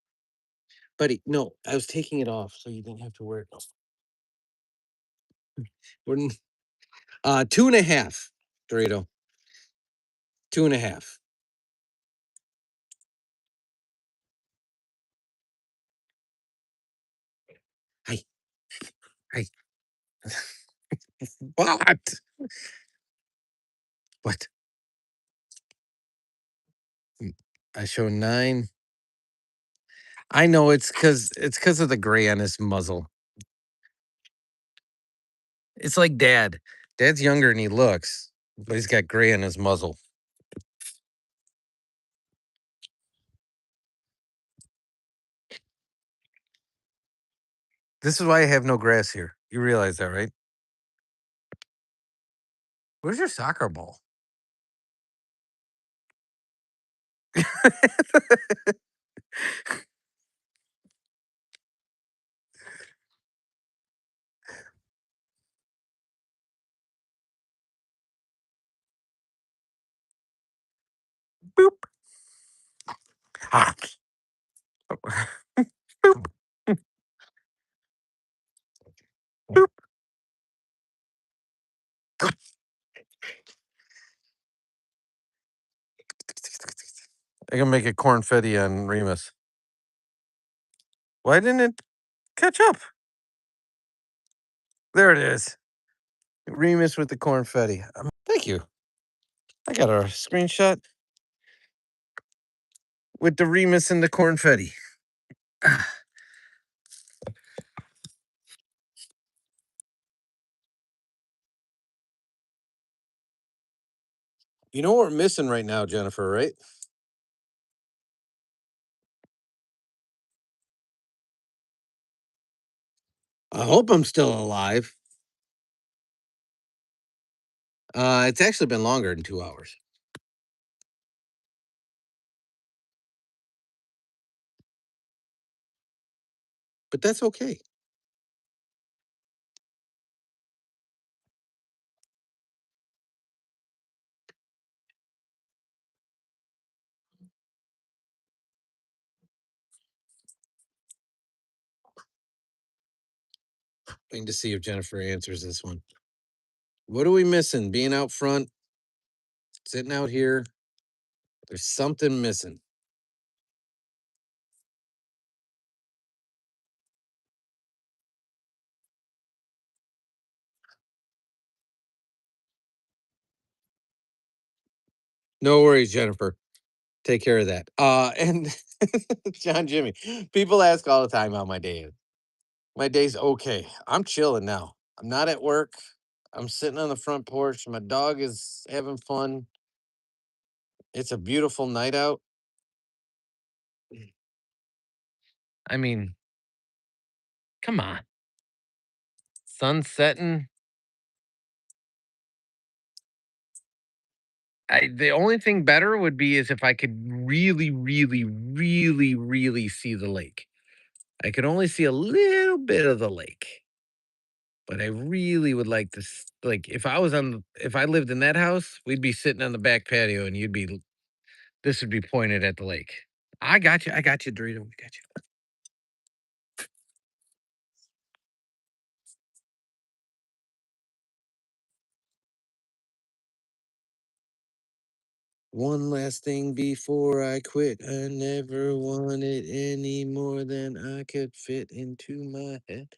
But no, I was taking it off so you didn't have to wear it. We're 2.5, Dorito. 2.5. Hey. Hey. What? What? I show 9. I know it's because of the gray on his muzzle. It's like Dad. Dad's younger than he looks, but he's got gray on his muzzle. This is why I have no grass here. You realize that, right? Where's your soccer ball? Boop. Ah. Boop. Boop. I can make a cornfetti on Remus. Why didn't it catch up? There it is. Remus with the cornfetti. Thank you. I got a screenshot with the Remus and the cornfetti. You know what we're missing right now, Jennifer, right? I hope I'm still alive. It's actually been longer than 2 hours. But that's okay. Waiting to see if Jennifer answers this one. What are we missing? Being out front, sitting out here. There's something missing. No worries, Jennifer. Take care of that. And John Jimmy, people ask all the time how my day is. My day's okay. I'm chilling now. I'm not at work. I'm sitting on the front porch. My dog is having fun. It's a beautiful night out. I mean, come on. Sun setting. The only thing better would be is if I could really, really, really, really see the lake. I could only see a little bit of the lake, but I really would like to. Like, if I lived in that house, we'd be sitting on the back patio, and this would be pointed at the lake. I got you. I got you, Dorito. I got you. One last thing before I quit. I never wanted any more than I could fit into my head.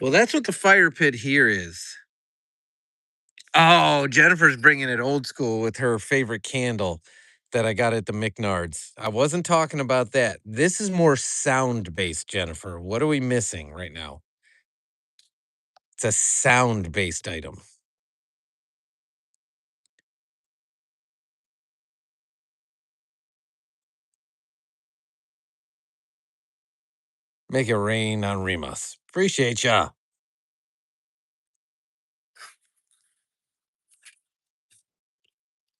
Well, that's what the fire pit here is. Oh, Jennifer's bringing it old school with her favorite candle that I got at the McNards. I wasn't talking about that. This is more sound based, Jennifer. What are we missing right now? It's a sound based item. Make it rain on Remus. Appreciate ya.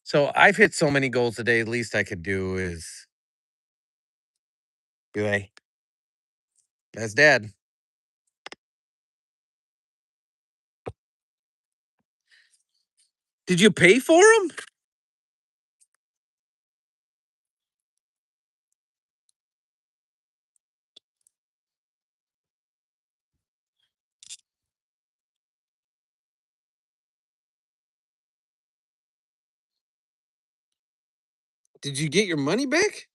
So I've hit so many goals today. Least I could do is be like, that's dad. Did you pay for them? Did you get your money back?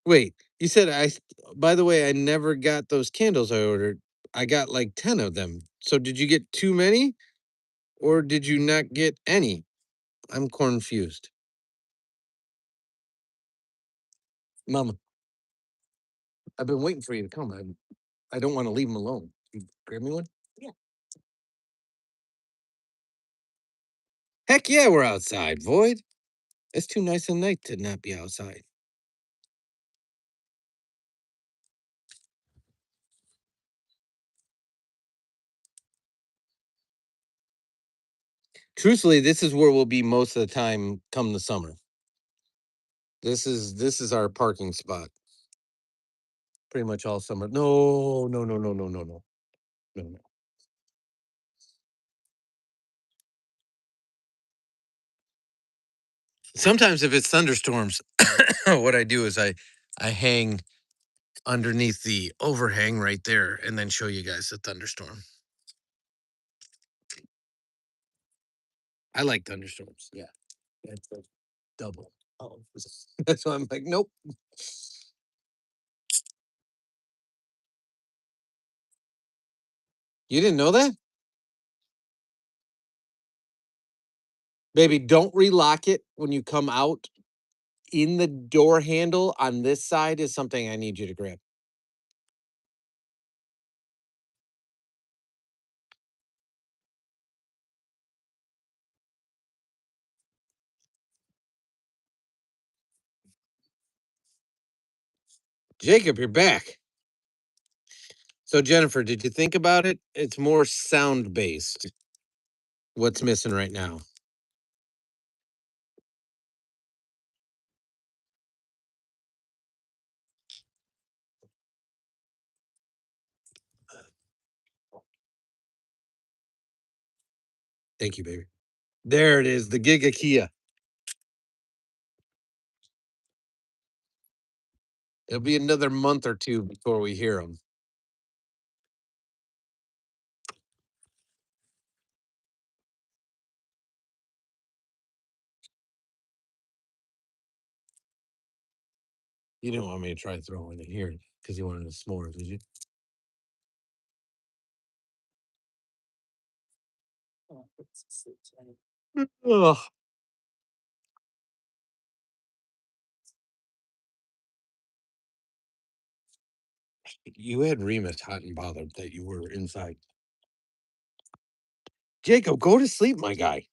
Wait, you said by the way, I never got those candles I ordered. I got like 10 of them. So did you get too many or did you not get any? I'm confused. Mama, I've been waiting for you to come. I don't want to leave them alone. You grab me one? Yeah. Heck yeah, we're outside, Void. It's too nice a night to not be outside. Truthfully, this is where we'll be most of the time come the summer. This is our parking spot. Pretty much all summer. No, no, no, no, no, no, no. No, no. Sometimes if it's thunderstorms, what I do is I hang underneath the overhang right there and then show you guys the thunderstorm. I like thunderstorms. Yeah. That's a double. Oh, that's why I'm like, nope. You didn't know that? Baby, don't relock it when you come out. In the door handle on this side is something I need you to grab. Jacob, you're back. So Jennifer, did you think about it? It's more sound based. What's missing right now? Thank you, baby. There it is, the Giga Kia. It'll be another month or two before we hear them. You didn't want me to try throwing it here because you wanted a s'more, did you? Ugh. You had Remus hot and bothered that you were inside. Jacob, go to sleep, my guy.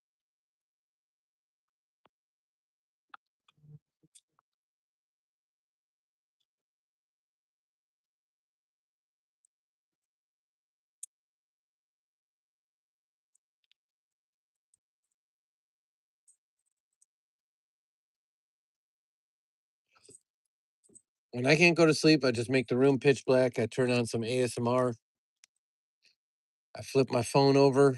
When I can't go to sleep, I just make the room pitch black. I turn on some ASMR. I flip my phone over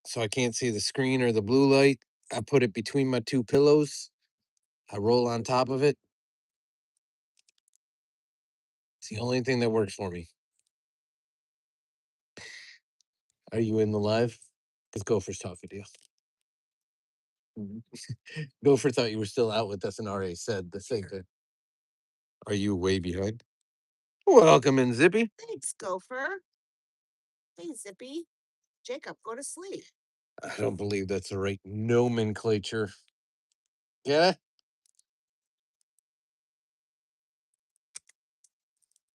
so I can't see the screen or the blue light. I put it between my two pillows. I roll on top of it. It's the only thing that works for me. Are you in the live? Because Gopher's talking to you. Gopher thought you were still out with us and already said the same thing. Are you way behind? Welcome in, Zippy. Thanks, Gopher. Hey, Zippy. Jacob, go to sleep. I don't believe that's the right nomenclature. Yeah?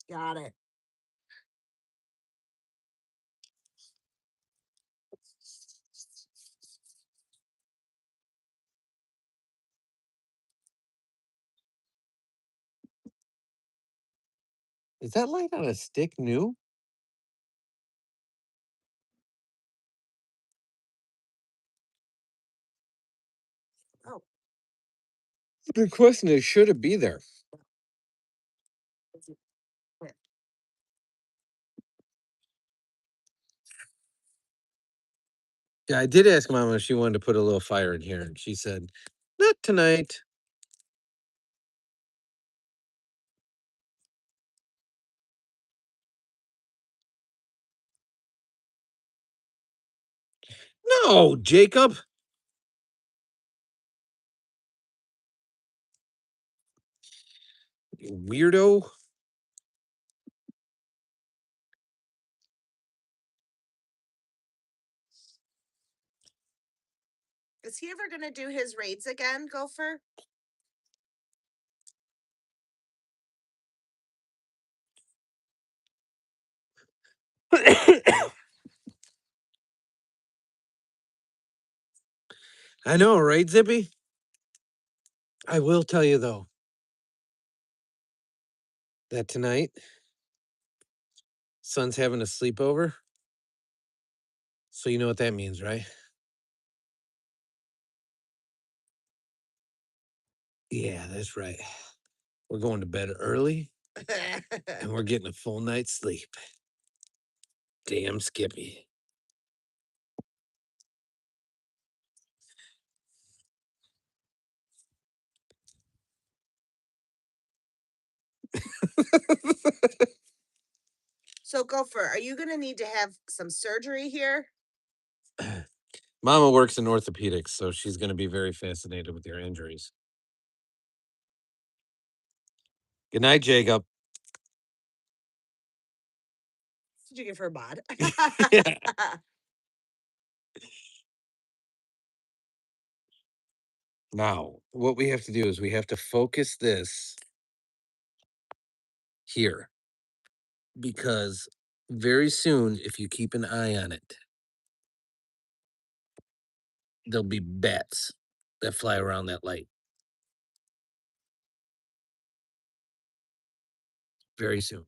Got it. Is that light on a stick new? Oh. The question is, should it be there? Yeah, I did ask Mama if she wanted to put a little fire in here, and she said, not tonight. No, Jacob. You weirdo. Is he ever gonna do his raids again, Gopher? I know, right, Zippy? I will tell you, though, that tonight, Son's having a sleepover. So you know what that means, right? Yeah, that's right. We're going to bed early and we're getting a full night's sleep. Damn Skippy. So, Gopher, are you gonna need to have some surgery here? Mama works in orthopedics, so she's going to be very fascinated with your injuries. Good night, Jacob. Did you give her a bod? Now, what we have to do is we have to focus this here. Because very soon, if you keep an eye on it, there'll be bats that fly around that light. very soon.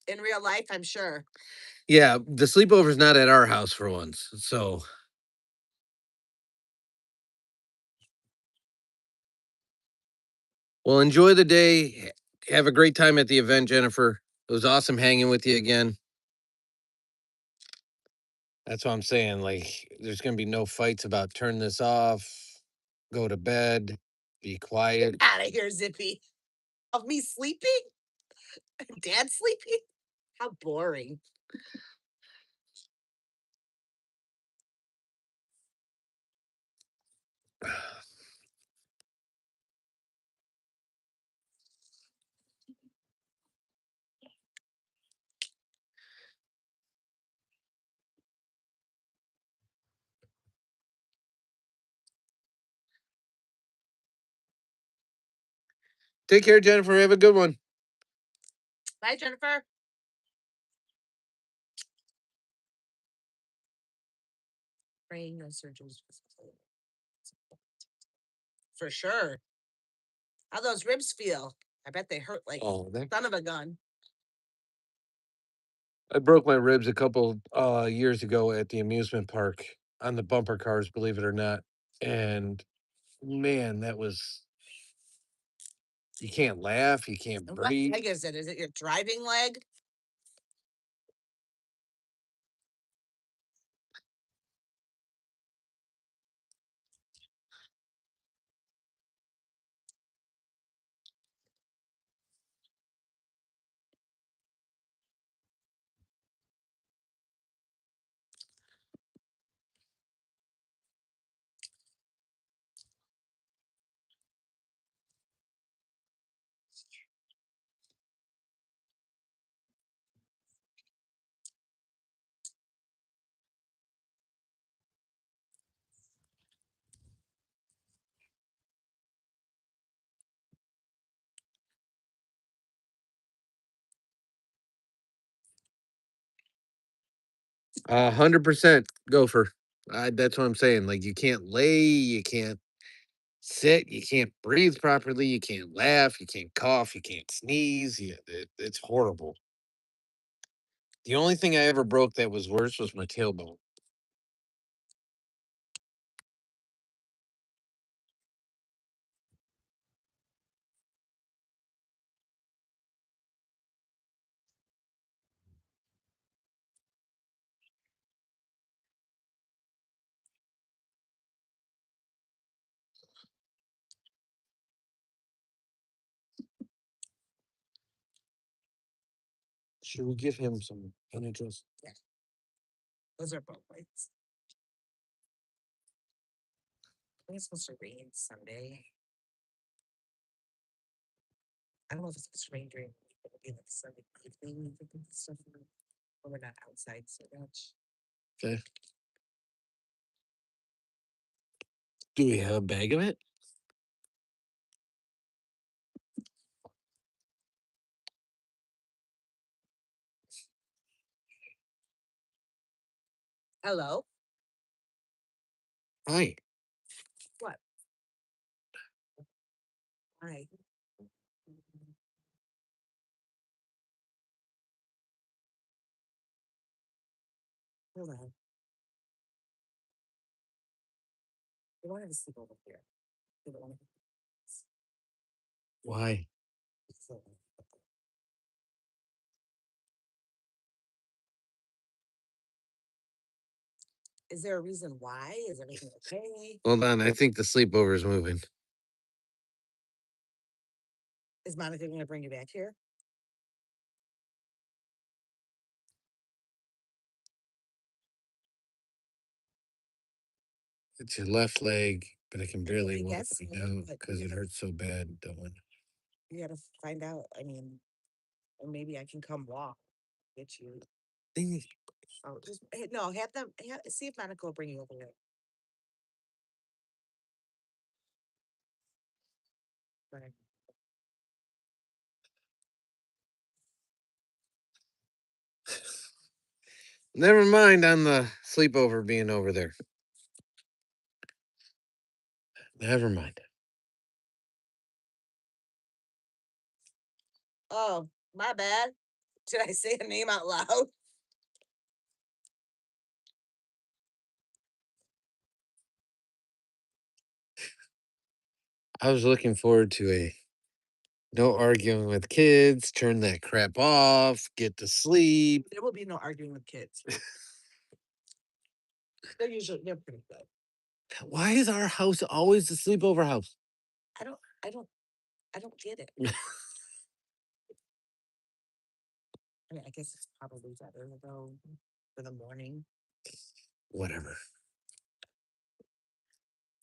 In real life, I'm sure. Yeah, the sleepover's not at our house for once. So well, enjoy the day. Have a great time at the event, Jennifer. It was awesome hanging with you again. That's what I'm saying. Like, there's gonna be no fights about turn this off, go to bed, be quiet. Out of here, Zippy. Of me sleeping? Dad sleeping? How boring. Take care, Jennifer. Have a good one. Bye, Jennifer. Praying no surgeries. For sure. How those ribs feel? I bet they hurt like Oh, son of a gun. I broke my ribs a couple years ago at the amusement park on the bumper cars, believe it or not. And man, that was you can't laugh, you can't And what breathe. leg is it? Is it your driving leg? A 100% gopher. That's what I'm saying. Like you can't lay, you can't sit, you can't breathe properly, you can't laugh, you can't cough, you can't sneeze. It's horrible. The only thing I ever broke that was worse was my tailbone. Should we give him some Benadryl? Those are both lights. I think it's supposed to rain Sunday. I don't know if it's supposed to rain during the week, like Sunday evening, stuff. When we're not outside so much. Okay. Do we have a bag of it? Hello? Hi. What? Hi. Hold on. They wanted to sleep over here. They don't want to. Why? So, is there a reason why? Is everything okay? Hold on. I think the sleepover is moving. Is Monica going to bring you back here? It's your left leg, but I can barely I walk guess, right now but because you it gotta- hurts so bad. Don't. You gotta find out. I mean, or maybe I can come walk, get you. Ding. Oh, just no. Have them. See if Monica will bring you over here. Right. Never mind on the sleepover being over there. Never mind. Oh, my bad. Did I say a name out loud? I was looking forward to a no arguing with kids, turn that crap off, get to sleep. There will be no arguing with kids. They're pretty good. Why is our house always the sleepover house? I don't get it. I mean, I guess it's probably better though for the morning. Whatever.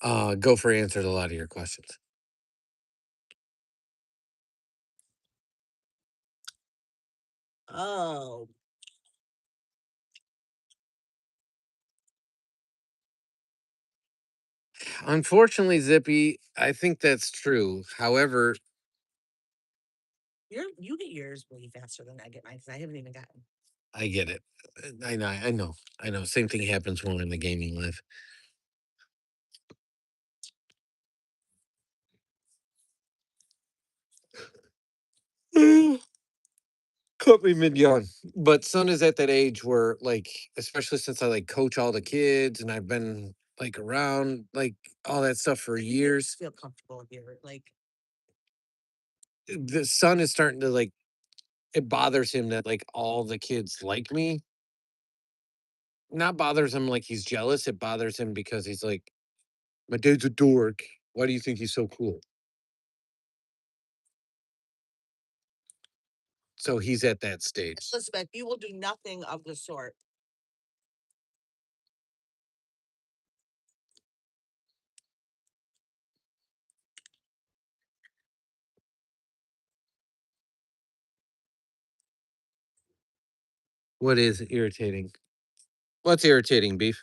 Gopher answered a lot of your questions. Oh, Unfortunately, Zippy, I think that's true. However, you get yours way faster than I get mine because I haven't even gotten. I get it. I know. Same thing happens when we're in the gaming life. Caught me mid yawn. But son is at that age where, like, especially since I like coach all the kids and I've been like around like all that stuff for years, Feel comfortable here, like the son is starting to like it bothers him that like all the kids like me. Not bothers him like he's jealous. It bothers him because he's like, my dad's a dork. Why do you think he's so cool? So he's at that stage. Elizabeth, you will do nothing of the sort. What is irritating? What's irritating, Beef?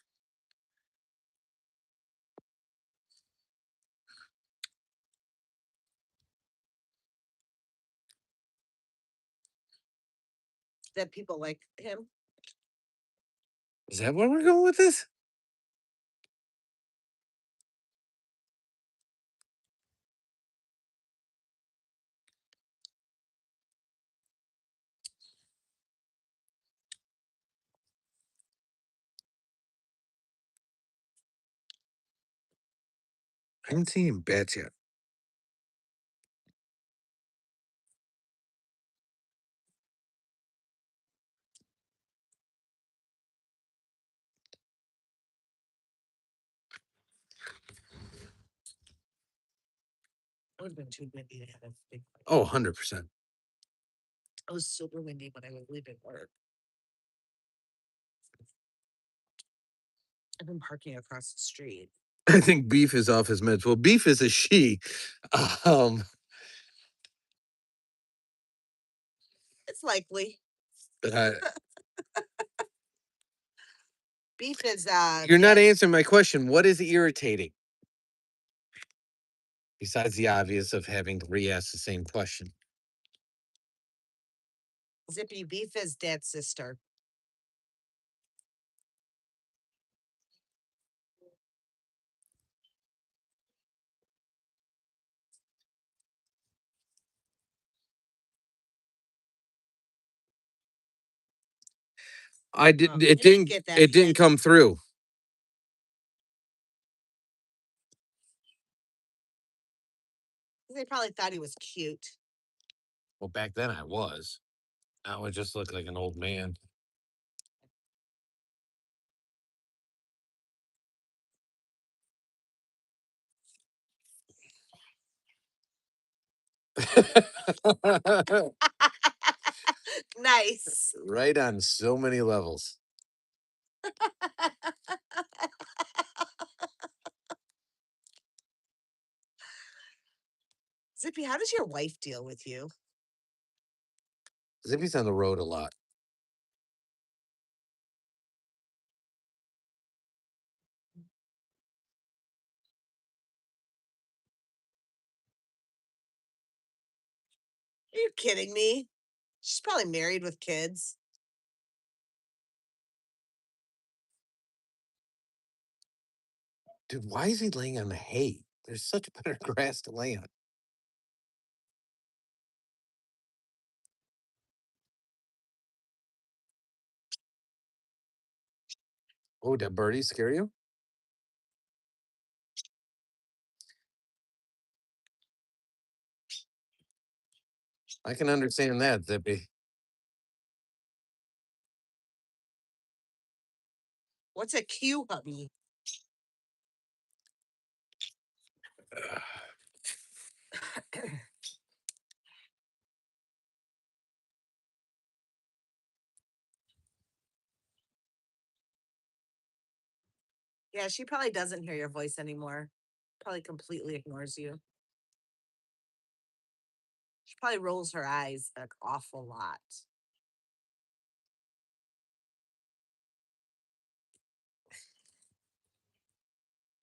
That people like him. Is that where we're going with this? I haven't seen him bats yet. It would have been too windy to have a big. Oh, 100%. It was super windy when I was leaving work. I've been parking across the street. I think Beef is off his meds. Well, Beef is a she. Um, It's likely. uh, Beef is you're not answering my question. What is irritating? Besides the obvious of having to re-ask the same question. Zippy. Beef is dad's sister. I did. Oh, It you didn't didn't. get that It didn't hint. come through. They probably thought he was cute. Well, back then I was. Now I just look like an old man. Nice. Right on so many levels. Zippy, how does your wife deal with you? Zippy's on the road a lot. Are you kidding me? She's probably married with kids. Dude, why is he laying on the hay? There's such better grass to lay on. Oh, did birdie scare you? I can understand that, Zippy. What's a cue, hubby? Yeah, she probably doesn't hear your voice anymore. Probably completely ignores you. She probably rolls her eyes an awful lot.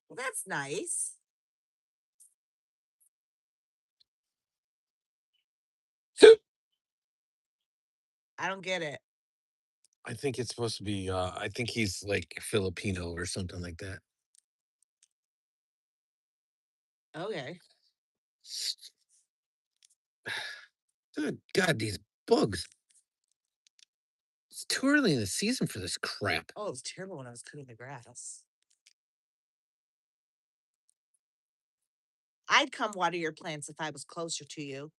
Well, that's nice. I don't get it. I think it's supposed to be I think he's like Filipino or something like that. Okay. Good God, these bugs. It's too early in the season for this crap. Oh, it was terrible when I was cutting the grass. I'd come water your plants if I was closer to you.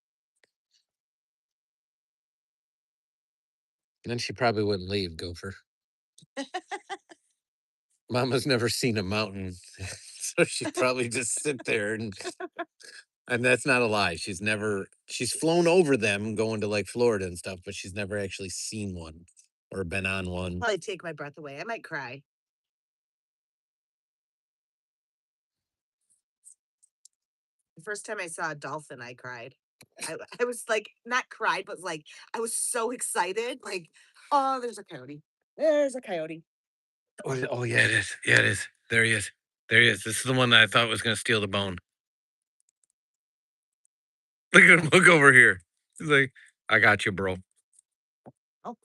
And then she probably wouldn't leave, Gopher. Mama's never seen a mountain, so she'd probably just sit there and that's not a lie. She's flown over them going to like Florida and stuff, but she's never actually seen one or been on one. Probably take my breath away. I might cry. The first time I saw a dolphin, I cried. I was like, not cried, but like, I was so excited. Like, oh, there's a coyote. There's a coyote. Oh yeah, it is. Yeah, it is. There he is. There he is. This is the one that I thought was gonna steal the bone. Look at him. Look over here. He's like, I got you, bro. Oh.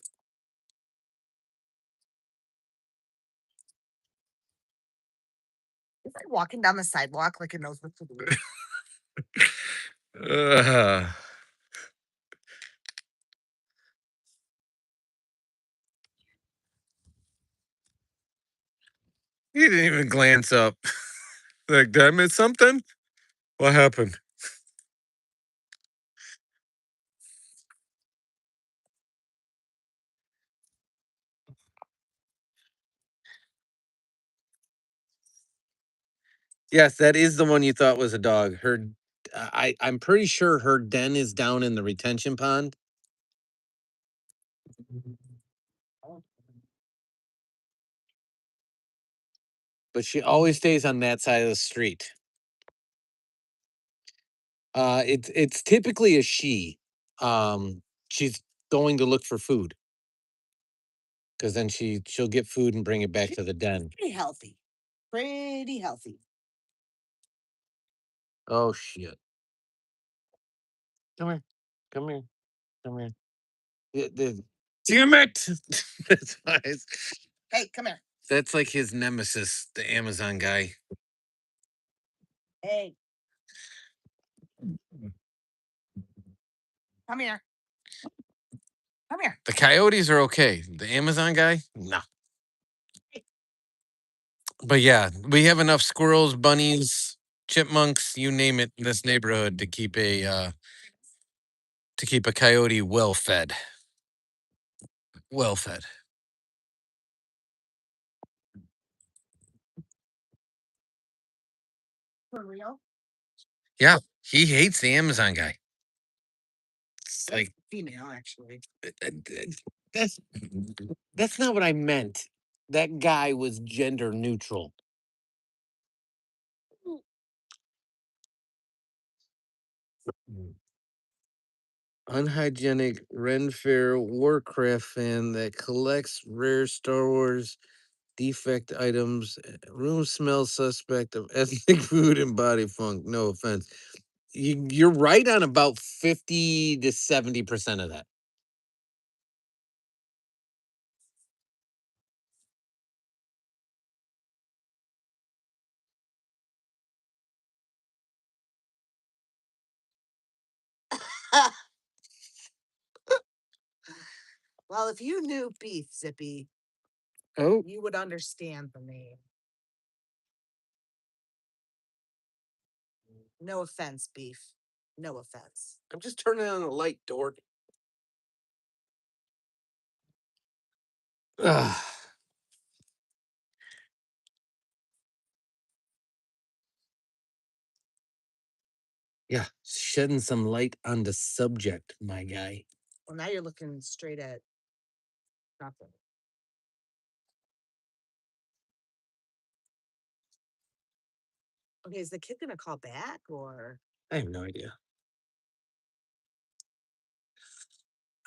It's like walking down the sidewalk like it knows what to do. He didn't even glance up. Like, did I miss something? What happened? Yes, that is the one you thought was a dog. I'm pretty sure her den is down in the retention pond. But she always stays on that side of the street. It's typically a she. She's going to look for food because then she'll get food and bring it back to the den. Pretty healthy. Pretty healthy. Oh shit! Come here, come here, come here. Damn it! That's why Hey, come here. that's like his nemesis, the Amazon guy. Hey, come here. Come here. The coyotes are okay. The Amazon guy, no. But yeah, we have enough squirrels, bunnies, chipmunks, you name it, in this neighborhood to keep a coyote well fed. Well fed. For real? Yeah, he hates the Amazon guy. It's like Female, actually. that's that's not what I meant. That guy was gender neutral. Unhygienic Ren Fair Warcraft fan that collects rare Star Wars defect items, room smell suspect of ethnic food and body funk. No offense. You're right on about 50 to 70% of that. Well, if you knew beef, Zippy, Oh, you would understand the name. No offense, beef. No offense. I'm just turning on the light, dork. Ugh. Yeah, shedding some light on the subject, my guy. Well, now you're looking straight at nothing. Okay, is the kid gonna call back or? I have no idea.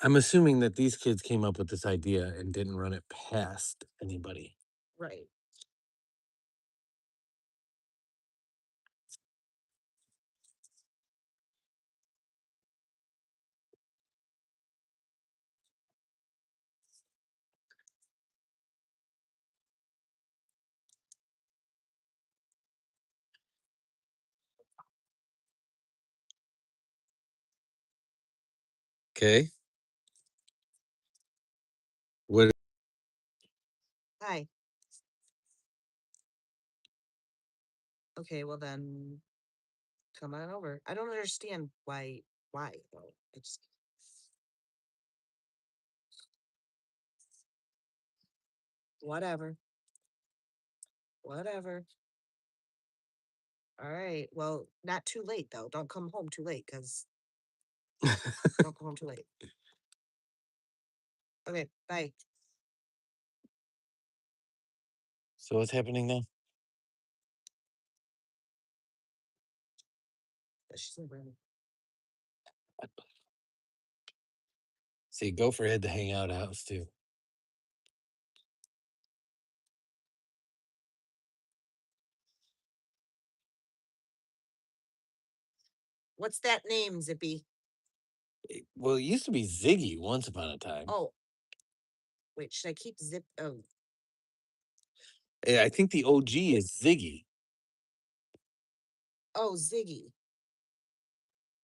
I'm assuming that these kids came up with this idea and didn't run it past anybody. Right. Okay. What? Hi. Okay, well then come on over. I don't understand why though. I just whatever. Whatever. All right. Well, not too late though. Don't come home too late because don't come home too late. Okay, bye. So what's happening now? She's in room. See, Gopher had to hang out house too. What's that name, Zippy? Well, it used to be Ziggy once upon a time. Oh. Wait, should I keep Zip? Oh, I think the OG is Ziggy. oh, Ziggy.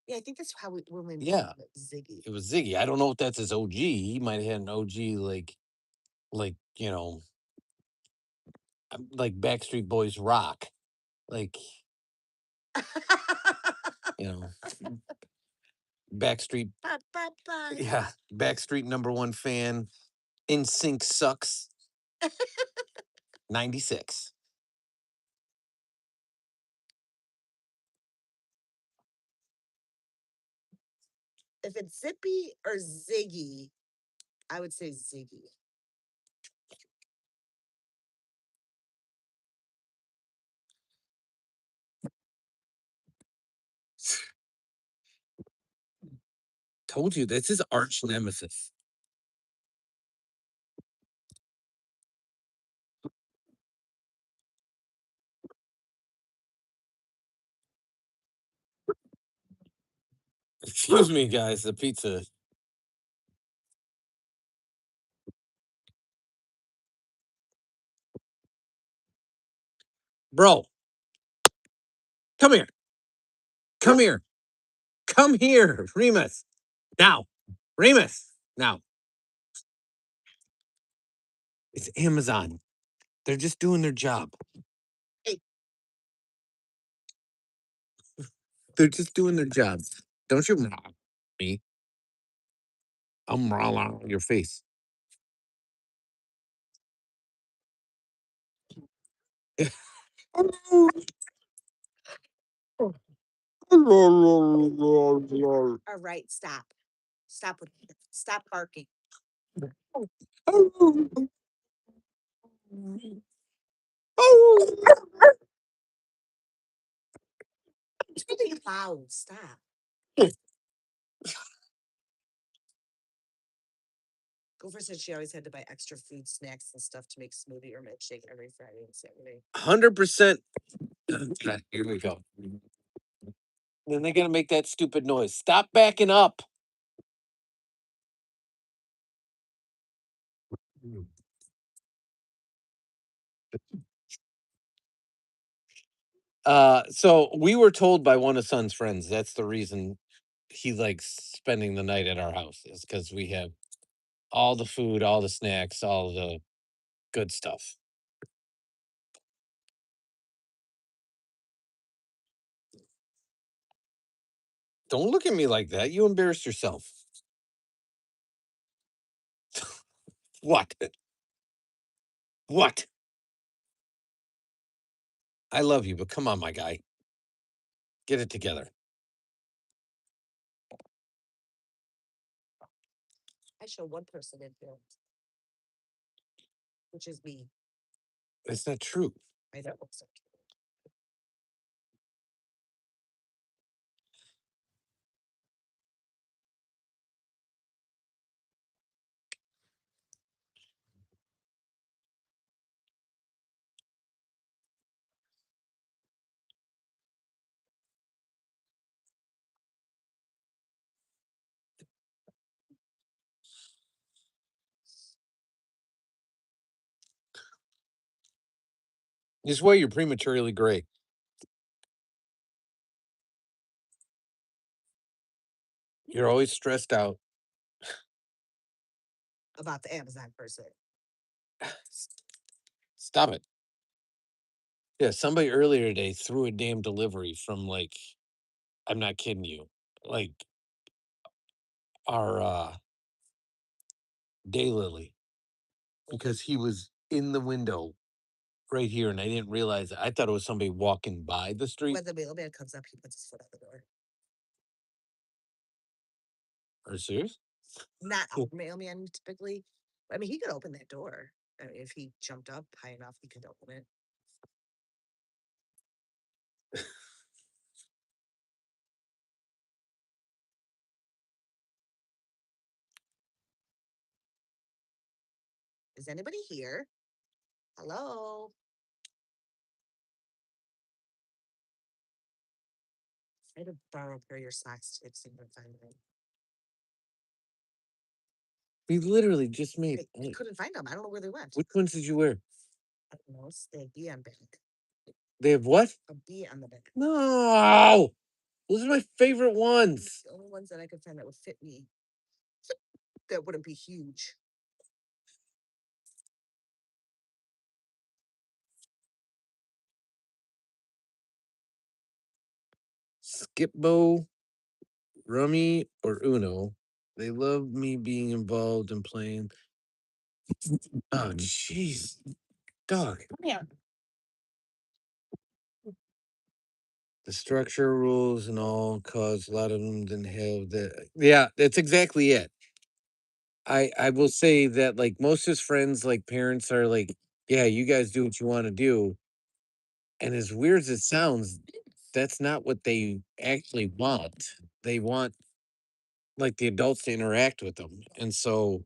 Yeah, I think that's how when we Yeah. named it, Ziggy. It was Ziggy. I don't know if that's his OG. He might have had an OG like like Backstreet Boys rock, like you know, Backstreet. Ba, ba, ba. Yeah, Backstreet #1 fan. In Sync sucks. 96. If it's Zippy or Ziggy, I would say Ziggy. Told you that's his arch nemesis. Excuse me, guys. The pizza. Bro, come here. Come here. Come here, Remus. Now. Remus. Now. It's Amazon. They're just doing their job. Hey. They're just doing their job. Don't you me. I'm your face. All right, stop. Stop barking. It's really loud. Stop. Gopher said she always had to buy extra food, snacks, and stuff to make smoothie or milkshake every Friday and Saturday. 100%. Here we go. Then they're gonna make that stupid noise. Stop backing up. So we were told by one of Son's friends that's the reason he likes spending the night at our house is because we have all the food, all the snacks, all the good stuff. Don't look at me like that. You embarrassed yourself. What? What? I love you, but come on, my guy. Get it together. I show one person in here, which is me. That's not true. I know. This way you're prematurely gray. You're always stressed out. About the Amazon person. Stop it. Yeah, somebody earlier today threw a damn delivery from like, I'm not kidding you, like our daylily, because he was in the window right here and I didn't realize it. I thought it was somebody walking by the street. When the mailman comes up, he puts his foot on the door. Are you serious? Not our mailman typically. I mean, he could open that door. I mean, if he jumped up high enough, he could open it. Is anybody here? Hello? I had to borrow a pair of your socks to see if I can find them. We literally just made. I couldn't find them. I don't know where they went. Which ones did you wear? I don't know. They have B on back. They have what? A B on the back. No, those are my favorite ones. The only ones that I could find that would fit me. That wouldn't be huge. Skipbo, Rummy, or Uno. They love me being involved in playing. Oh, jeez. Dog. The structure rules and all cause a lot of them didn't have that. Yeah, that's exactly it. I will say that like most of his friends, like parents are like, yeah, you guys do what you want to do. And as weird as it sounds, that's not what they actually want. They want like the adults to interact with them. And so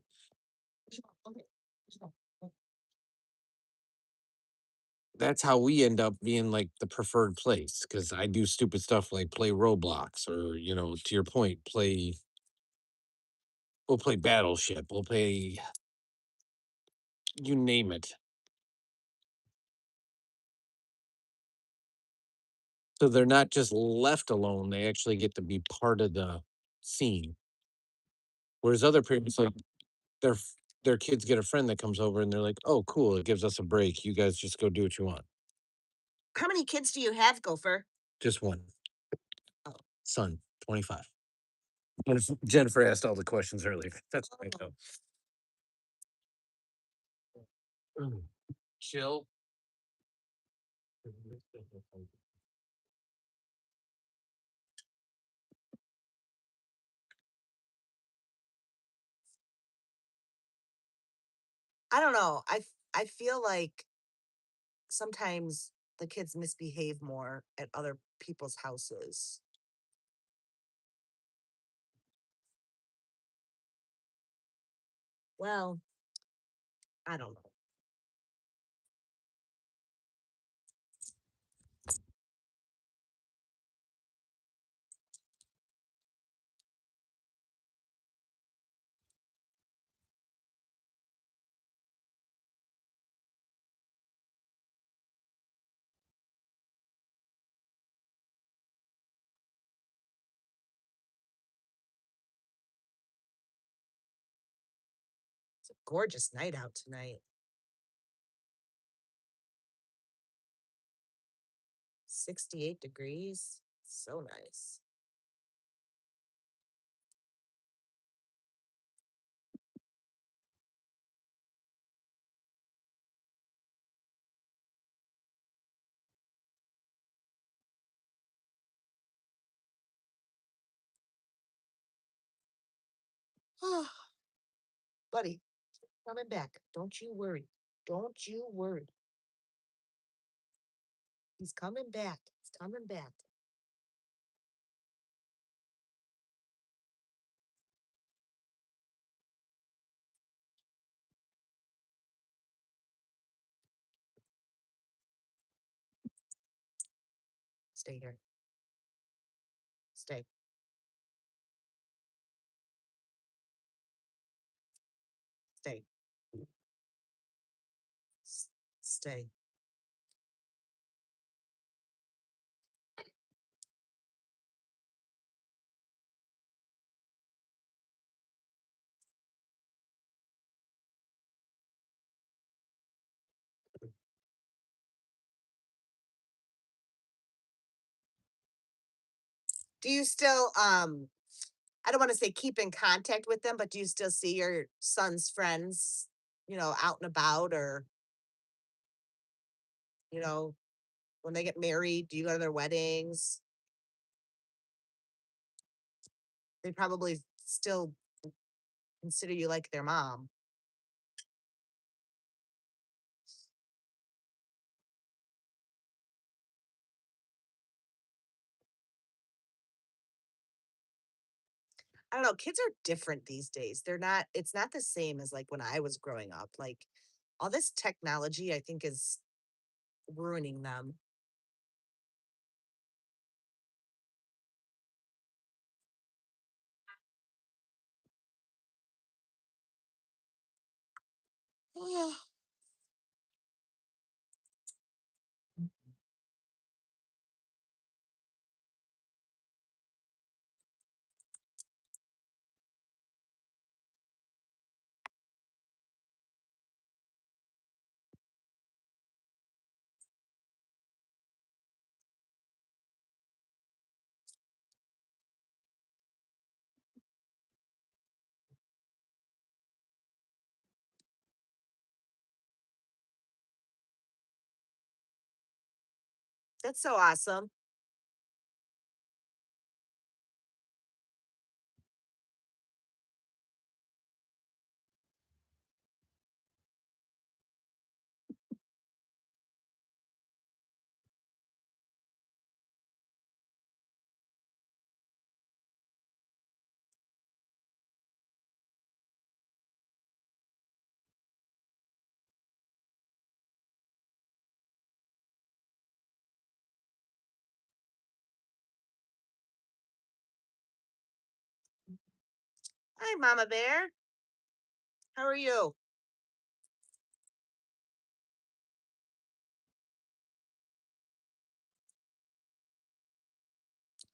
that's how we end up being like the preferred place because I do stupid stuff like play Roblox or, you know, to your point, we'll play Battleship, we'll play you name it. So they're not just left alone, they actually get to be part of the scene. Whereas other parents like their their kids get a friend that comes over and they're like, "Oh, cool, it gives us a break. You guys just go do what you want." How many kids do you have, Gopher? Just one. Oh. Son, 25. Jennifer asked all the questions earlier. That's what I know. Chill. I don't know. I feel like sometimes the kids misbehave more at other people's houses. Well, I don't know. It's a gorgeous night out tonight. 68 degrees. So nice. Buddy, coming back. Don't you worry. Don't you worry. He's coming back. He's coming back. Stay here. Stay. Stay. Stay. Do you still I don't want to say keep in contact with them, but do you still see your son's friends, out and about, or when they get married, do you go to their weddings? They probably still consider you like their mom. I don't know, kids are different these days. It's not the same as like when I was growing up. Like all this technology, I think, is ruining them. That's so awesome. Hi, Mama Bear. How are you?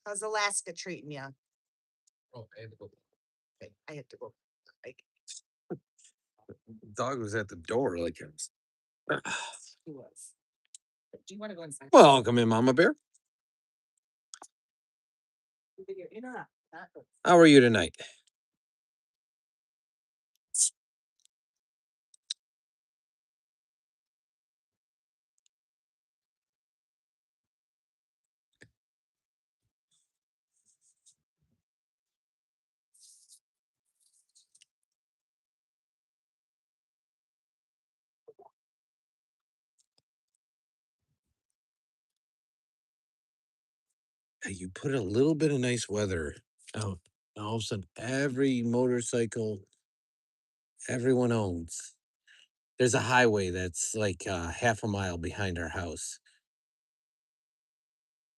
How's Alaska treating you? Oh, I had to go. Okay, I had to go. Dog was at the door like it was. He was. Do you want to go inside? Welcome in, Mama Bear. You're in or out? How are you tonight? Hey, you put a little bit of nice weather out. All of a sudden, every motorcycle everyone owns. There's a highway that's like half a mile behind our house.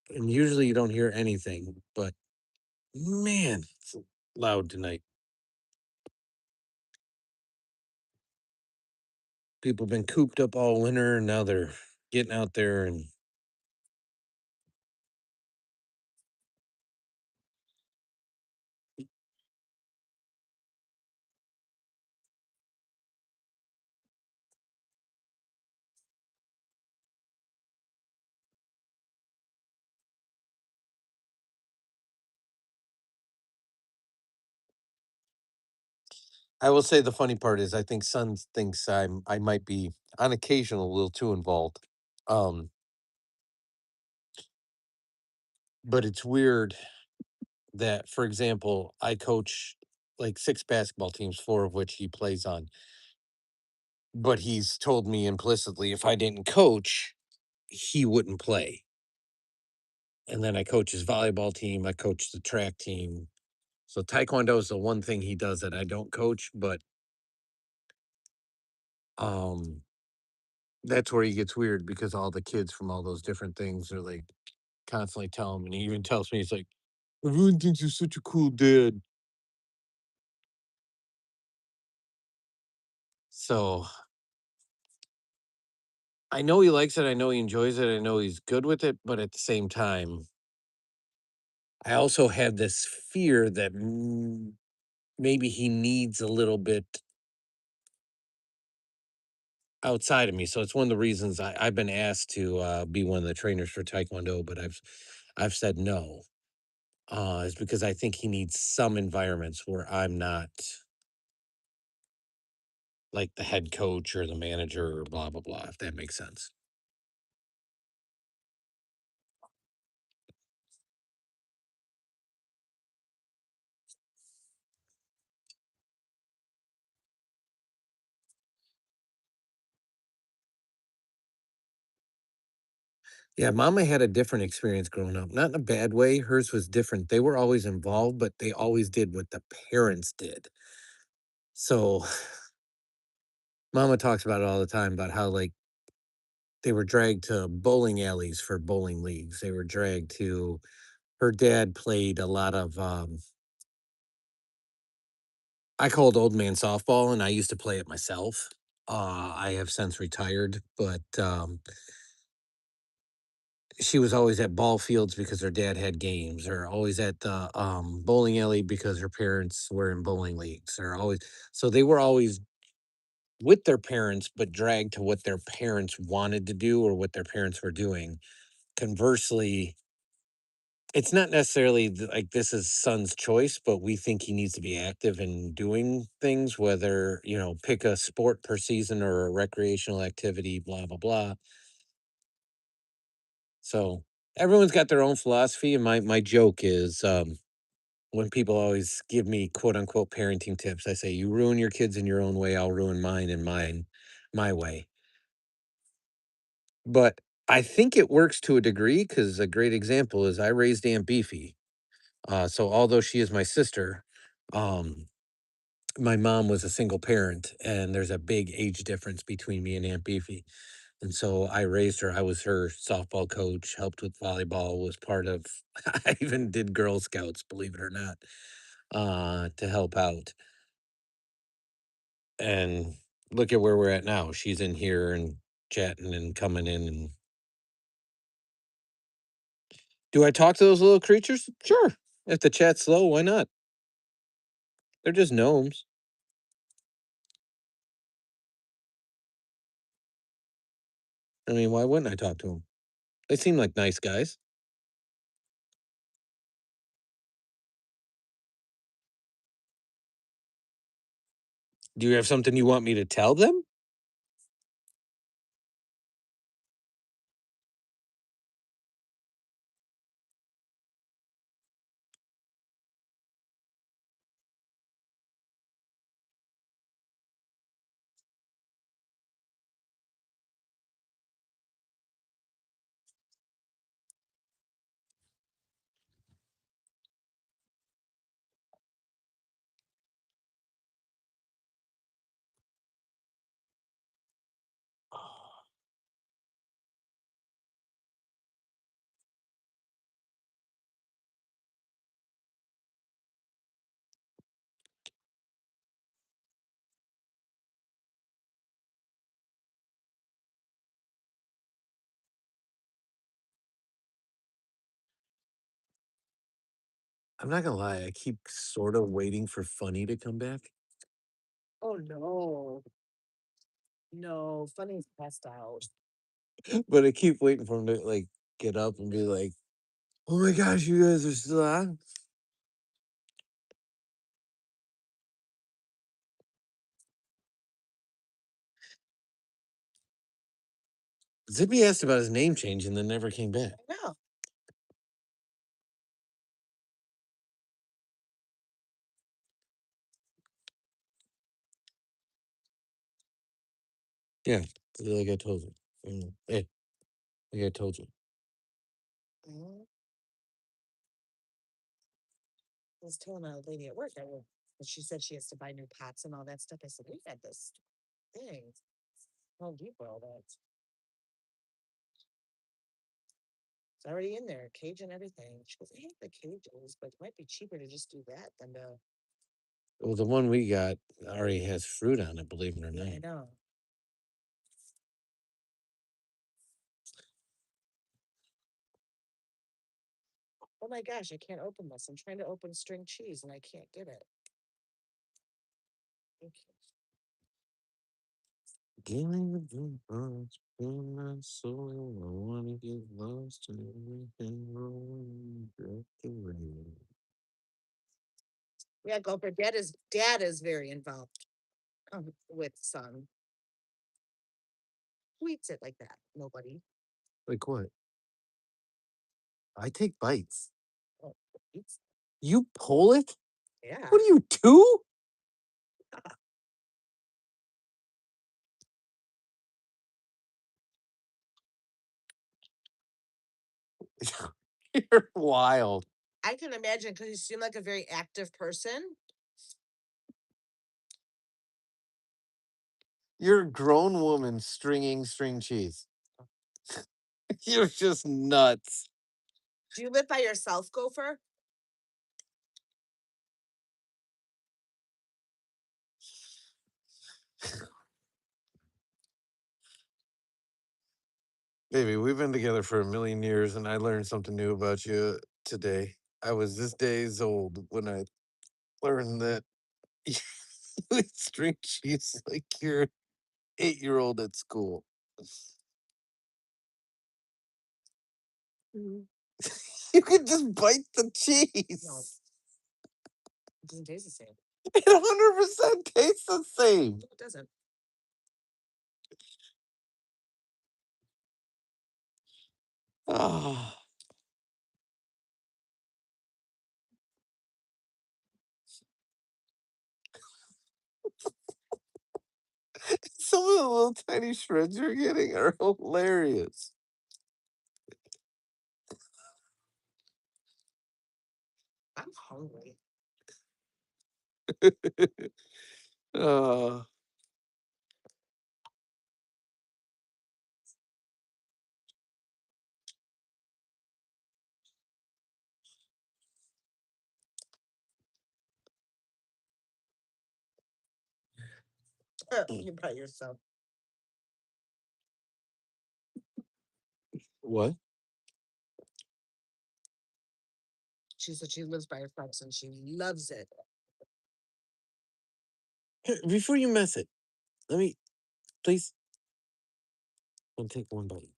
And usually you don't hear anything, but man, it's loud tonight. People have been cooped up all winter and now they're getting out there and I will say the funny part is I think Son thinks I might be on occasion a little too involved. Um, but it's weird that, for example, I coach like 6 basketball teams, 4 of which he plays on. But he's told me implicitly if I didn't coach, he wouldn't play. And then I coach his volleyball team, I coach the track team. So taekwondo is the one thing he does that I don't coach, but um that's where he gets weird because all the kids from all those different things are like constantly tell him, and he even tells me he's like, everyone thinks you're such a cool dad. So I know he likes it, I know he enjoys it, I know he's good with it, but at the same time, I also have this fear that maybe he needs a little bit outside of me. So it's one of the reasons I've been asked to be one of the trainers for Taekwondo, but I've said no. Is because I think he needs some environments where I'm not like the head coach or the manager or blah blah blah, if that makes sense. Yeah, mama had a different experience growing up. Not in a bad way. Hers was different. They were always involved, but they always did what the parents did. So mama talks about it all the time about how like they were dragged to bowling alleys for bowling leagues. They were dragged to her dad played a lot of I called old man softball and I used to play it myself. I have since retired, but she was always at ball fields because her dad had games, or always at the bowling alley because her parents were in bowling leagues, or always so they were always with their parents, but dragged to what their parents wanted to do or what their parents were doing. Conversely, it's not necessarily like this is son's choice, but we think he needs to be active in doing things, whether, pick a sport per season or a recreational activity, blah, blah, blah. So everyone's got their own philosophy. And my joke is when people always give me quote unquote parenting tips, I say, you ruin your kids in your own way, I'll ruin mine in my way. But I think it works to a degree because a great example is I raised Aunt Beefy. So although she is my sister, um, my mom was a single parent, and there's a big age difference between me and Aunt Beefy. And so I raised her. I was her softball coach, helped with volleyball, was part of, I even did Girl Scouts, believe it or not, to help out. And look at where we're at now. She's in here and chatting and coming in. And do I talk to those little creatures? Sure. If the chat's slow, why not? They're just gnomes. I mean, why wouldn't I talk to them? They seem like nice guys. Do you have something you want me to tell them? I'm not gonna lie, I keep sort of waiting for Funny to come back. Oh no. No, Funny's passed out. But I keep waiting for him to like get up and be like, "Oh my gosh, you guys are still on." Zippy asked about his name change and then never came back. No. Yeah, like I told you. Hey, like I told you. Mhm. I was telling a lady at work, but she said she has to buy new pots and all that stuff. I said, we've had this thing. Home Depot, all that. It's already in there, cage and everything. She goes, I hate the cages, but it might be cheaper to just do that than to. Well, the one we got already has fruit on it, believe it or not. I know. Oh my gosh, I can't open this. I'm trying to open string cheese and I can't get it. Okay. Give me the blue birds, in my soul. I wanna get lost in everything rolling back the rain. Yeah, Gopher, dad is very involved with son. Who eats it like that? Nobody. Like what? I take bites. Oh, eats. You pull it? Yeah. What are you, 2? You're wild. I can imagine because you seem like a very active person. You're a grown woman stringing string cheese. You're just nuts. Do you live by yourself, Gopher? Baby, we've been together for a million years and I learned something new about you today. I was this days old when I learned that you eat string cheese like you're an 8-year-old at school. You could just bite the cheese. No. It doesn't taste the same. It 100% tastes the same. No, it doesn't. Ah. Some of the little tiny shreds you're getting are hilarious. I'm hungry. uh, You're by yourself. what? She said she lives by herself and she loves it. Before you mess it, let me, please. I'll take one bite.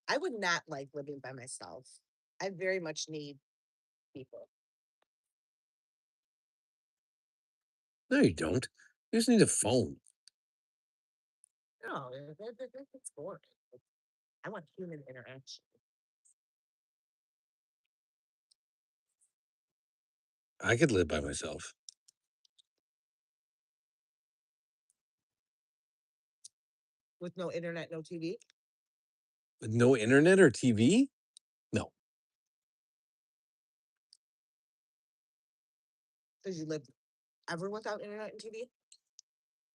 I would not like living by myself. I very much need people. No, you don't. You just need a phone. No, it's boring. I want human interaction. I could live by myself. With no internet, no TV. With no internet or TV? No. Because you live ever without internet and TV?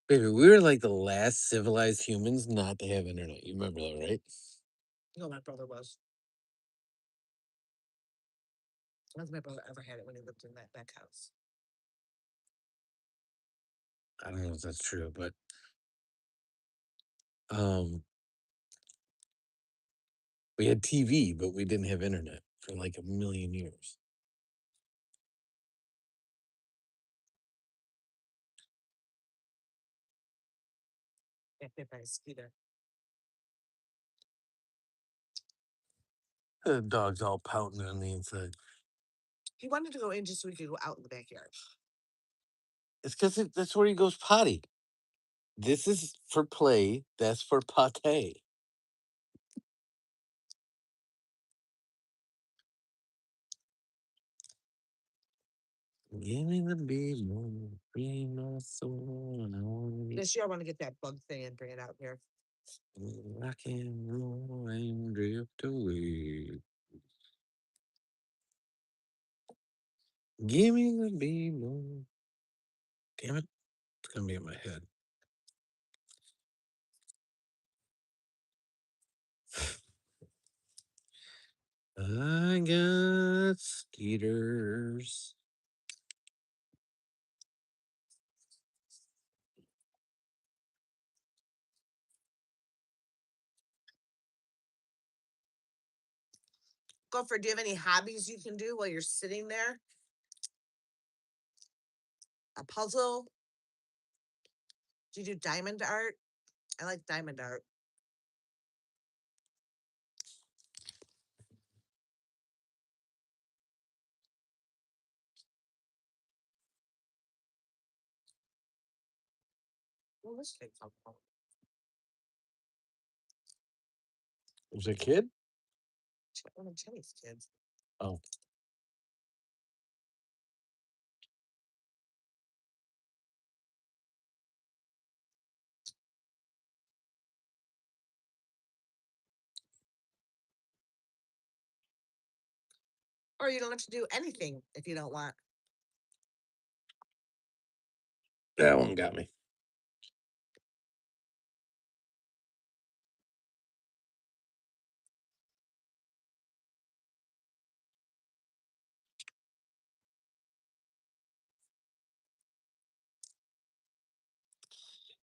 Baby, we were like the last civilized humans not to have internet. You remember that, right? No, my brother was. That's my brother ever had it when he lived in that back house. I don't know if that's true, but um we had TV, but we didn't have internet for like a million years. Got hit by a scooter. The dog's all pouting on the inside. He wanted to go in just so we could go out in the backyard. It's because that's where he goes potty. This is for play. That's for pate. Give me the big one, free my soul, and I wanna be This year I want to get that bug thing and bring it out here. rock and roll and drift away. Give me the big one. Damn it, it's gonna be in my head. I got skeeters. Gopher, do you have any hobbies you can do while you're sitting there? A puzzle? Do you do diamond art? I like diamond art. Well, this came from Was a kid? one of Jenny's kids. Oh, Or you don't have to do anything if you don't want. that one got me.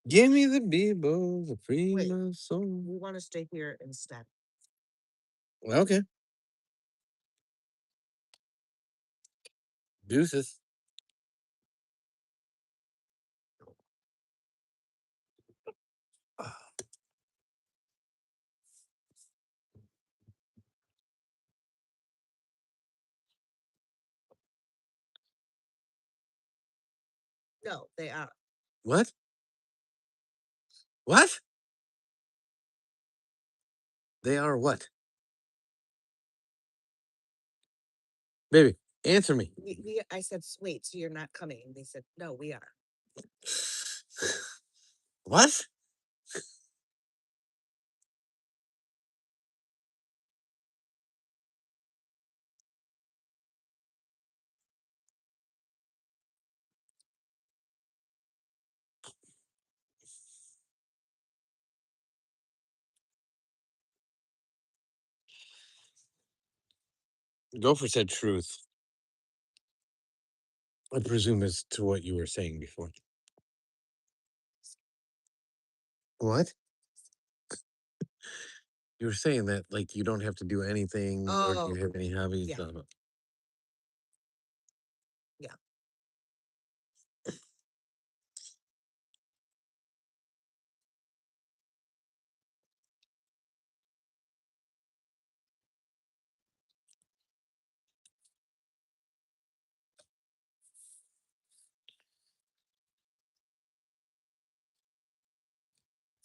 Give me the Bible, the free Wait. my soul. We want to stay here instead. Okay. Deuces. No, they are. What? What? They are what? Baby, answer me. I said, wait, so you're not coming? And they said, no, we are. What? Gopher said truth. I presume as to what you were saying before. What? You were saying that like you don't have to do anything or do Oh, you have any hobbies? yeah. Blah, blah. Yeah.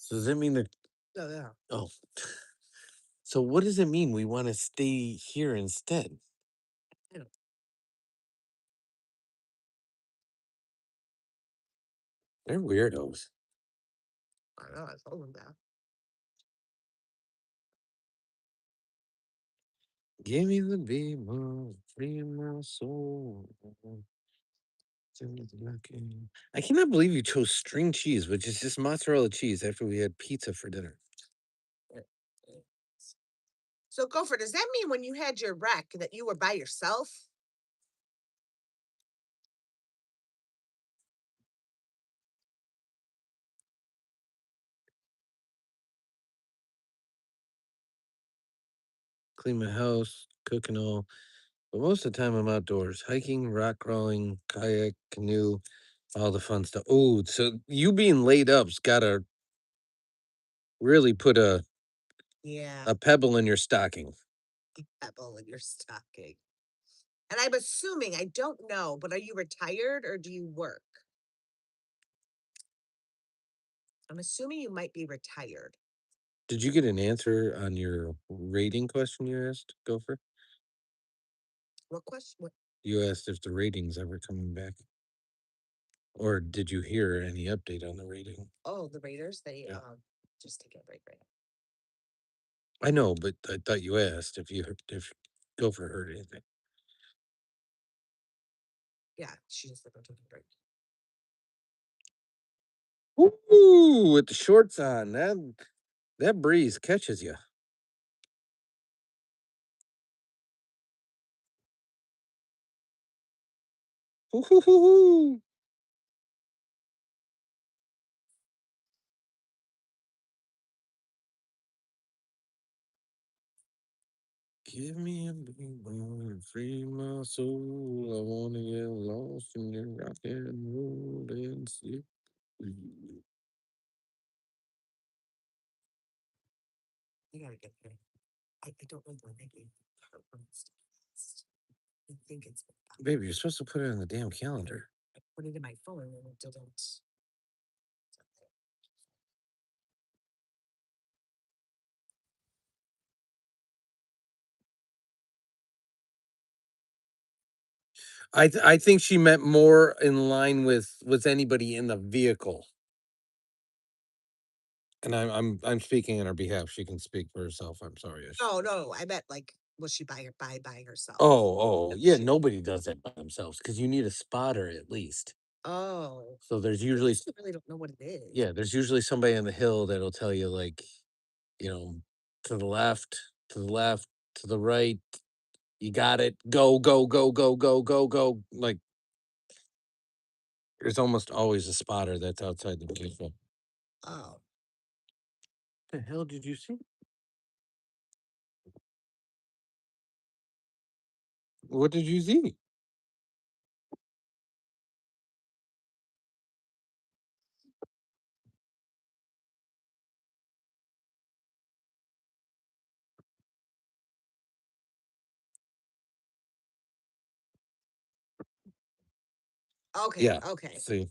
So does that mean that No, yeah. oh so what does it mean we want to stay here instead? I don't- They're weirdos. I know, I told them that. Give me the Bible, free my soul. I cannot believe you chose string cheese, which is just mozzarella cheese after we had pizza for dinner. So, Gopher, does that mean when you had your wreck that you were by yourself? Clean my house, cook and all. But most of the time I'm outdoors, hiking, rock crawling, kayak, canoe, all the fun stuff. Oh, so you being laid up's gotta really put Yeah. a pebble in your stocking. Pebble in your stocking. And I'm assuming, I don't know, but are you retired or do you work? I'm assuming you might be retired. Did you get an answer on your rating question you asked, Gopher? What question? What? You asked if the rating's ever coming back. Or did you hear any update on the rating? Oh, the Raiders, they Yeah. just take a break right now. I know, but I thought you asked if Gopher heard anything. Yeah, she just took a break. Ooh, with the shorts on, that breeze catches you. Hoo-hoo-hoo-hoo. Give me a big bone and free my soul. I wanna get lost in your rock and roll and sleep. I gotta get there. I don't know when I gave heartburns to last. I think it's been about- Baby, you're supposed to put it on the damn calendar. I put it in my phone and it didn't. I think she meant more in line with anybody in the vehicle. And I'm speaking on her behalf. She can speak for herself. I'm sorry. No, I meant like, was she by herself? Oh, yeah. She- Nobody does that by themselves because you need a spotter at least. Oh, So there's usually, I really don't know what it is. yeah, there's usually somebody on the hill that'll tell you like, you know, to the left, to the left, to the right. You got it. Go, go, go, go, go, go, go. Like there's almost always a spotter that's outside the vehicle. Oh, The hell did you see? What did you see? okay, Yeah. okay. See,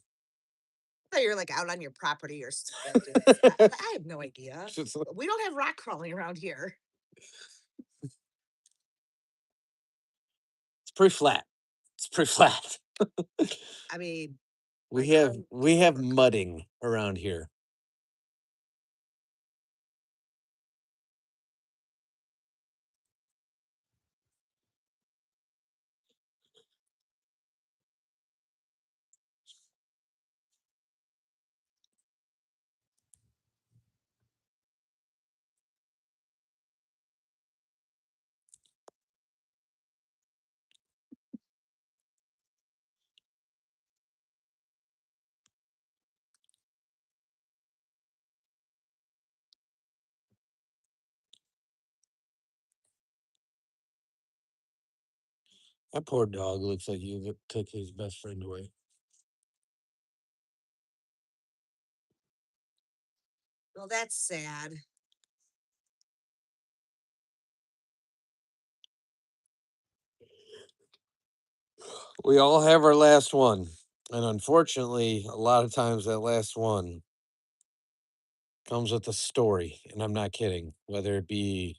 I thought you were like out on your property or something. I have no idea. Just like- We don't have rock crawling around here. it's pretty flat. It's pretty flat. I mean, We my have car we have doesn't work. mudding around here. That poor dog looks like you took his best friend away. Well, that's sad. We all have our last one. And unfortunately, a lot of times that last one comes with a story. And I'm not kidding. Whether it be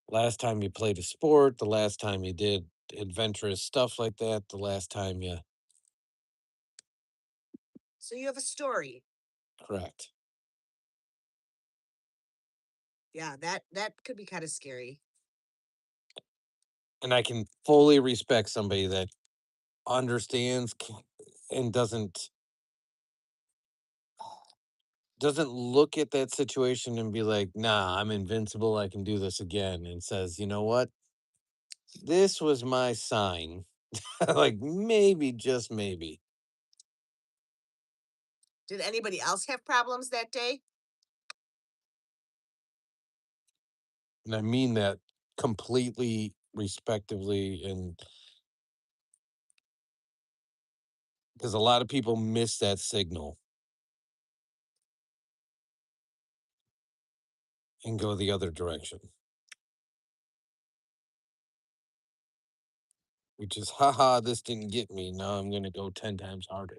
last time you played a sport, the last time you did adventurous stuff like that, the last time you So you have a story. correct. Yeah, that could be kind of scary. And I can fully respect somebody that understands and doesn't look at that situation and be like, nah, I'm invincible. I can do this again. And says, you know what? This was my sign. Like maybe, just maybe. Did anybody else have problems that day? And I mean that completely respectively. And because a lot of people miss that signal and go the other direction, which is, haha, this didn't get me. Now I'm going to go 10 times harder.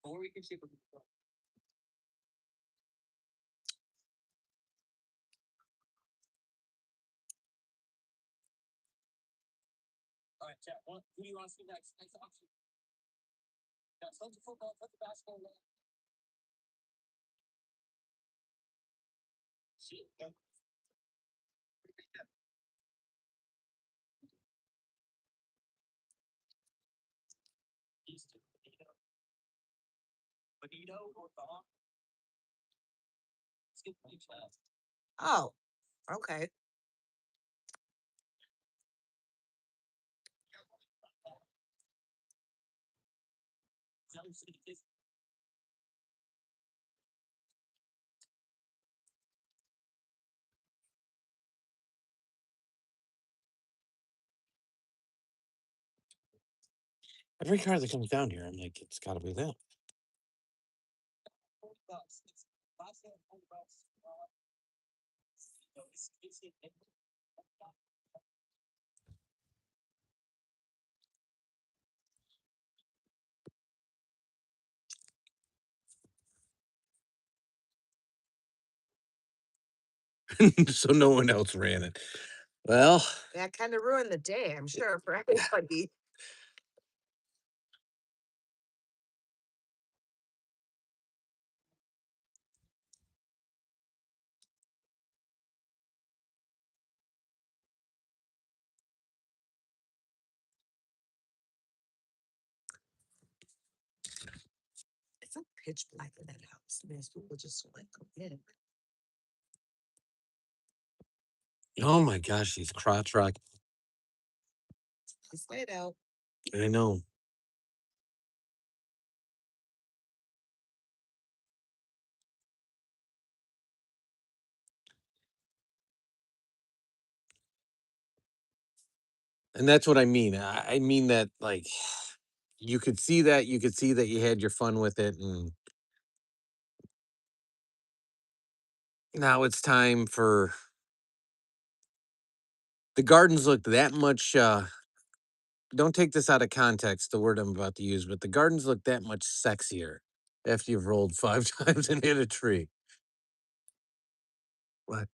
Or we can see. All right, chat. Who do you want to see next? Next option. Yeah, start the football, put the basketball down. See, yeah. Bonito or Dom? Let's get the chat. Oh, okay. Every car that comes down here, I'm like, it's got to be them. So no one else ran it. Well, That kind of ruined the day, I'm sure, for everybody. It's like pitch black in that house. There's people just like go in. oh my gosh, these crotch rock. Just lay it out. I know. And that's what I mean. I mean that like you could see that you had your fun with it, and now it's time for the gardens look that much don't take this out of context, the word I'm about to use, but the gardens look that much sexier after you've rolled 5 times and hit a tree. What?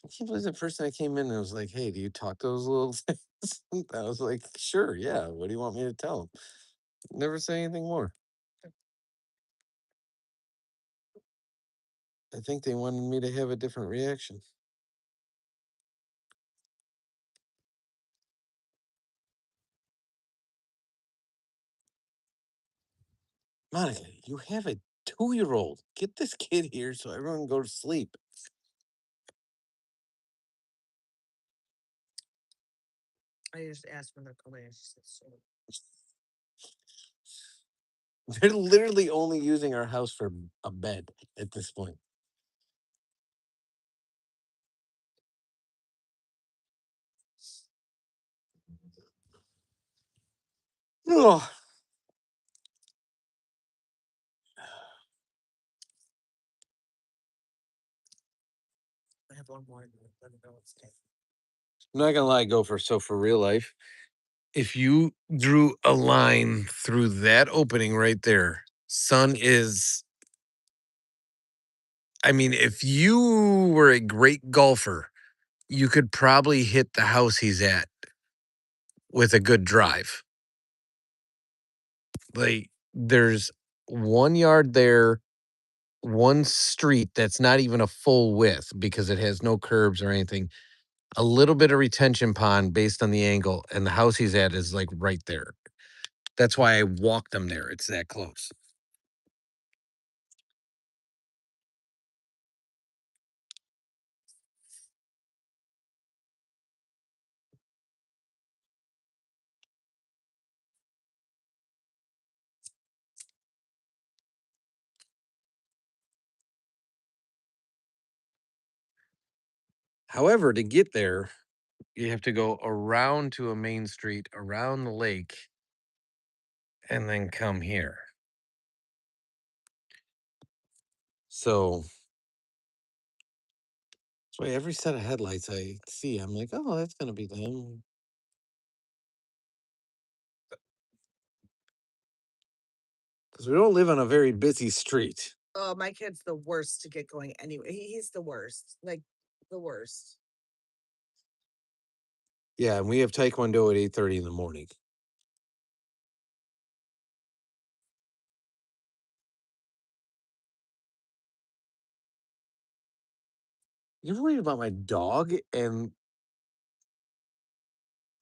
I can't believe the person that came in and was like, "Hey, do you talk to those little things?" I was like, "Sure, yeah. What do you want me to tell them?" Never say anything more. I think they wanted me to have a different reaction. Monica, you have a 2-year-old. Get this kid here so everyone can go to sleep. I just asked when they're coming. She said, so. They're literally only using our house for a bed at this point. Ugh. I have one more. Let me know what's okay. I'm not gonna lie, Gopher. So for real life, if you drew a line through that opening right there, sun is. I mean, if you were a great golfer, you could probably hit the house he's at with a good drive. Like, there's 1 yard there, one street that's not even a full width because it has no curbs or anything. A little bit of retention pond based on the angle, and the house he's at is like right there. That's why I walked them there. It's that close. However, to get there, you have to go around to a main street, around the lake, and then come here. So that's why every set of headlights I see, I'm like, oh, that's gonna be them. Because we don't live on a very busy street. Oh, my kid's the worst to get going anyway. He's the worst. Like the worst. Yeah, and we have Taekwondo at 8:30 in the morning. You ever read about my dog and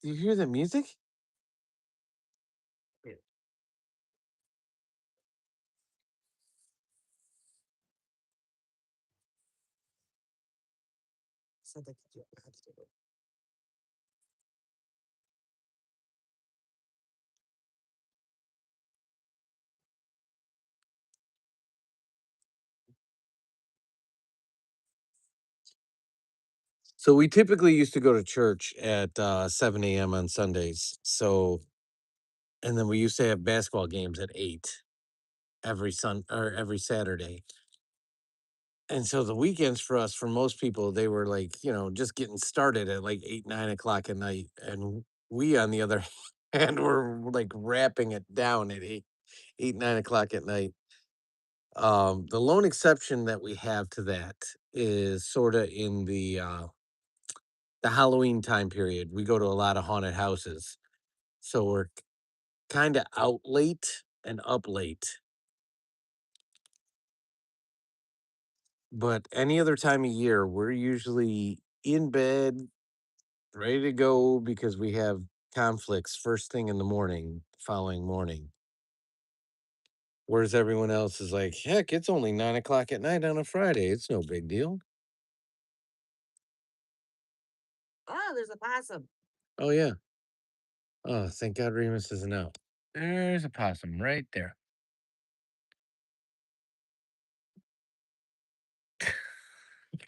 do you hear the music? So they could do it. How to do it. So we typically used to go to church at 7 a.m. on Sundays. So, and then we used to have basketball games at 8 every Saturday. And so the weekends for us, for most people, they were like, just getting started at like 8, 9 o'clock at night. And we, on the other hand, were like wrapping it down at 8, 9 o'clock at night. The lone exception that we have to that is sort of in the Halloween time period. We go to a lot of haunted houses. So we're kind of out late and up late. But any other time of year, we're usually in bed, ready to go because we have conflicts first thing in the morning, following morning. Whereas everyone else is like, heck, it's only 9 o'clock at night on a Friday. It's no big deal. Oh, there's a possum. Oh, yeah. Oh, thank God Remus isn't out. There's a possum right there.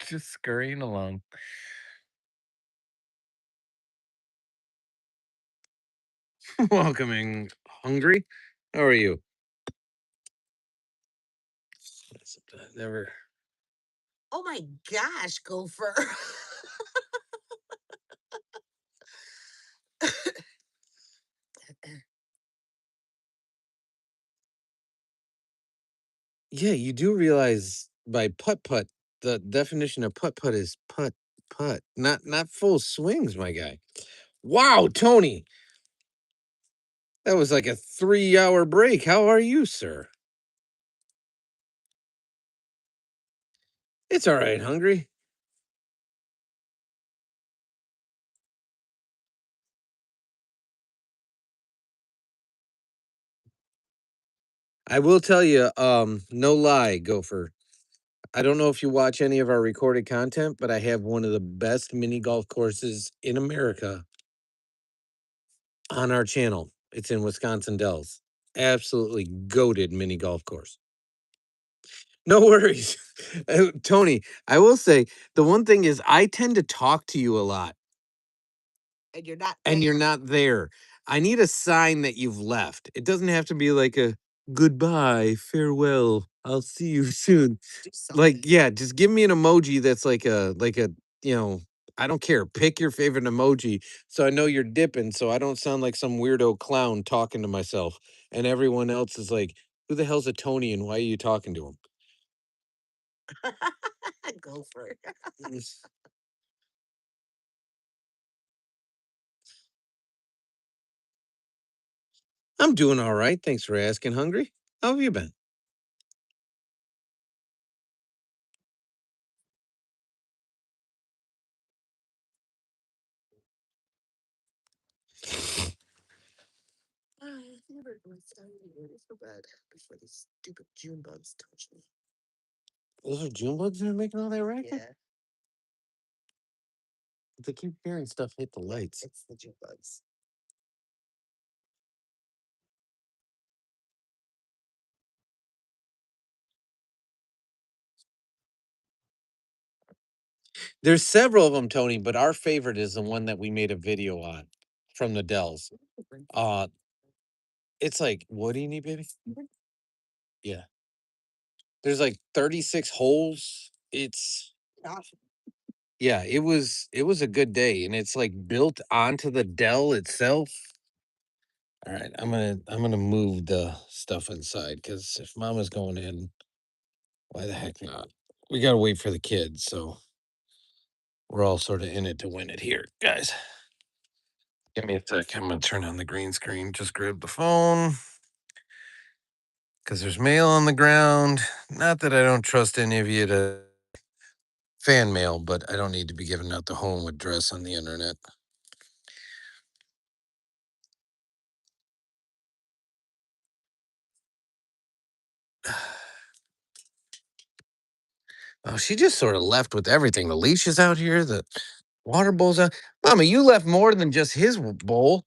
Just scurrying along. Welcoming. Hungry? How are you? Never. Oh my gosh, Gopher. Yeah, you do realize by putt putt, the definition of putt putt is putt putt, not full swings, my guy. Wow, Tony, that was like a 3 hour break. How are you, sir? It's all right, hungry. I will tell you, no lie, Gopher. I don't know if you watch any of our recorded content, but I have one of the best mini golf courses in America on our channel. It's in Wisconsin Dells. Absolutely goated mini golf course. No worries. Tony, I will say the one thing is I tend to talk to you a lot And you're not and you're there. not there. I need a sign that you've left. It doesn't have to be like a goodbye, farewell, I'll see you soon. Do something. Like, yeah, just give me an emoji that's like a, you know, I don't care. Pick your favorite emoji so I know you're dipping so I don't sound like some weirdo clown talking to myself and everyone else is like, who the hell's a Tony and why are you talking to him? Gopher. I'm doing all right. Thanks for asking, Hungry. How have you been? I think we're going to ready for bed before these stupid June bugs touch me. Those are June bugs that are making all that racket? Yeah, They keep hearing stuff hit the lights. it's the June bugs. There's several of them, Tony, but our favorite is the one that we made a video on from the Dells. It's like, what do you need, baby? Yeah. There's like 36 holes. It's Gosh. yeah, it was a good day, and it's like built onto the Dell itself. All right, I'm gonna move the stuff inside because if Mama's going in, why the heck not? We gotta wait for the kids, so we're all sort of in it to win it here, guys. Give me a sec. I'm gonna turn on the green screen. Just grab the phone because there's mail on the ground. Not that I don't trust any of you to fan mail, but I don't need to be giving out the home address on the internet. Oh, she just sort of left with everything. The leash is out here. The water bowl's out. Mama, you left more than just his bowl.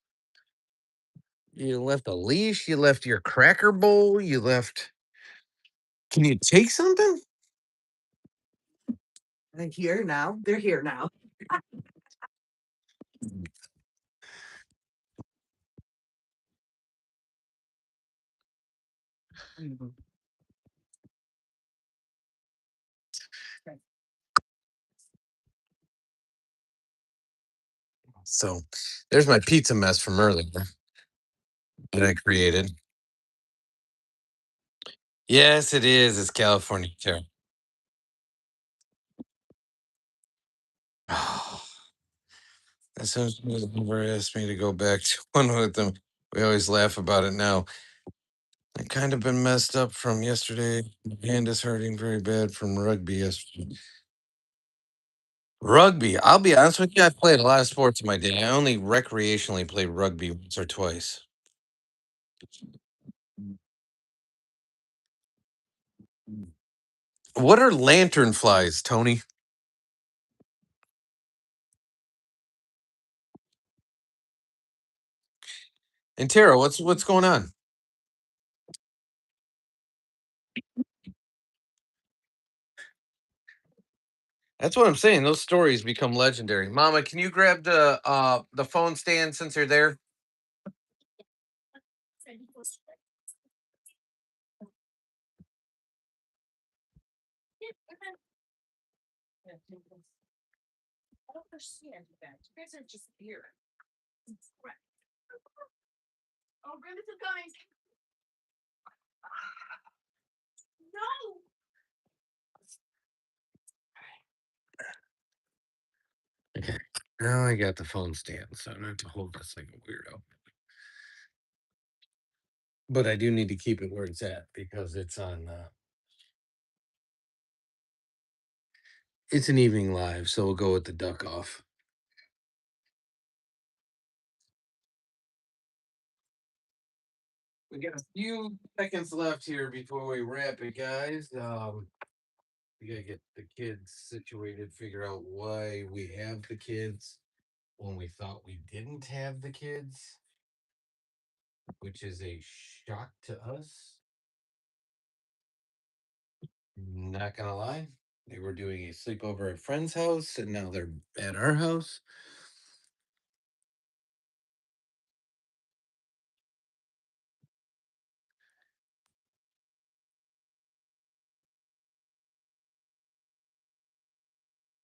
You left a leash. You left your cracker bowl. You left. Can you take something? They're here now. They're here now. So there's my pizza mess from earlier that I created. Yes, it is. It's California too. As soon as ever asked me to go back to one with them, we always laugh about it now. I kind of been messed up from yesterday. My hand is hurting very bad from rugby yesterday. Rugby. I'll be honest with you. I played a lot of sports in my day. I only recreationally played rugby once or twice. What are lantern flies, Tony? And Tara, what's going on? That's what I'm saying. Those stories become legendary. Mama, can you grab the phone stand since you're there? I don't understand that. You guys are just weird. Oh, goodness is coming. No. Okay. Now I got the phone stand, so I don't have to hold this like a weirdo. But I do need to keep it where it's at because it's on. It's an evening live, so we'll go with the duck off. We got a few seconds left here before we wrap it, guys. We gotta get the kids situated, figure out why we have the kids when we thought we didn't have the kids, which is a shock to us. Not gonna lie. They were doing a sleepover at a friend's house, and now they're at our house.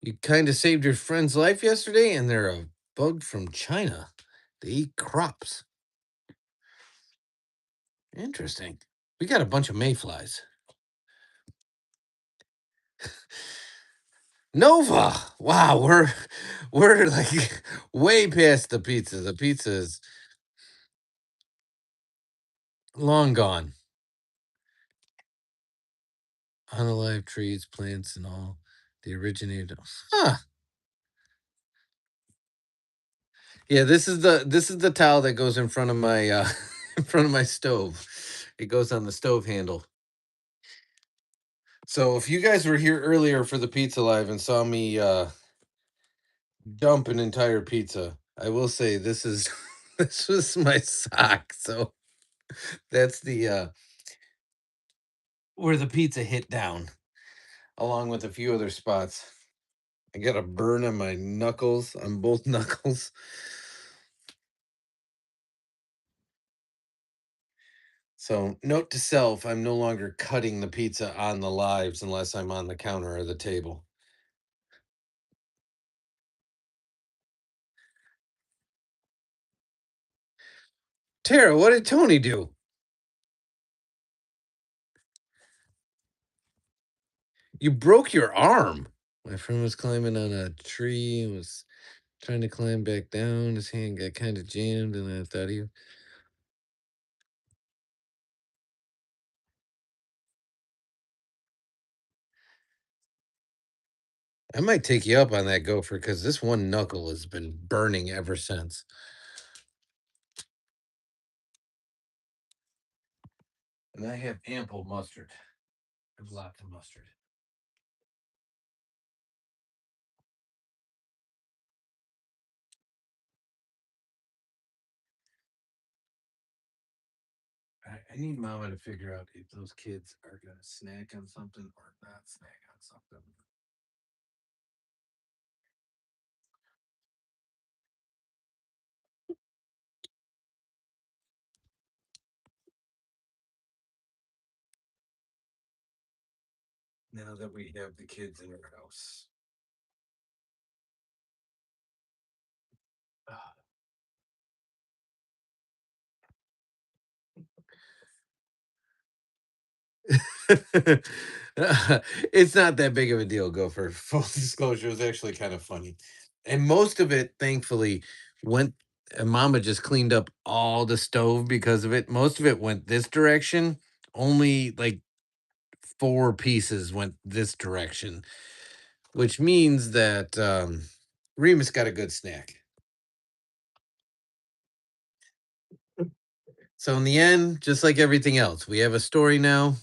You kind of saved your friend's life yesterday, and they're a bug from China. They eat crops. Interesting. We got a bunch of mayflies. Nova. Wow, we're like way past the pizza. The pizza is long gone. Unalive trees, plants, and all. The originated. Huh. Yeah, this is the towel that goes in front of my in front of my stove. It goes on the stove handle. So if you guys were here earlier for the pizza live and saw me dump an entire pizza, I will say this is this was my sock. So that's the where the pizza hit down, along with a few other spots. I got a burn on my knuckles, on both knuckles. So, note to self, I'm no longer cutting the pizza on the lives unless I'm on the counter or the table. Tara, what did Tony do? You broke your arm. My friend was climbing on a tree and was trying to climb back down. His hand got kind of jammed, and I thought he. I might take you up on that, Gopher, because this one knuckle has been burning ever since. And I have ample mustard. I have lots of mustard. I need Mama to figure out if those kids are going to snack on something or not snack on something. Now that we have the kids in our house. It's not that big of a deal, Gopher. Full disclosure, it was actually kind of funny. And most of it, thankfully, went. And Mama just cleaned up all the stove because of it. Most of it went this direction. Only like 4 pieces went this direction, which means that Remus got a good snack. So in the end, just like everything else, we have a story now.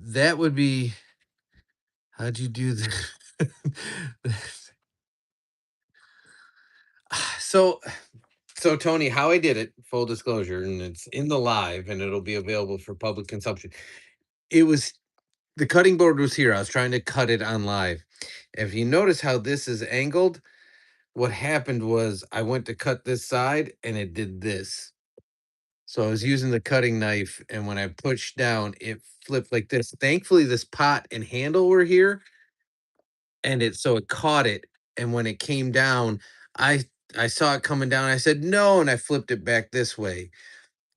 That would be. How'd you do that? so so Tony, how I did it, full disclosure, and it's in the live and it'll be available for public consumption. It was the cutting board was here. I was trying to cut it on live. If you notice how this is angled, what happened was I went to cut this side and it did this. So I was using the cutting knife, and when I pushed down, it flipped like this. Thankfully, this pot and handle were here, and it caught it. And when it came down, I I saw it coming down. I said no, and I flipped it back this way.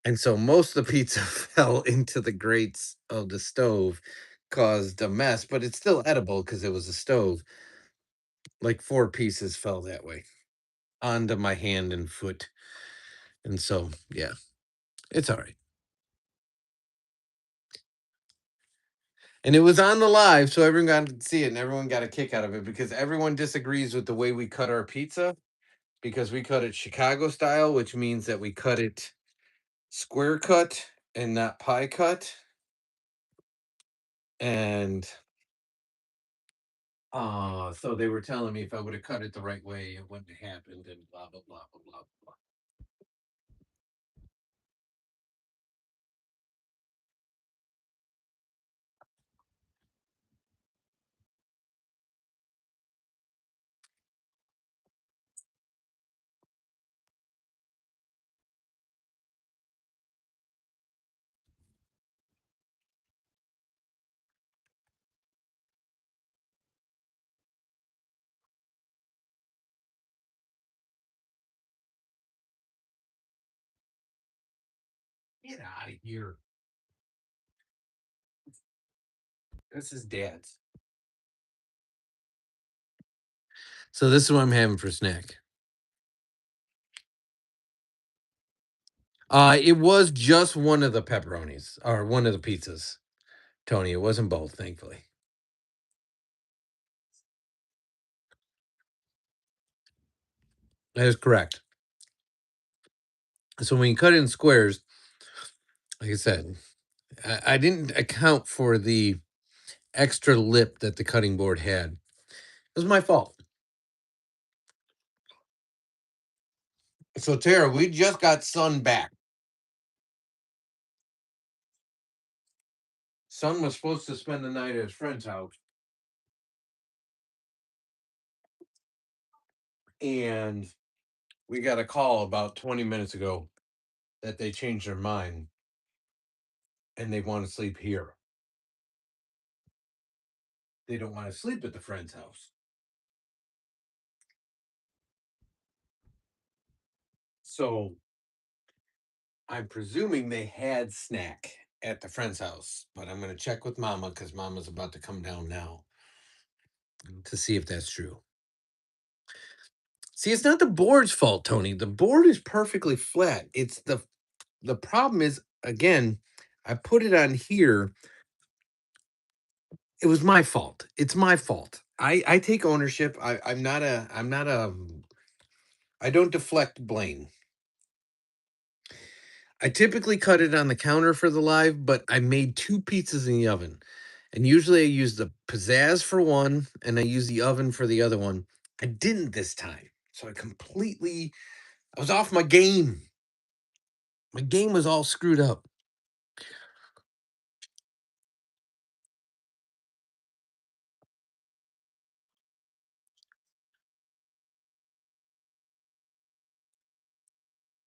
And so most of the pizza fell into the grates of the stove, caused a mess, but it's still edible because it was a stove. Like 4 pieces fell that way onto my hand and foot. And so, yeah, it's all right. And it was on the live, so everyone got to see it and everyone got a kick out of it because everyone disagrees with the way we cut our pizza because we cut it Chicago style, which means that we cut it square cut and not pie cut. And so they were telling me if I would have cut it the right way, it wouldn't have happened and blah blah blah blah blah blah. Get out of here. This is dad's. So this is what I'm having for snack. It was just one of the pepperonis or one of the pizzas, Tony. It wasn't both, thankfully. That is correct. So when you cut it in squares, like I said, I didn't account for the extra lip that the cutting board had. It was my fault. So Tara, we just got sun back. Son was supposed to spend the night at his friend's house. And we got a call about 20 minutes ago that they changed their mind and they want to sleep here. They don't want to sleep at the friend's house. So I'm presuming they had snack at the friend's house, but I'm going to check with Mama because Mama's about to come down now to see if that's true. See, it's not the board's fault, Tony. The board is perfectly flat. It's the problem is, again, I put it on here. It was my fault. It's my fault. I take ownership. I'm not a I don't deflect blame. I typically cut it on the counter for the live, but I made 2 pizzas in the oven. And usually I use the pizzazz for one and I use the oven for the other one. I didn't this time. So I was off my game. My game was all screwed up.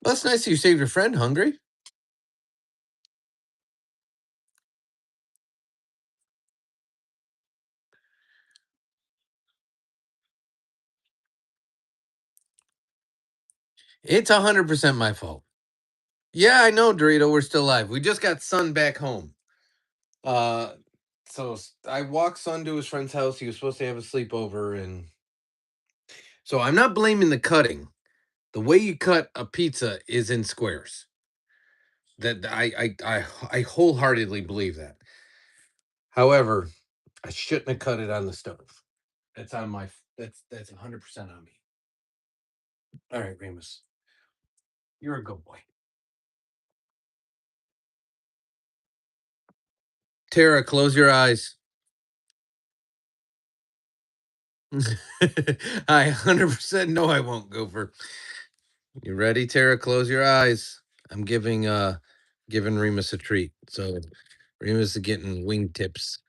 Well, that's nice that you saved your friend hungry. It's 100% my fault. Yeah, I know, Dorito. We're still live. We just got Son back home. So I walked Son to his friend's house. He was supposed to have a sleepover, and so I'm not blaming the cutting. The way you cut a pizza is in squares. That I wholeheartedly believe that. However, I shouldn't have cut it on the stove. That's on my. That's 100% on me. All right, Remus, you're a good boy. Tara, close your eyes. I 100% know I won't, Gopher. You ready, Tara? Close your eyes. I'm giving Remus a treat. So Remus is getting wingtips.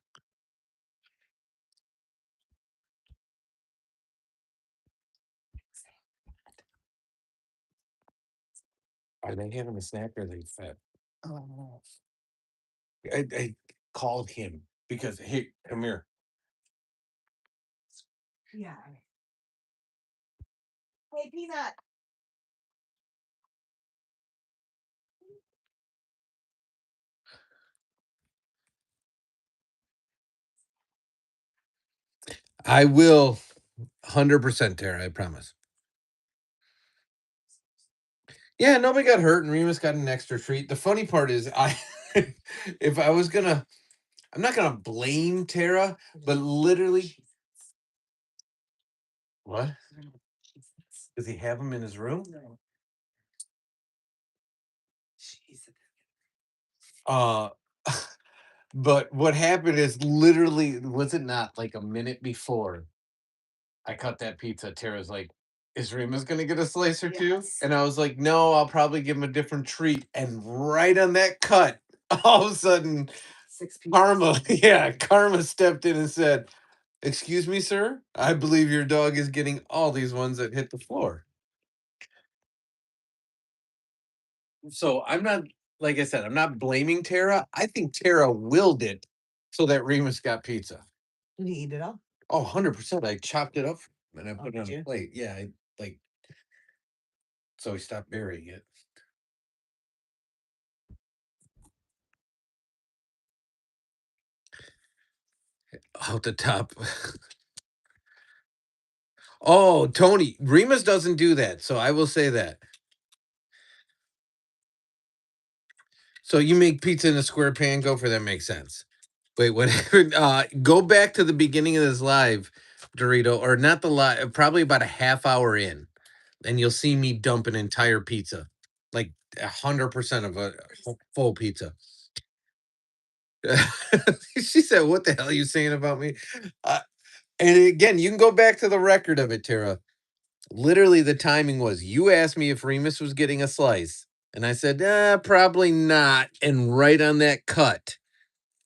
Are they having a snack or are they fed? Oh. I called him because hey, come here. Yeah. Hey, Peanut. I will 100%, Tara. I promise. Yeah, nobody got hurt, and Remus got an extra treat. The funny part is, if I was gonna, I'm not gonna blame Tara, but literally, what? Does he have them in his room? Uh, but what happened is literally, was it not like a minute before I cut that pizza? Tara's like, "Is Remus gonna get a slice or two?" Yes. And I was like, "No, I'll probably give him a different treat." And right on that cut, all of a sudden, 6 people. Karma, yeah, Karma stepped in and said, "Excuse me, sir. I believe your dog is getting all these ones that hit the floor." So I'm not, like I said, I'm not blaming Tara. I think Tara willed it so that Remus got pizza. Did he eat it all? Oh, 100%. I chopped it up and I Oh, put it did on a you? plate. Yeah, I like so he stopped burying it. Out the top. Oh, Tony, Remus doesn't do that. So I will say that. So you make pizza in a square pan, Gopher, that makes sense. Wait, what happened? Go back to the beginning of this live, Dorito, or not the live, probably about a half hour in, and you'll see me dump an entire pizza, like 100% of a full pizza. She said, "What the hell are you saying about me?" And again, you can go back to the record of it, Tara. Literally, the timing was you asked me if Remus was getting a slice, and I said, probably not. And right on that cut,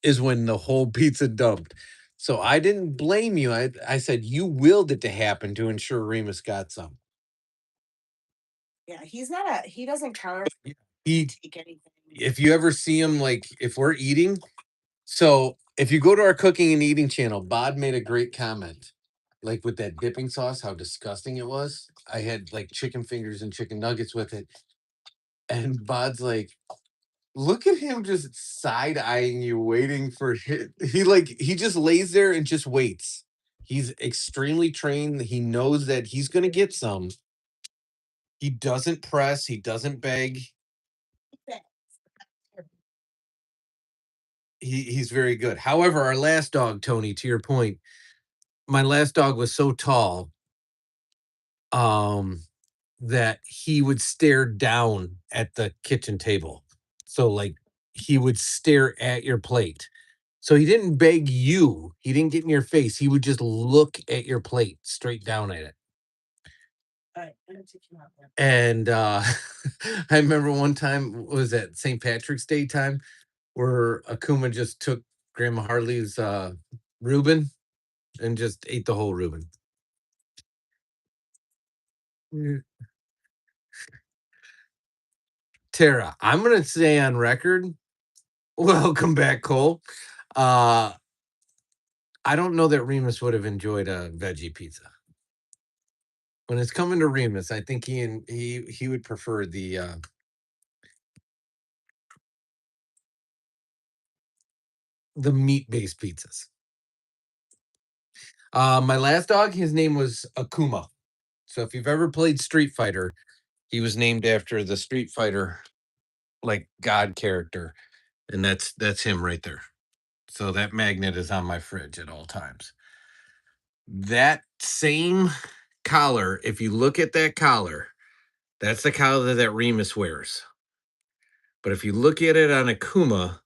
is when the whole pizza dumped. So I didn't blame you. I said you willed it to happen to ensure Remus got some. Yeah, he doesn't counter He, take anything. if you ever see him, like if we're eating, so if you go to our cooking and eating channel, Bod made a great comment. Like with that dipping sauce, how disgusting it was. I had like chicken fingers and chicken nuggets with it. And Bod's like, look at him just side eyeing you, waiting for he just lays there and just waits. He's extremely trained. He knows that he's gonna get some. He doesn't press, he doesn't beg. He's very good. However, our last dog, Tony, to your point, my last dog was so tall that he would stare down at the kitchen table. So like he would stare at your plate. So he didn't beg you. He didn't get in your face. He would just look at your plate, straight down at it. And I remember one time, what was that St. Patrick's Day time, where Akuma just took Grandma Harley's Reuben and just ate the whole Reuben. Tara, I'm gonna say on record, welcome back, Cole. I don't know that Remus would have enjoyed a veggie pizza. When it's coming to Remus, I think he would prefer the meat-based pizzas. My last dog, his name was Akuma. So if you've ever played Street Fighter, he was named after the Street Fighter like god character, and that's him right there. So that magnet is on my fridge at all times. That same collar, if you look at that collar, that's the collar that Remus wears. But if you look at it on Akuma,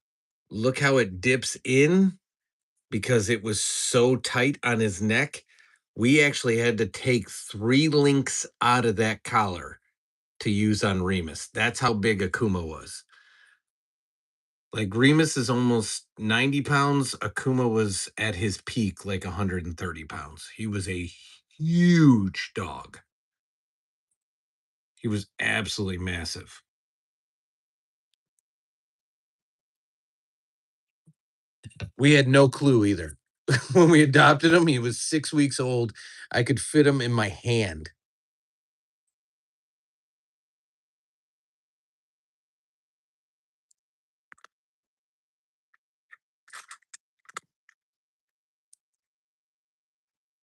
look how it dips in because it was so tight on his neck. We actually had to take 3 links out of that collar to use on Remus. That's how big Akuma was. Like Remus is almost 90 pounds. Akuma was at his peak like 130 pounds. He was a huge dog. He was absolutely massive. We had no clue either. When we adopted him, he was 6 weeks old. I could fit him in my hand.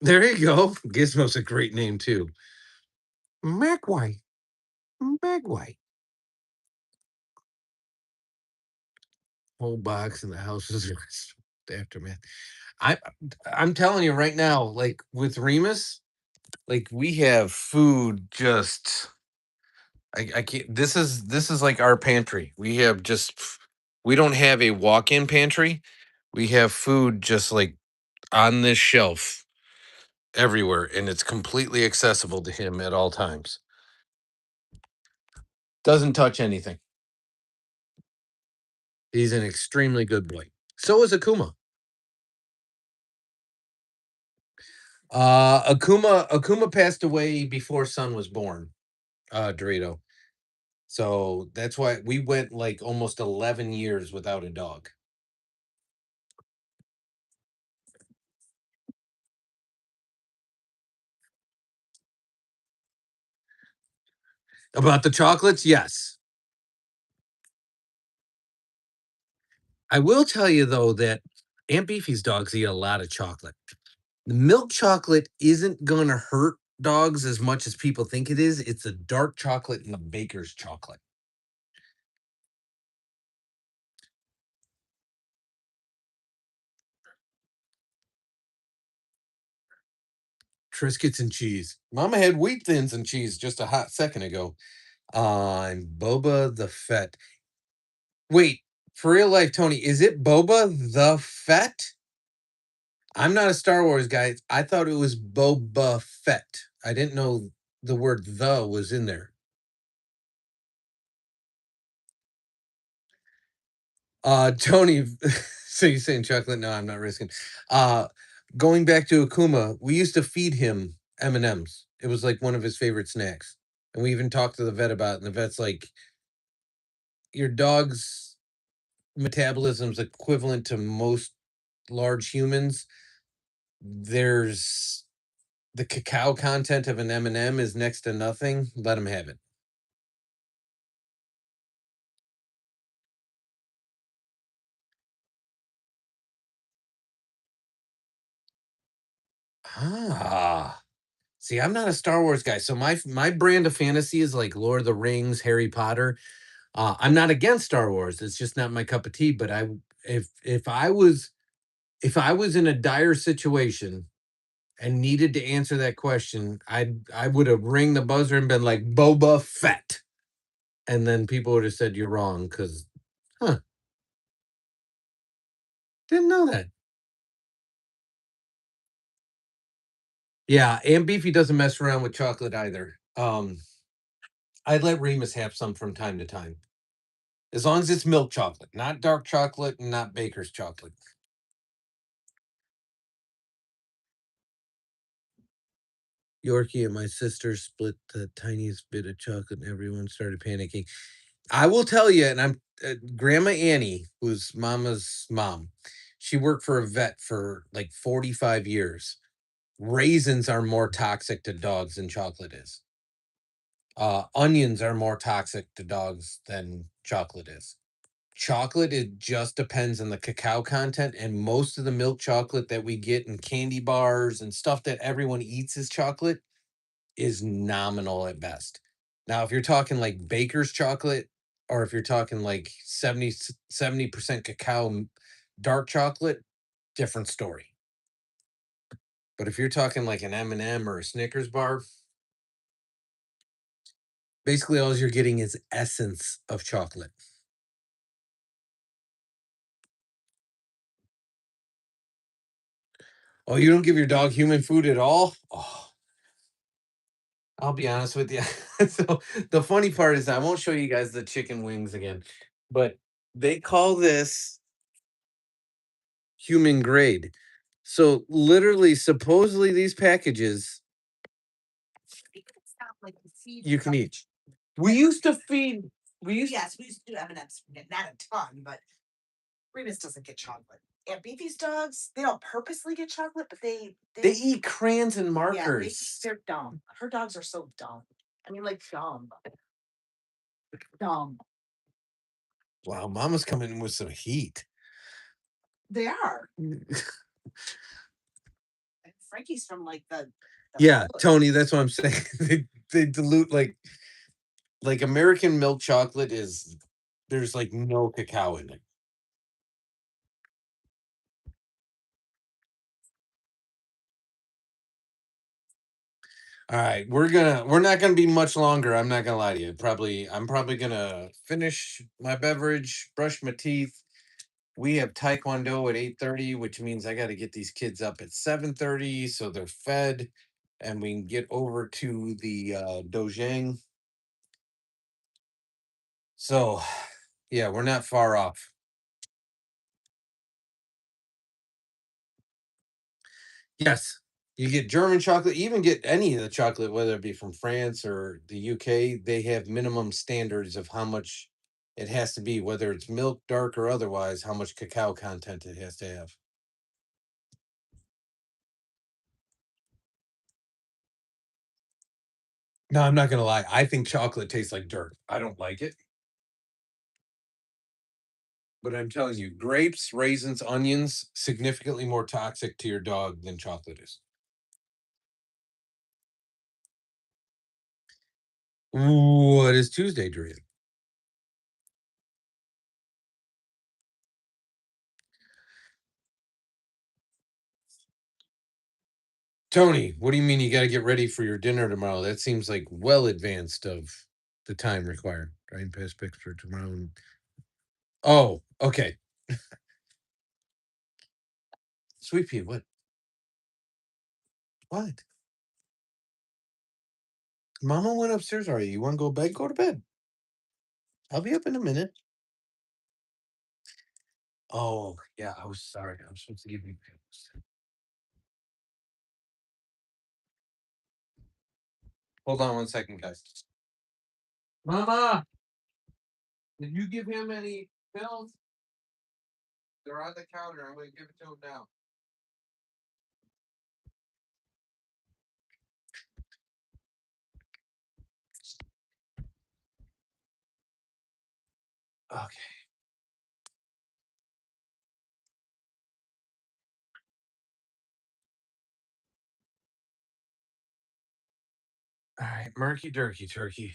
There you go. Gizmo's a great name too. Magway. Magway. Whole box in the house is aftermath. I'm telling you right now, like with Remus, like we have food just I can't this is like our pantry. We don't have a walk-in pantry. We have food just like on this shelf everywhere, and it's completely accessible to him at all times. Doesn't touch anything. He's an extremely good boy. So is Akuma. Akuma passed away before Son was born, Dorito. So that's why we went like almost 11 years without a dog. About the chocolates, yes. I will tell you though that Aunt Beefy's dogs eat a lot of chocolate. The milk chocolate isn't gonna hurt dogs as much as people think it is. It's the dark chocolate and the baker's chocolate. Triscuits and cheese. Mama had wheat thins and cheese just a hot second ago. And Boba the Fett. Wait, for real life, Tony, is it Boba the Fett? I'm not a Star Wars guy. I thought it was Boba Fett. I didn't know the word "the" was in there. Tony, so you're saying chocolate? No, I'm not risking. Going back to Akuma, we used to feed him M&Ms. It was like one of his favorite snacks. And we even talked to the vet about it, and the vet's like, your dog's metabolism's equivalent to most large humans. There's the cacao content of an M&M is next to nothing. Let him have it. Ah, see, I'm not a Star Wars guy, so my brand of fantasy is like Lord of the Rings, Harry Potter. I'm not against Star Wars. It's just not my cup of tea. But if I was in a dire situation and needed to answer that question, I would have ring the buzzer and been like Boba Fett, and then people would have said you're wrong because, huh? Didn't know that. Yeah, Aunt Beefy doesn't mess around with chocolate either. I'd let Remus have some from time to time, as long as it's milk chocolate, not dark chocolate, and not baker's chocolate. Yorkie and my sister split the tiniest bit of chocolate, and everyone started panicking. I will tell you, and I'm Grandma Annie, who's Mama's mom. She worked for a vet for like 45 years. Raisins are more toxic to dogs than chocolate is. Onions are more toxic to dogs than chocolate is. Chocolate, it just depends on the cacao content, and most of the milk chocolate that we get in candy bars and stuff that everyone eats as chocolate is nominal at best. Now, if you're talking like baker's chocolate, or if you're talking like 70% cacao dark chocolate, different story. But if you're talking like an M&M or a Snickers bar, basically all you're getting is essence of chocolate. Oh, you don't give your dog human food at all? Oh, I'll be honest with you. So the funny part is I won't show you guys the chicken wings again, but they call this human grade. So literally, supposedly these packages you can eat. We used to feed. Yes, we used to do M&Ms, not a ton, but Remus doesn't get chocolate. And Beefy's dogs, they don't purposely get chocolate, but They eat crayons and yeah, markers. they're dumb. Her dogs are so dumb. I mean, like dumb, dumb. Wow, Mama's coming in with some heat. They are. And Frankie's from like the Yeah, hood. Tony, that's what I'm saying. They dilute like American milk chocolate is there's like no cacao in it. All right, we're not gonna be much longer. I'm not gonna lie to you. I'm probably gonna finish my beverage, brush my teeth. We have Taekwondo at 8:30, which means I got to get these kids up at 7:30 so they're fed, and we can get over to the dojang. So, yeah, we're not far off. Yes, you get German chocolate. You even get any of the chocolate, whether it be from France or the UK. They have minimum standards of how much it has to be, whether it's milk, dark, or otherwise, how much cacao content it has to have. No, I'm not gonna lie. I think chocolate tastes like dirt. I don't like it. But I'm telling you, grapes, raisins, onions, significantly more toxic to your dog than chocolate is. What is Tuesday, Dorian? Tony, what do you mean you got to get ready for your dinner tomorrow? That seems like well advanced of the time required. Right, past picks for tomorrow. Oh, okay. Sweet pea, what? What? Mama went upstairs already. You want to go to bed? Go to bed. I'll be up in a minute. Oh, yeah, I was sorry. I was supposed to give you pills. Hold on 1 second, guys. Mama, did you give him any pills? They're on the counter. I'm going to give it to him now. Okay. All right, murky durky turkey.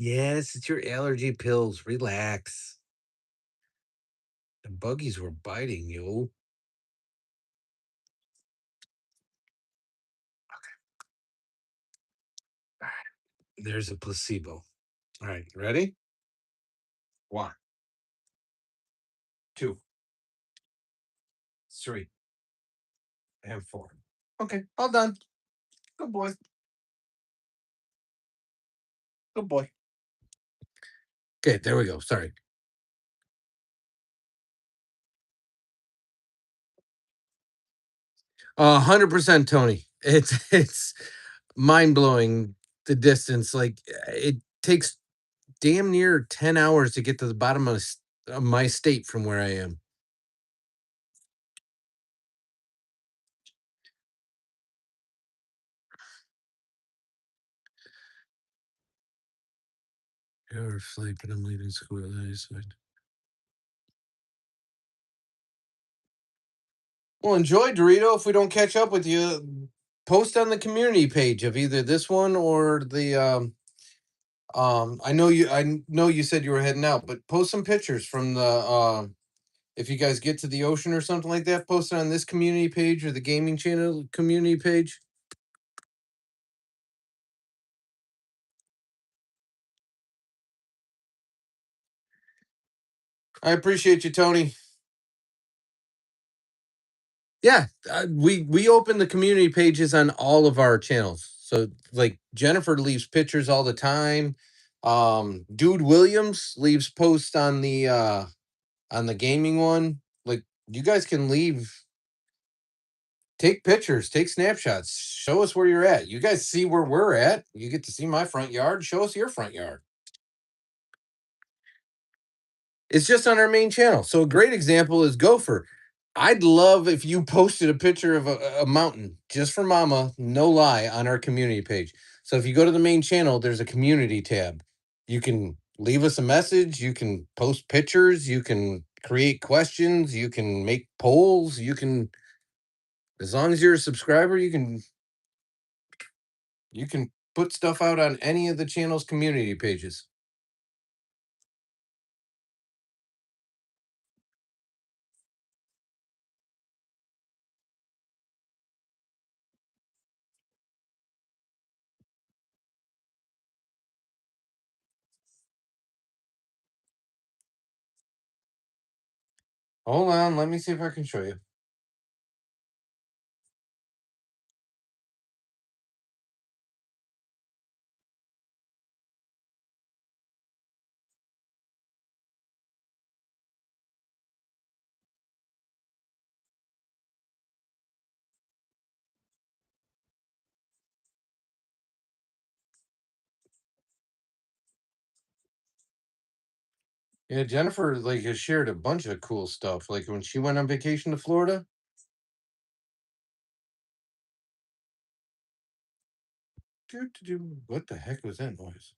Yes, it's your allergy pills. Relax. The buggies were biting you. There's a placebo. All right, ready? 1, 2, 3, and 4. Okay, all done. Good boy. Good boy. Okay, there we go. Sorry. 100%, Tony. It's mind blowing the distance. Like it takes damn near 10 hours to get to the bottom of my state from where I am. You're flight, but I'm leaving school. Well, enjoy, Dorito. If we don't catch up with you, post on the community page of either this one or the I know you said you were heading out, but post some pictures from the if you guys get to the ocean or something like that, post it on this community page or the gaming channel community page. I appreciate you, Tony. Yeah, we open the community pages on all of our channels. So like Jennifer leaves pictures all the time. Dude Williams leaves posts on the gaming one. Like you guys can take pictures, take snapshots, show us where you're at. You guys see where we're at. You get to see my front yard. Show us your front yard. It's just on our main channel. So a great example is Gopher. I'd love if you posted a picture of a mountain just for mama, no lie, on our community page. So if you go to the main channel, there's a community tab. You can leave us a message, you can post pictures, you can create questions, you can make polls, you can, as long as you're a subscriber, you can put stuff out on any of the channel's community pages. Hold on, let me see if I can show you. Yeah, Jennifer like has shared a bunch of cool stuff. Like when she went on vacation to Florida. What the heck was that noise?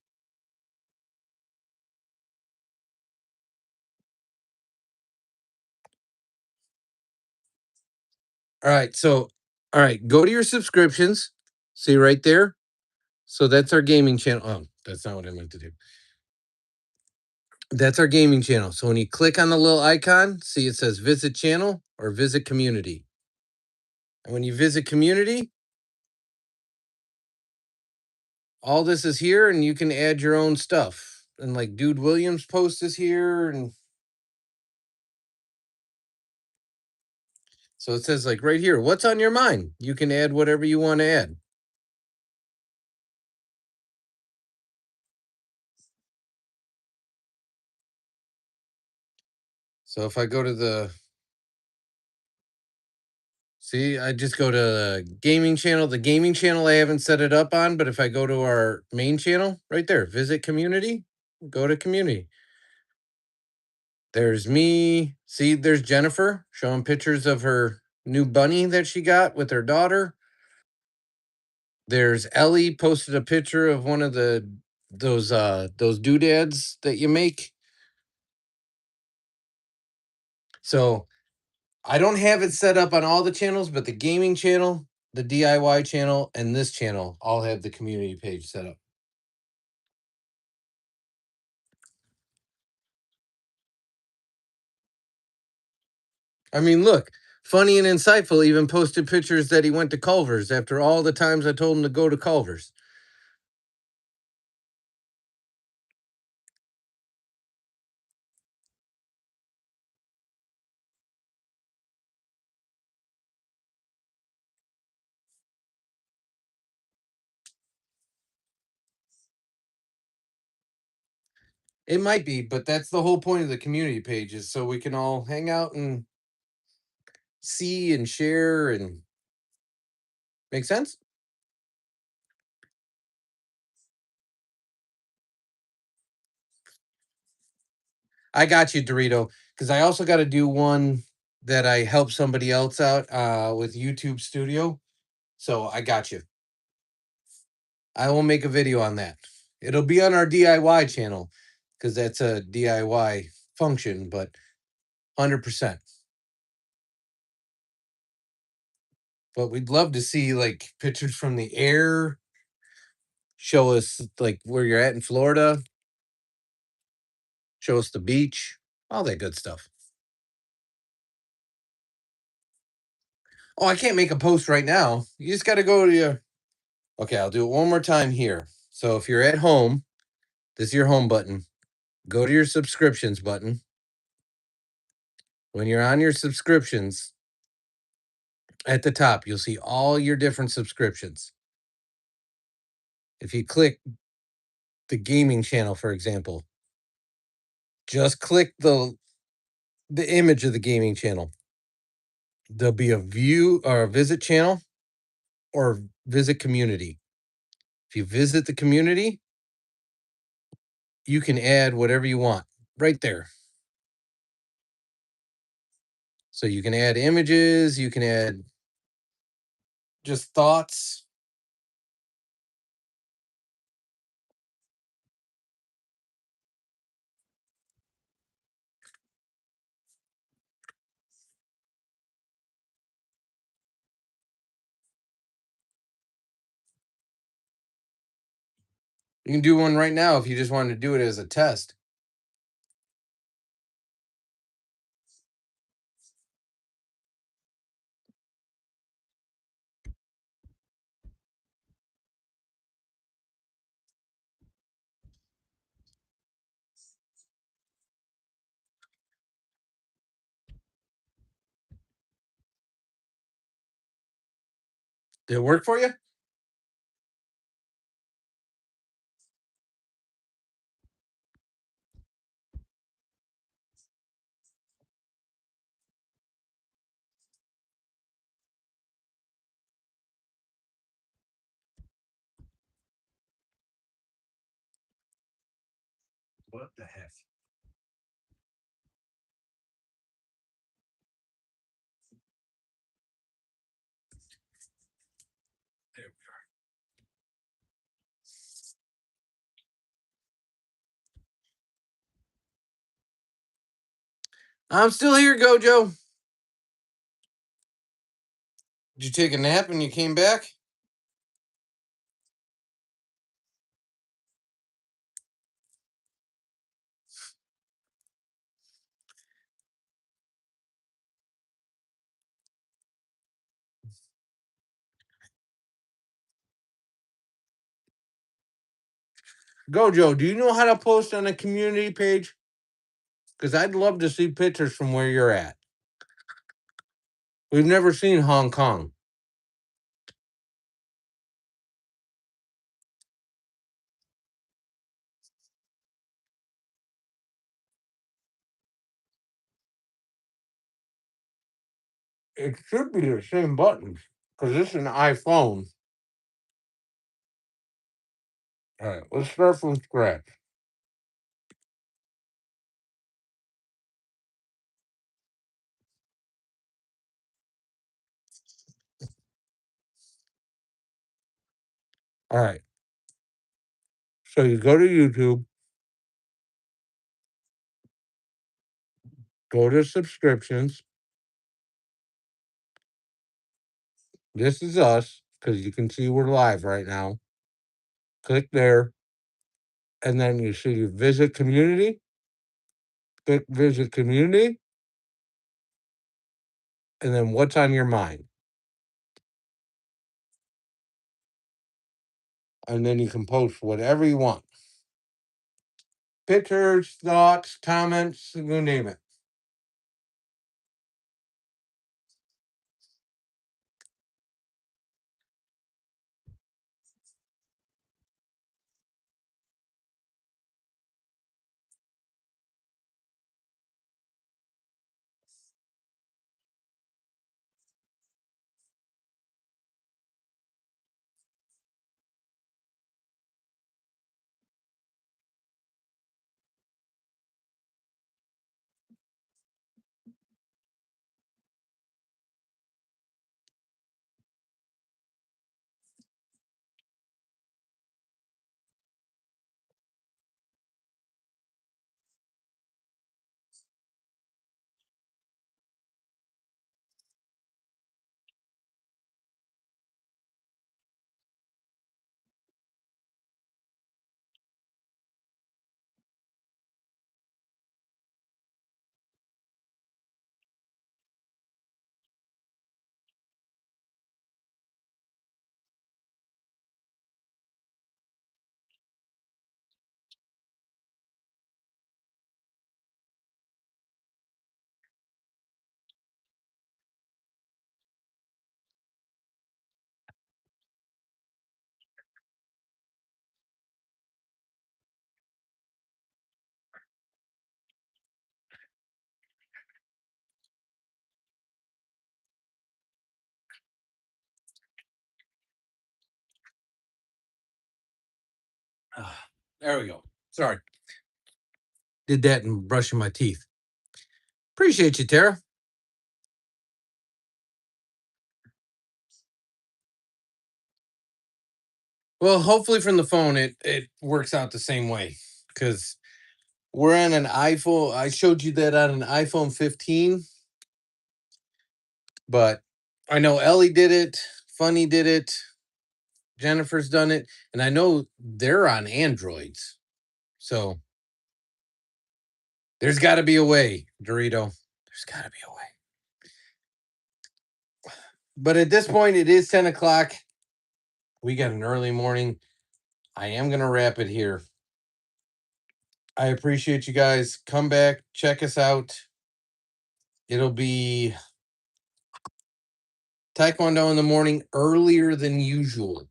All right, so all right, go to your subscriptions. See right there. So that's our gaming channel. Oh, that's not what I meant to do. That's our gaming channel. So when you click on the little icon, see it says visit channel or visit community. And when you visit community, all this is here and you can add your own stuff. And like Dude Williams post is here. And so it says like right here, what's on your mind? You can add whatever you want to add. So if I go to see, I just go to the gaming channel. The gaming channel I haven't set it up on, but if I go to our main channel right there, visit community, go to community. There's me. See, there's Jennifer showing pictures of her new bunny that she got with her daughter. There's Ellie posted a picture of one of those doodads that you make. So I don't have it set up on all the channels, but the gaming channel, the DIY channel, and this channel all have the community page set up. I mean, look, Funny and Insightful even posted pictures that he went to Culver's after all the times I told him to go to Culver's. It might be, but that's the whole point of the community page is so we can all hang out and see and share and make sense? I got you, Dorito, because I also got to do one that I help somebody else out with YouTube Studio. So I got you. I will make a video on that. It'll be on our DIY channel because that's a DIY function, but 100%. But we'd love to see like pictures from the air. Show us like where you're at in Florida. Show us the beach, all that good stuff. Oh, I can't make a post right now. You just got to go to your. Okay, I'll do it one more time here. So if you're at home, this is your home button. Go to your subscriptions button. When you're on your subscriptions, at the top, you'll see all your different subscriptions. If you click the gaming channel, for example, just click the image of the gaming channel. There'll be a view or a visit channel or visit community. If you visit the community, you can add whatever you want right there. So you can add images, you can add just thoughts. You can do one right now if you just wanted to do it as a test. Did it work for you? What the heck? There we are. I'm still here, Gojo. Did you take a nap and you came back? Gojo, do you know how to post on a community page? Because I'd love to see pictures from where you're at. We've never seen Hong Kong. It should be the same buttons because this is an iPhone. All right, let's start from scratch. All right. So you go to YouTube, go to subscriptions. This is us because you can see we're live right now. Click there. And then you see visit community. Click visit community. And then what's on your mind. And then you can post whatever you want. Pictures, thoughts, comments, you name it. There we go. Sorry. Did that and brushing my teeth. Appreciate you, Tara. Well, hopefully from the phone it works out the same way. Because we're on an iPhone. I showed you that on an iPhone 15. But I know Ellie did it, Funny did it, Jennifer's done it, and I know they're on Androids. So there's got to be a way, Dorito. There's got to be a way. But at this point, it is 10 o'clock. We got an early morning. I am going to wrap it here. I appreciate you guys. Come back, check us out. It'll be Taekwondo in the morning earlier than usual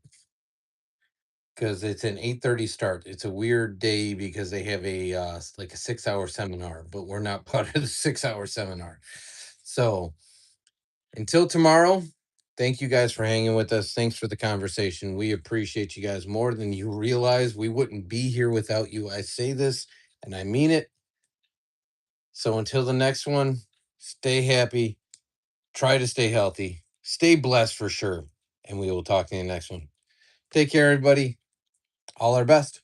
because it's an 8:30 start. It's a weird day because they have a like a 6-hour seminar, but we're not part of the 6-hour seminar. So until tomorrow, thank you guys for hanging with us. Thanks for the conversation. We appreciate you guys more than you realize. We wouldn't be here without you. I say this and I mean it. So until the next one, stay happy, try to stay healthy, stay blessed for sure. And we will talk in the next one. Take care, everybody. All our best.